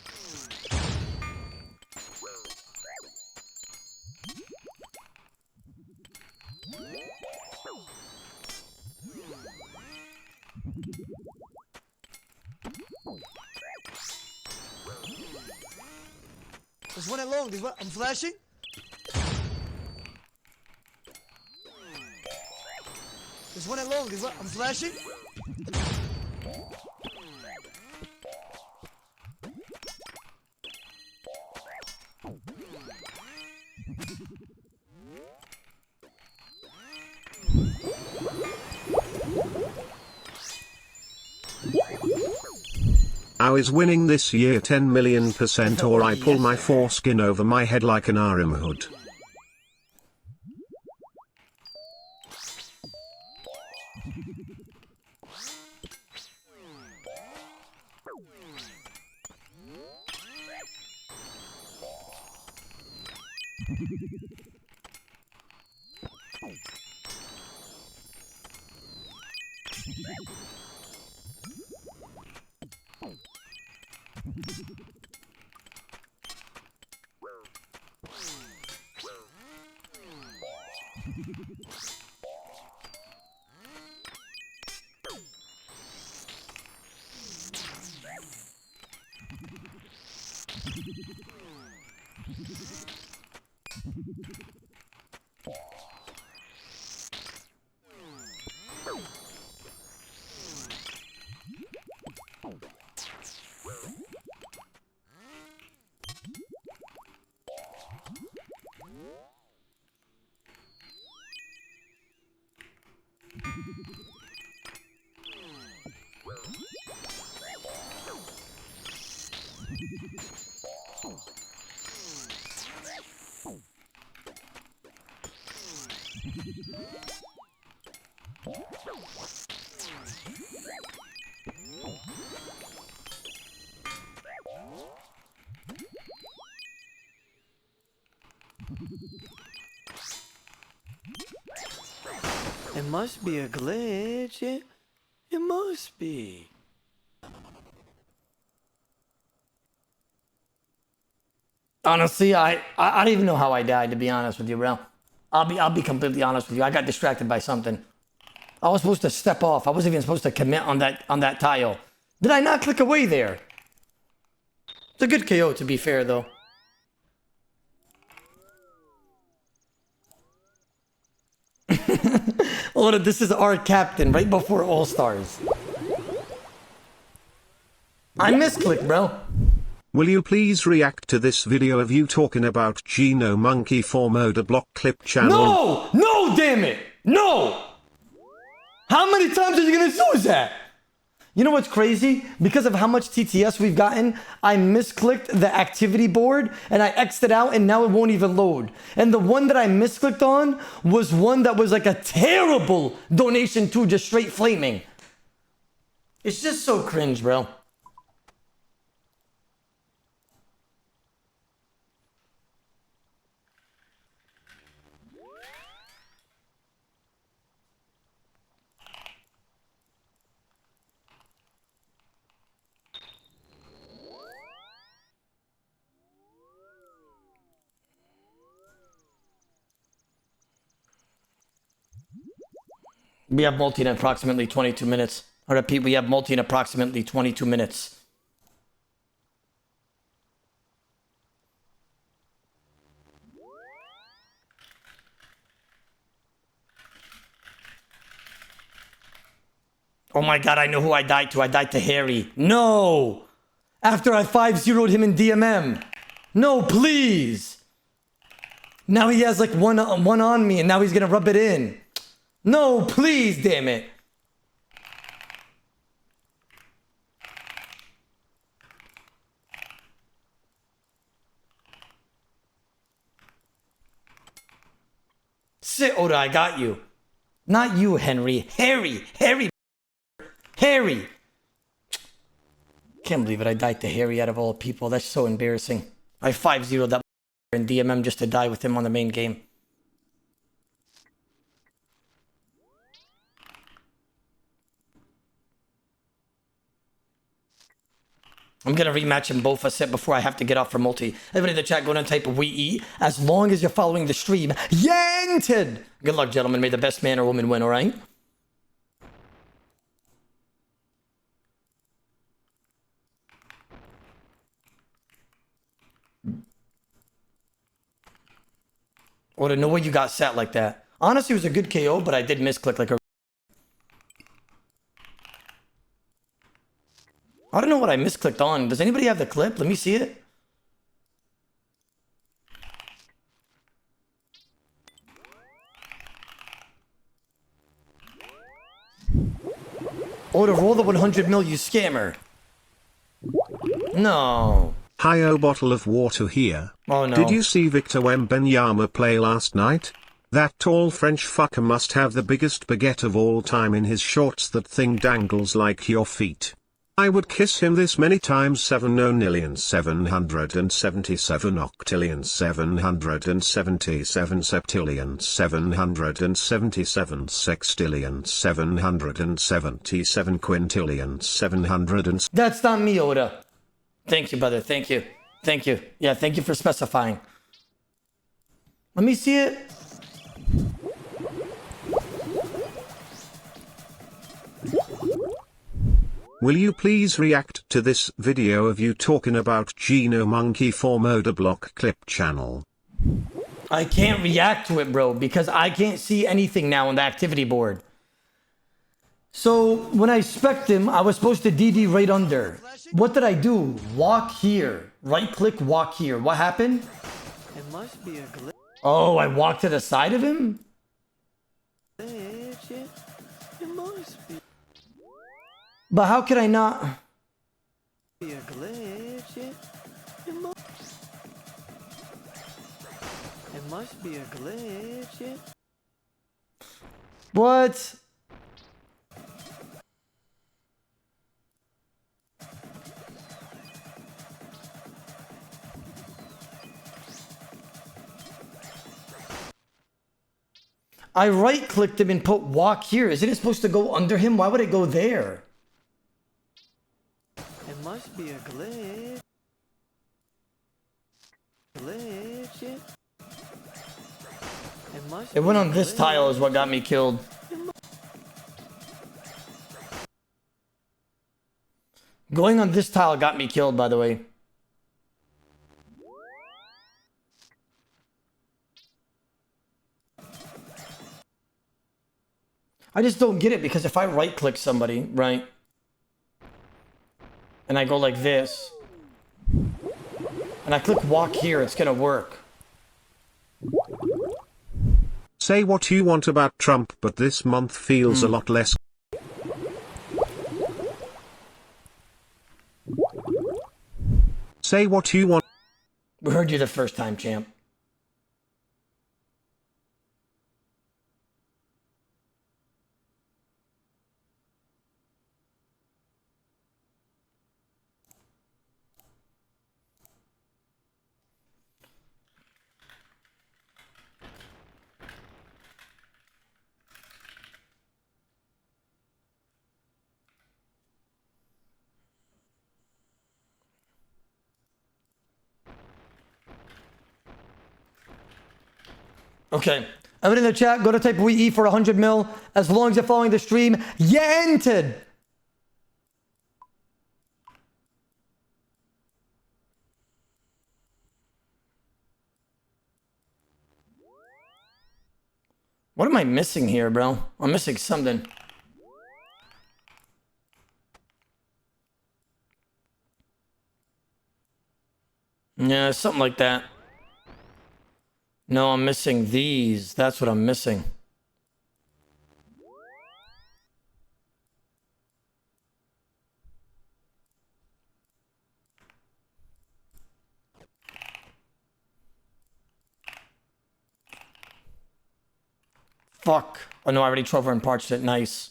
Speaker 9: There's one along, there's one. I'm flashing. There's one along, there's one. I'm flashing.
Speaker 8: I was winning this year 10 million% or I pull my foreskin over my head like an RM hood.
Speaker 1: It must be a glitch. It must be. Honestly, I don't even know how I died, to be honest with you, bro. I'll be completely honest with you. I got distracted by something. I was supposed to step off. I wasn't even supposed to commit on that tile. Did I not click away there? It's a good KO, to be fair, though. Oh, this is our captain right before All Stars. I misclicked, bro.
Speaker 8: Will you please react to this video of you talking about Geno Monkey for Odablock clip channel?
Speaker 1: No, damn it, no. How many times are you gonna do that? You know what's crazy? Because of how much TTS we've gotten, I misclicked the activity board and I X'd it out and now it won't even load. And the one that I misclicked on was one that was like a terrible donation to just straight flaming. It's just so cringe, bro. We have multi in approximately 22 minutes. I repeat, we have multi in approximately 22 minutes. Oh my god, I know who I died to. I died to Harry. No! After I 5-0'd him in DMM. No, please! Now he has like one on me and now he's gonna rub it in. No, please, damn it. Sit, Oda, I got you. Not you, Henry. Harry. Can't believe it. I died to Harry out of all people. That's so embarrassing. I 5-0'd that in DMM just to die with him on the main game. I'm going to rematch them both a set before I have to get off for multi. Everybody in the chat, go and type we eat as long as you're following the stream. Yanted! Good luck, gentlemen. May the best man or woman win, alright? Or no way you got set like that. Honestly, it was a good KO, but I did misclick like a... I don't know what I misclicked on. Does anybody have the clip? Let me see it. Oh, to roll the 100 mil, you scammer. No.
Speaker 8: Hi-oh, bottle of water here.
Speaker 1: Oh no.
Speaker 8: Did you see Victor Wembanyama play last night? That tall French fucker must have the biggest baguette of all time in his shorts. That thing dangles like your feet. I would kiss him this many times 7,777 octillion 777 septillion 777 sextillion 777 quintillion 700.
Speaker 1: That's not me, Oda. Thank you, brother. Thank you. Thank you. Yeah, thank you for specifying. Let me see it.
Speaker 8: Will you please react to this video of you talking about Geno Monkey Form Odablock clip channel?
Speaker 1: I can't react to it, bro, because I can't see anything now on the activity board. So when I spec'd him, I was supposed to DD right under. What did I do? Walk here. Right click, walk here. What happened?
Speaker 9: It must be a glitch.
Speaker 1: Oh, I walked to the side of him?
Speaker 9: It must be.
Speaker 1: But how could I not?
Speaker 9: Be a glitch. It must be a glitch.
Speaker 1: What? I right clicked him and put walk here. Isn't it supposed to go under him? Why would it go there?
Speaker 9: It must be a glitch.
Speaker 1: It went on this tile is what got me killed. Going on this tile got me killed, by the way. I just don't get it because if I right click somebody, right? And I go like this. And I click walk here, it's gonna work.
Speaker 8: Say what you want about Trump, but this month feels a lot less. Say what you want.
Speaker 1: We heard you the first time, champ. Okay. Everyone in the chat, go to type WE for 100 mil. As long as you're following the stream, you entered. What am I missing here, bro? I'm missing something. Yeah, something like that. No, I'm missing these. That's what I'm missing. Fuck. Oh no, I already Trover and parched it. Nice.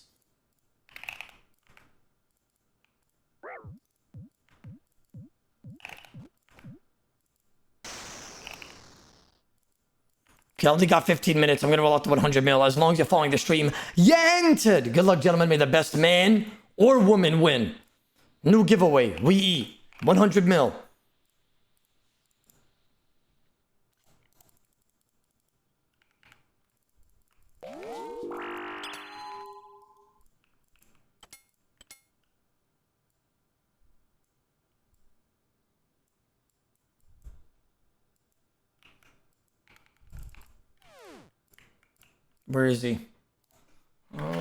Speaker 1: Okay, I only got 15 minutes. I'm going to roll out to 100 mil. As long as you're following the stream, you entered. Good luck, gentlemen. May the best man or woman win. New giveaway. We eat. 100 mil. Where is he? All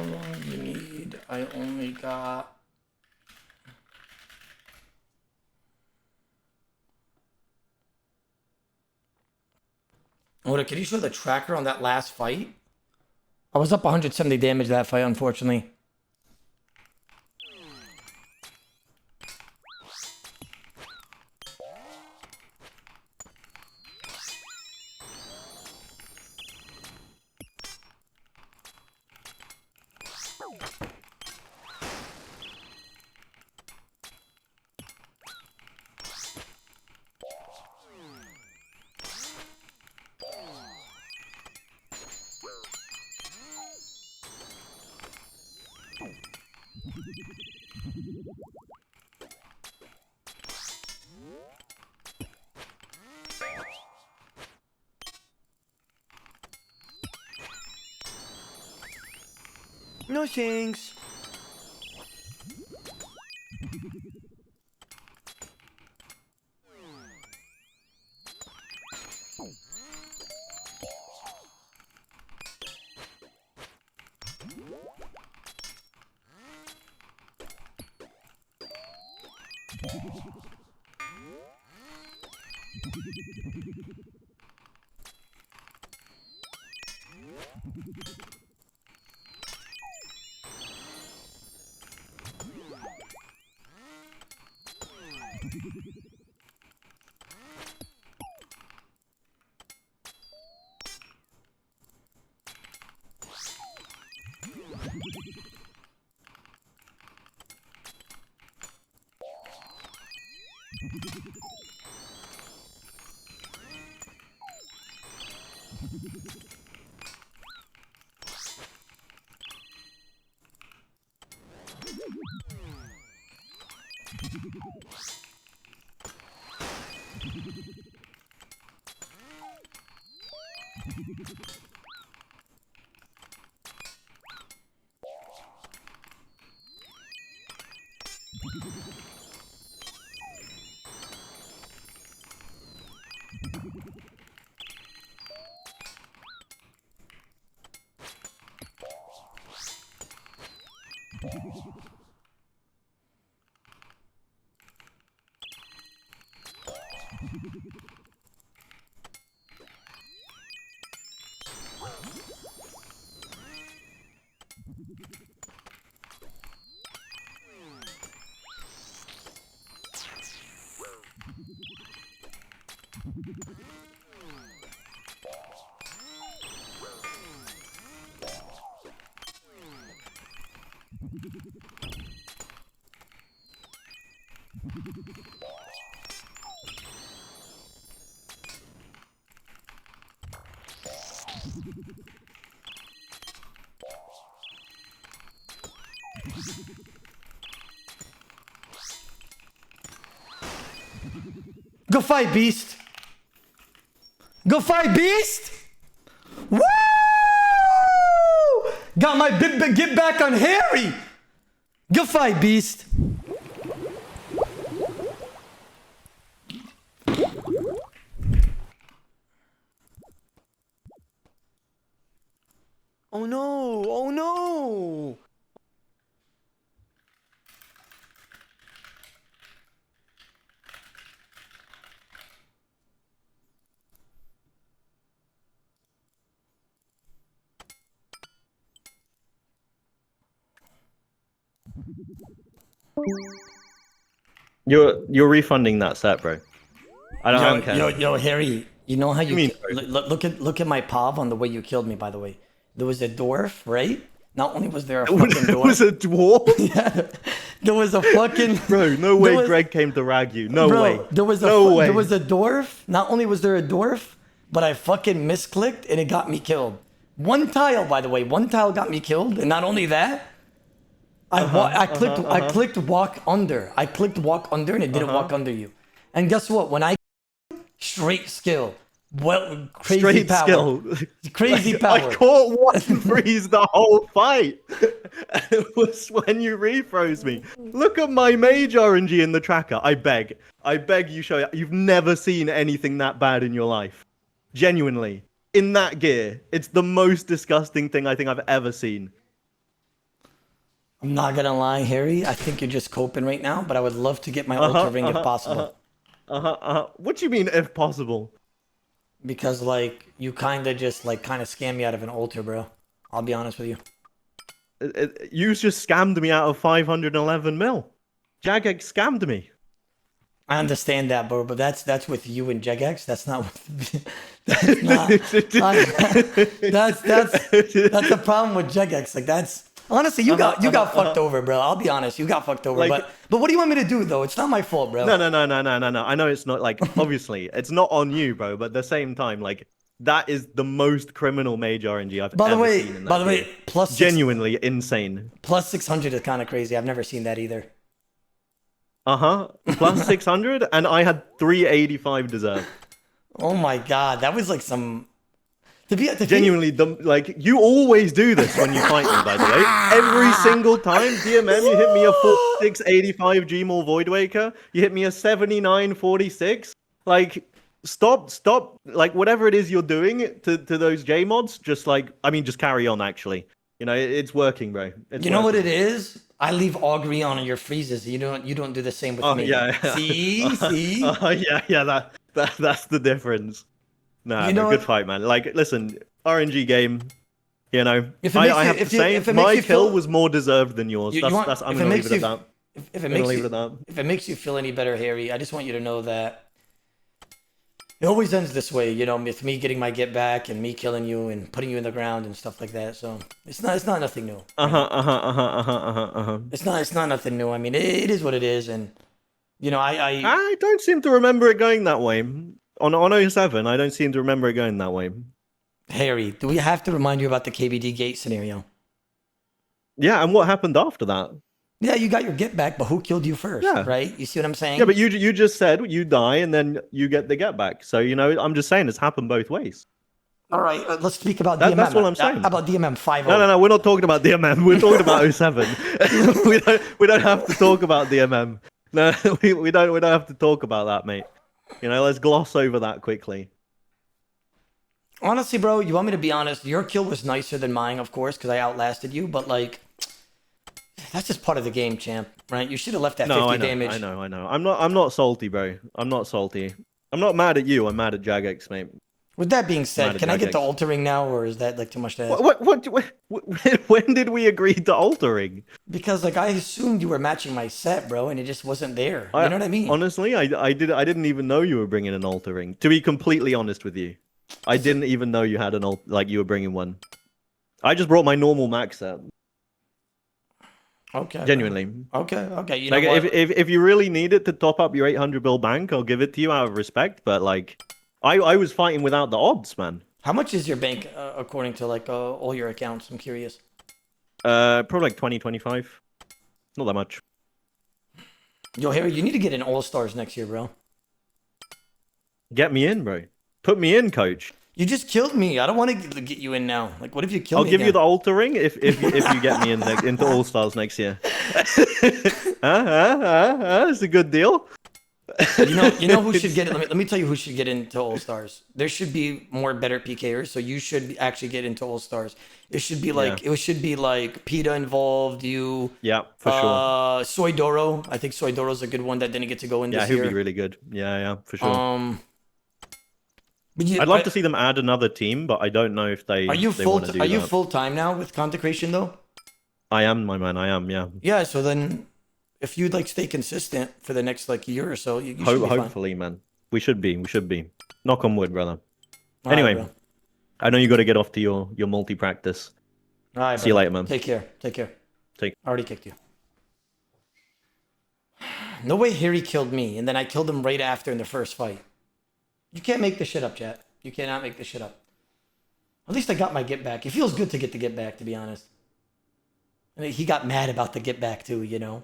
Speaker 1: you need. I only got... Oda, can you show the tracker on that last fight? I was up 170 damage that fight, unfortunately. No thanks. Go fight, Beast. Go fight, Beast. Woo! Got my big get back on Harry. Go fight, Beast. Oh no! Oh no!
Speaker 5: You're refunding that set, bro. I don't care.
Speaker 1: Yo, Harry, you know how you look at my POV on the way you killed me, by the way. There was a dwarf, right? Not only was there a fucking dwarf.
Speaker 5: It was a dwarf?
Speaker 1: Yeah. There was a fucking
Speaker 5: Bro, no way Greg came to rag you. No way.
Speaker 1: There was there was a dwarf. Not only was there a dwarf, but I fucking misclicked and it got me killed. One tile, by the way, one tile got me killed, and not only that, I clicked walk under. I clicked walk under and it didn't walk under you. And guess what? When I straight skill. Well, crazy
Speaker 5: Straight
Speaker 1: power.
Speaker 5: skill.
Speaker 1: Crazy power.
Speaker 5: I caught one freeze the whole fight. It was when you refroze me. Look at my mage RNG in the tracker. I beg you show it. You've never seen anything that bad in your life. Genuinely. In that gear. It's the most disgusting thing I think I've ever seen.
Speaker 1: I'm not gonna lie, Harry. I think you're just coping right now, but I would love to get my ultra ring if possible.
Speaker 5: What do you mean if possible?
Speaker 1: Because like you kind of scammed me out of an altar, bro. I'll be honest with you.
Speaker 5: You just scammed me out of 511 mil. Jagex scammed me.
Speaker 1: I understand that, bro, but that's with you and Jagex. That's not with. That's not. That's the problem with Jagex. Like that's. Honestly, you got fucked over, bro. I'll be honest, you got fucked over.
Speaker 5: Like,
Speaker 1: but what do you want me to do, though? It's not my fault, bro.
Speaker 5: No. I know it's not, like, obviously, it's not on you, bro. But at the same time, like, That is the most criminal mage RNG I've
Speaker 1: By the
Speaker 5: ever
Speaker 1: way,
Speaker 5: seen in that
Speaker 1: by the way,
Speaker 5: game.
Speaker 1: plus
Speaker 5: Genuinely insane.
Speaker 1: Plus 600 is kind of crazy. I've never seen that either.
Speaker 5: Plus 600, and I had 385 deserved.
Speaker 1: Oh my god, that was like some.
Speaker 5: Genuinely, you always do this when you fight me. By the way, every single time, DMM, you hit me a 4685 Gmaul Voidwaker. You hit me a 7946. Like, stop. Like, whatever it is you're doing to those J mods, just carry on. Actually, it's working, bro.
Speaker 1: You know what it is? I leave augury on your freezes. You don't do the same with me.
Speaker 5: Yeah.
Speaker 1: See.
Speaker 5: That's the difference. Nah,
Speaker 1: know
Speaker 5: good fight, man. Like, listen, RNG game. I have to say,
Speaker 1: my
Speaker 5: my kill was more deserved than yours. I'm gonna leave it at that.
Speaker 1: If it makes you feel any better, Harry, I just want you to know that it always ends this way. With me getting my get back and me killing you and putting you in the ground and stuff like that. So it's not nothing new. It's not nothing new. I mean, it is what it is, and
Speaker 5: I don't seem to remember it going that way. On 07, I don't seem to remember it going that way.
Speaker 1: Harry, do we have to remind you about the KBD gate scenario?
Speaker 5: Yeah, and what happened after that?
Speaker 1: Yeah, you got your get back, but who killed you first?
Speaker 5: Yeah.
Speaker 1: Right? You see what I'm saying?
Speaker 5: Yeah, but you just said you die and then you get the get back. So I'm just saying it's happened both ways.
Speaker 1: All right, let's speak about DMM.
Speaker 5: That's what I'm saying.
Speaker 1: How about DMM 5.0?
Speaker 5: No, we're not talking about DMM. We're talking about 07. we don't have to talk about DMM. No, we don't have to talk about that, mate. Let's gloss over that quickly.
Speaker 1: Honestly, bro, you want me to be honest? Your kill was nicer than mine, of course, because I outlasted you. But that's just part of the game, champ. Right? You should have left that 50 damage.
Speaker 5: I know. I'm not salty, bro. I'm not salty. I'm not mad at you. I'm mad at Jagex, mate.
Speaker 1: With that being said, can I get to altering now, or is that too much to ask?
Speaker 5: When did we agree to altering?
Speaker 1: Because I assumed you were matching my set, bro, and it just wasn't there. You know what I mean?
Speaker 5: Honestly, I didn't even know you were bringing an altering. To be completely honest with you, I didn't even know you had you were bringing one. I just brought my normal max set.
Speaker 1: Okay.
Speaker 5: Genuinely.
Speaker 1: Okay. You know what?
Speaker 5: if you really need it to top up your 800 bill bank, I'll give it to you out of respect. But I was fighting without the odds, man.
Speaker 1: How much is your bank according to all your accounts? I'm curious.
Speaker 5: Probably 20, 25. Not that much.
Speaker 1: Yo, Harry, you need to get in All Stars next year, bro.
Speaker 5: Get me in, bro. Put me in, coach.
Speaker 1: You just killed me. I don't want to get you in now. What if you kill me?
Speaker 5: I'll give you the altering if you get me into All Stars next year. It's a good deal.
Speaker 1: You know who should get it? Let me tell you who should get into All Stars. There should be more better PKers, so you should actually get into All Stars. It should be PETA involved.
Speaker 5: Yeah, for sure.
Speaker 1: Soydoro. I think Soydoro's a good one that didn't get to go in this year.
Speaker 5: Yeah, he'll be really good. Yeah, for sure.
Speaker 1: I'd
Speaker 5: love to see them add another team, but I don't know if they.
Speaker 1: Are you full time now with content creation though?
Speaker 5: I am, my man. I am. Yeah.
Speaker 1: Yeah. So then, if you'd stay consistent for the next year or so, you should be
Speaker 5: hopefully,
Speaker 1: fine.
Speaker 5: man. We should be. Knock on wood, brother.
Speaker 1: All
Speaker 5: anyway,
Speaker 1: right,
Speaker 5: I know you got to get off to your multi practice.
Speaker 1: All right.
Speaker 5: See you later, man.
Speaker 1: Take care. I already kicked you. No way Harry killed me, and then I killed him right after in the first fight. You can't make this shit up, chat. You cannot make this shit up. At least I got my get back. It feels good to get the get back, to be honest. And he got mad about the get back too, Dildos!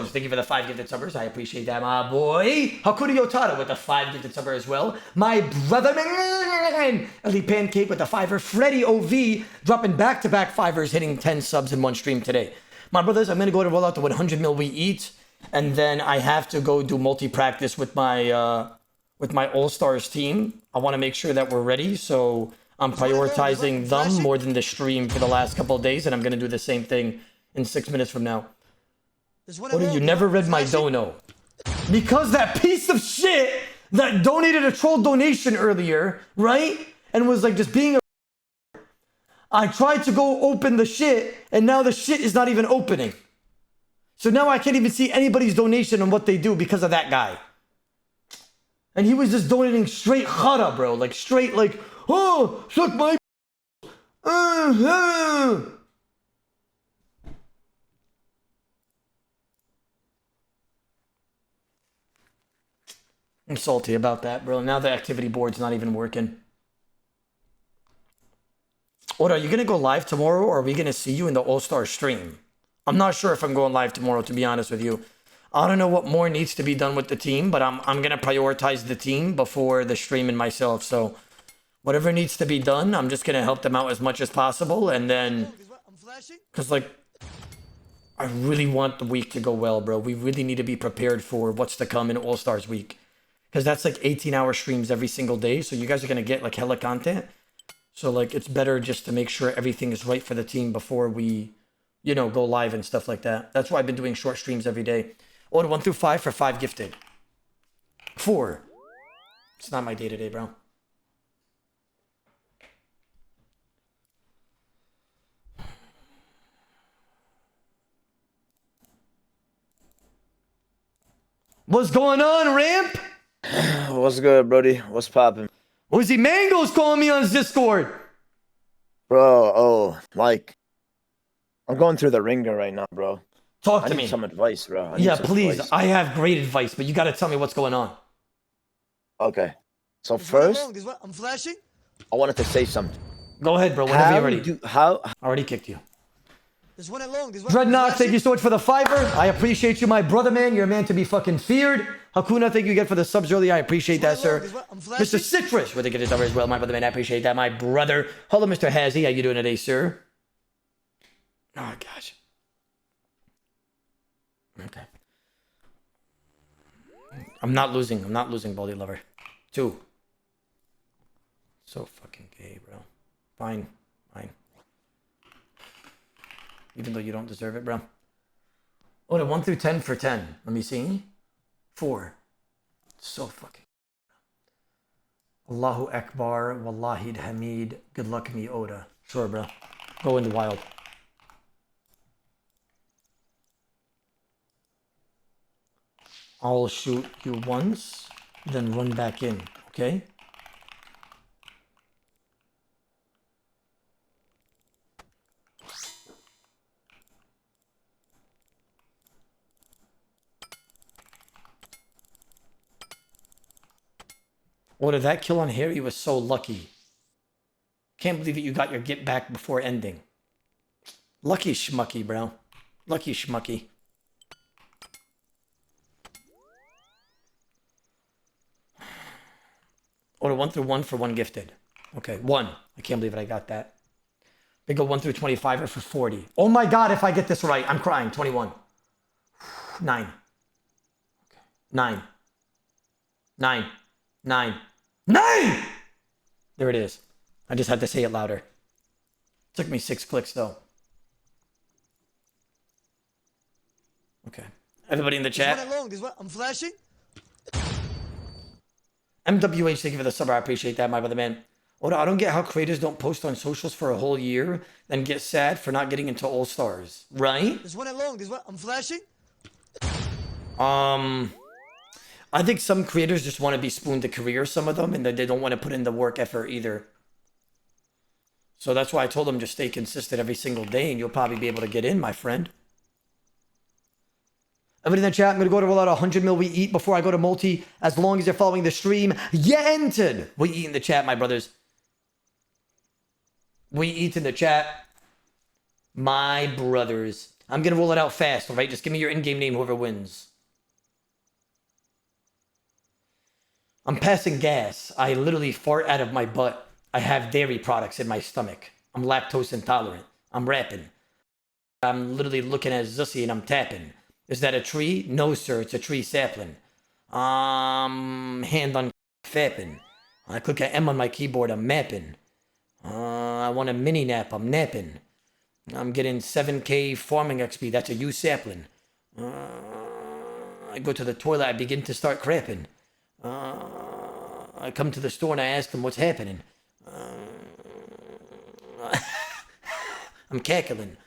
Speaker 1: Thank you for the 5 gifted subbers. I appreciate that, my boy. Hakuri Otada with the 5 gifted subber as well. My brother man, Elite Pancake with the 5er. Freddy OV dropping back-to-back 5ers, hitting 10 subs in one stream today. My brothers, I'm going to go to roll out the 100 mil we eat. And then I have to go do multi-practice with my All-Stars team. I want to make sure that we're ready, so I'm prioritizing them more than the stream for the last couple of days, and I'm going to do the same thing in 6 minutes from now. You never read my dono. Because that piece of shit that donated a troll donation earlier, right? And was just being a... I tried to go open the shit, and now the shit is not even opening. So now I can't even see anybody's donation on what they do because of that guy. And he was just donating straight khara, bro. Straight oh, suck my... I'm salty about that, bro. Now the activity board's not even working. Oda, are you going to go live tomorrow, or are we going to see you in the All-Star stream? I'm not sure if I'm going live tomorrow, to be honest with you. I don't know what more needs to be done with the team, but I'm going to prioritize the team before the stream and myself. So whatever needs to be done, I'm just going to help them out as much as possible. And then, because like, I really want the week to go well, bro. We really need to be prepared for what's to come in All-Stars week. Because that's like 18-hour streams every single day. So you guys are going to get like hella content. So like, it's better just to make sure everything is right for the team before we, you know, go live and stuff like that. That's why I've been doing short streams every day. Order 1 through 5 for 5 gifted. 4. It's not my day today, bro. What's going on, Ramp?
Speaker 4: What's good, Brody? What's poppin'?
Speaker 1: Uzi Mango's calling me on Discord.
Speaker 4: Bro, oh, like, I'm going through the ringer right now, bro.
Speaker 1: Talk
Speaker 4: I
Speaker 1: to
Speaker 4: need
Speaker 1: me.
Speaker 4: some advice, bro. I need
Speaker 1: Yeah,
Speaker 4: some
Speaker 1: please.
Speaker 4: advice.
Speaker 1: I have great advice, but you got to tell me what's going on.
Speaker 4: Okay. So first,
Speaker 9: I'm flashing.
Speaker 4: I wanted to say something.
Speaker 1: Go ahead, bro. Whenever you're ready.
Speaker 4: I
Speaker 1: already kicked you.
Speaker 9: There's one along.
Speaker 1: Dreadnought, thank you so much for the fiver. I appreciate you, my brother, man. You're a man to be fucking feared. Hakuna, thank you again for the subs early. I appreciate that, sir. Mr. Citrus, with the good as well, my brother, man. I appreciate that, my brother. Hello, Mr. Hazzy. How you doing today, sir? Oh, gosh. Okay. I'm not losing. I'm not losing, Baldy Lover. 2. So fucking gay, bro. Fine. Fine. Even though you don't deserve it, bro. Oh, the 1 through 10 for 10. Let me see. 4. So fucking. Allahu Akbar. Wallahid Hamid. Good luck me, Oda. Sure, bro. Go in the wild. I'll shoot you once, then run back in, okay? Order that kill on Harry was so lucky. Can't believe that you got your get back before ending. Lucky schmucky, bro. Lucky schmucky. Order 1 through 1 for 1 gifted. Okay, 1. I can't believe it. I got that. They go 1 through 25 or for 40. Oh my God, if I get this right, I'm crying. 21. 9. Okay. 9. 9. 9. 9! There it is. I just had to say it louder. Took me 6 clicks though. Okay. Everybody in the chat.
Speaker 9: I'm flashing.
Speaker 1: MWH, thank you for the sub. I appreciate that, my brother, man. Oda, I don't get how creators don't post on socials for a whole year, then get sad for not getting into All Stars, right?
Speaker 9: There's one along. I'm flashing.
Speaker 1: I think some creators just want to be spooned a career, some of them, and they don't want to put in the work effort either. So that's why I told them just stay consistent every single day, and you'll probably be able to get in, my friend. Everybody in the chat, I'm going to go to roll out 100 mil we eat before I go to multi, as long as you're following the stream. You entered! We eat in the chat, my brothers. We eat in the chat. My brothers. I'm going to roll it out fast, all right? Just give me your in-game name, whoever wins. I'm passing gas. I literally fart out of my butt. I have dairy products in my stomach. I'm lactose intolerant. I'm rapping. I'm literally looking at Zussy and I'm tapping. Is that a tree? No, sir. It's a tree sapling. Hand on fapping. I click an M on my keyboard. I'm mapping. I want a mini nap. I'm napping. I'm getting 7K farming XP. That's a U sapling. I go to the toilet. I begin to start crapping. I come to the store and I ask them what's happening. I'm cackling.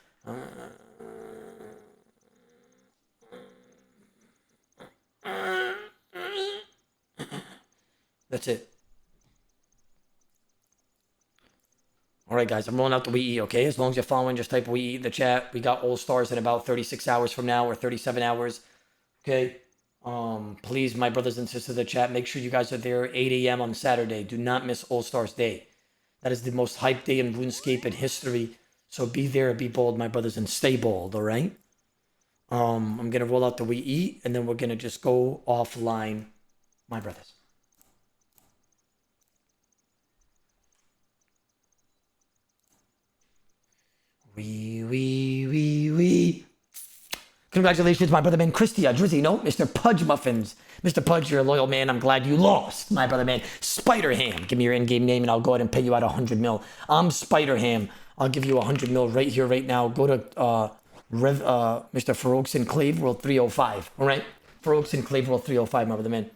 Speaker 1: That's it. All right, guys, I'm rolling out the we eat, okay? As long as you're following, just type we eat in the chat. We got All Stars in about 36 hours from now or 37 hours, okay? Please, my brothers and sisters of the chat, make sure you guys are there 8 a.m. on Saturday. Do not miss All Stars Day. That is the most hyped day in RuneScape in history. So be there, be bold, my brothers, and stay bold, all right? I'm going to roll out the We Eat, and then we're going to just go offline, my brothers. We. Congratulations, my brother man, Christia, Drizzy, no, Mr. Pudge Muffins. Mr. Pudge, you're a loyal man. I'm glad you lost, my brother man. Spider-Ham, give me your in-game name and I'll go ahead and pay you out 100 mil. I'm Spider-Ham. I'll give you 100 mil right here, right now. Go to Mr. Farouk's Enclave World 305, all right? Farouk's Enclave World 305, my brother man.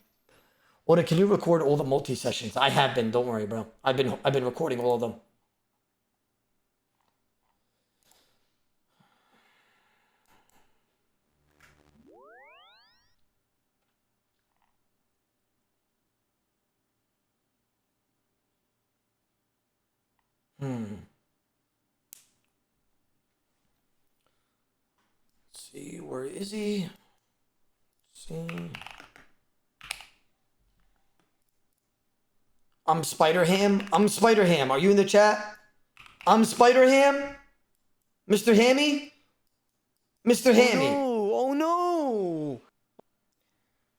Speaker 1: Oda, can you record all the multi-sessions? I have been, don't worry, bro. I've been recording all of them. Let's see, where is he? Let's see. I'm Spider-Ham. I'm Spider-Ham. Are you in the chat? I'm Spider-Ham? Mr. Hammy? Mr. Hammy.
Speaker 22: Oh no!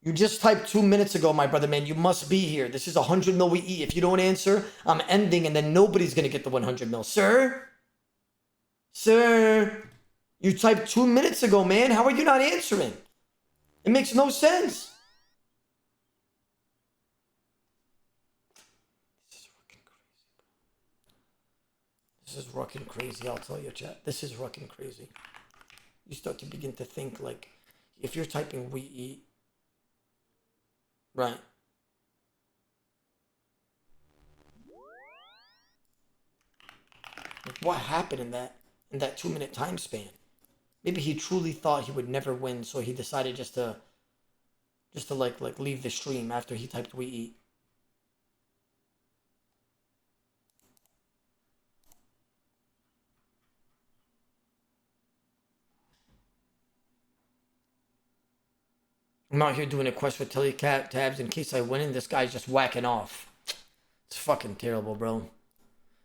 Speaker 1: You just typed 2 minutes ago, my brother man. You must be here. This is 100 mil we eat. If you don't answer, I'm ending and then nobody's going to get the 100 mil. Sir? Sir? You typed 2 minutes ago, man. How are you not answering? It makes no sense. This is fucking crazy, I'll tell you, chat. This is fucking crazy. You start to begin to think, like, if you're typing we eat, right? Like, what happened in that 2 minute time span? Maybe he truly thought he would never win, so he decided just to like leave the stream after he typed we eat. I'm out here doing a quest with telecat tabs in case I win and this guy's just whacking off. It's fucking terrible, bro.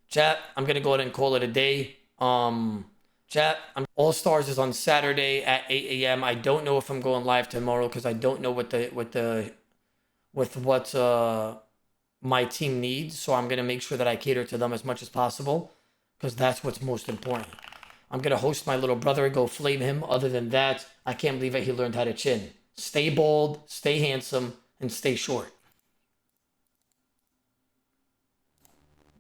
Speaker 1: Chat, I'm gonna go ahead and call it a day. Chat, All Stars is on Saturday at 8 a.m. I don't know if I'm going live tomorrow because I don't know what my team needs. So I'm gonna make sure that I cater to them as much as possible because that's what's most important. I'm gonna host my little brother, go flame him. Other than that, I can't believe that he learned how to chin. Stay bold, stay handsome, and stay short.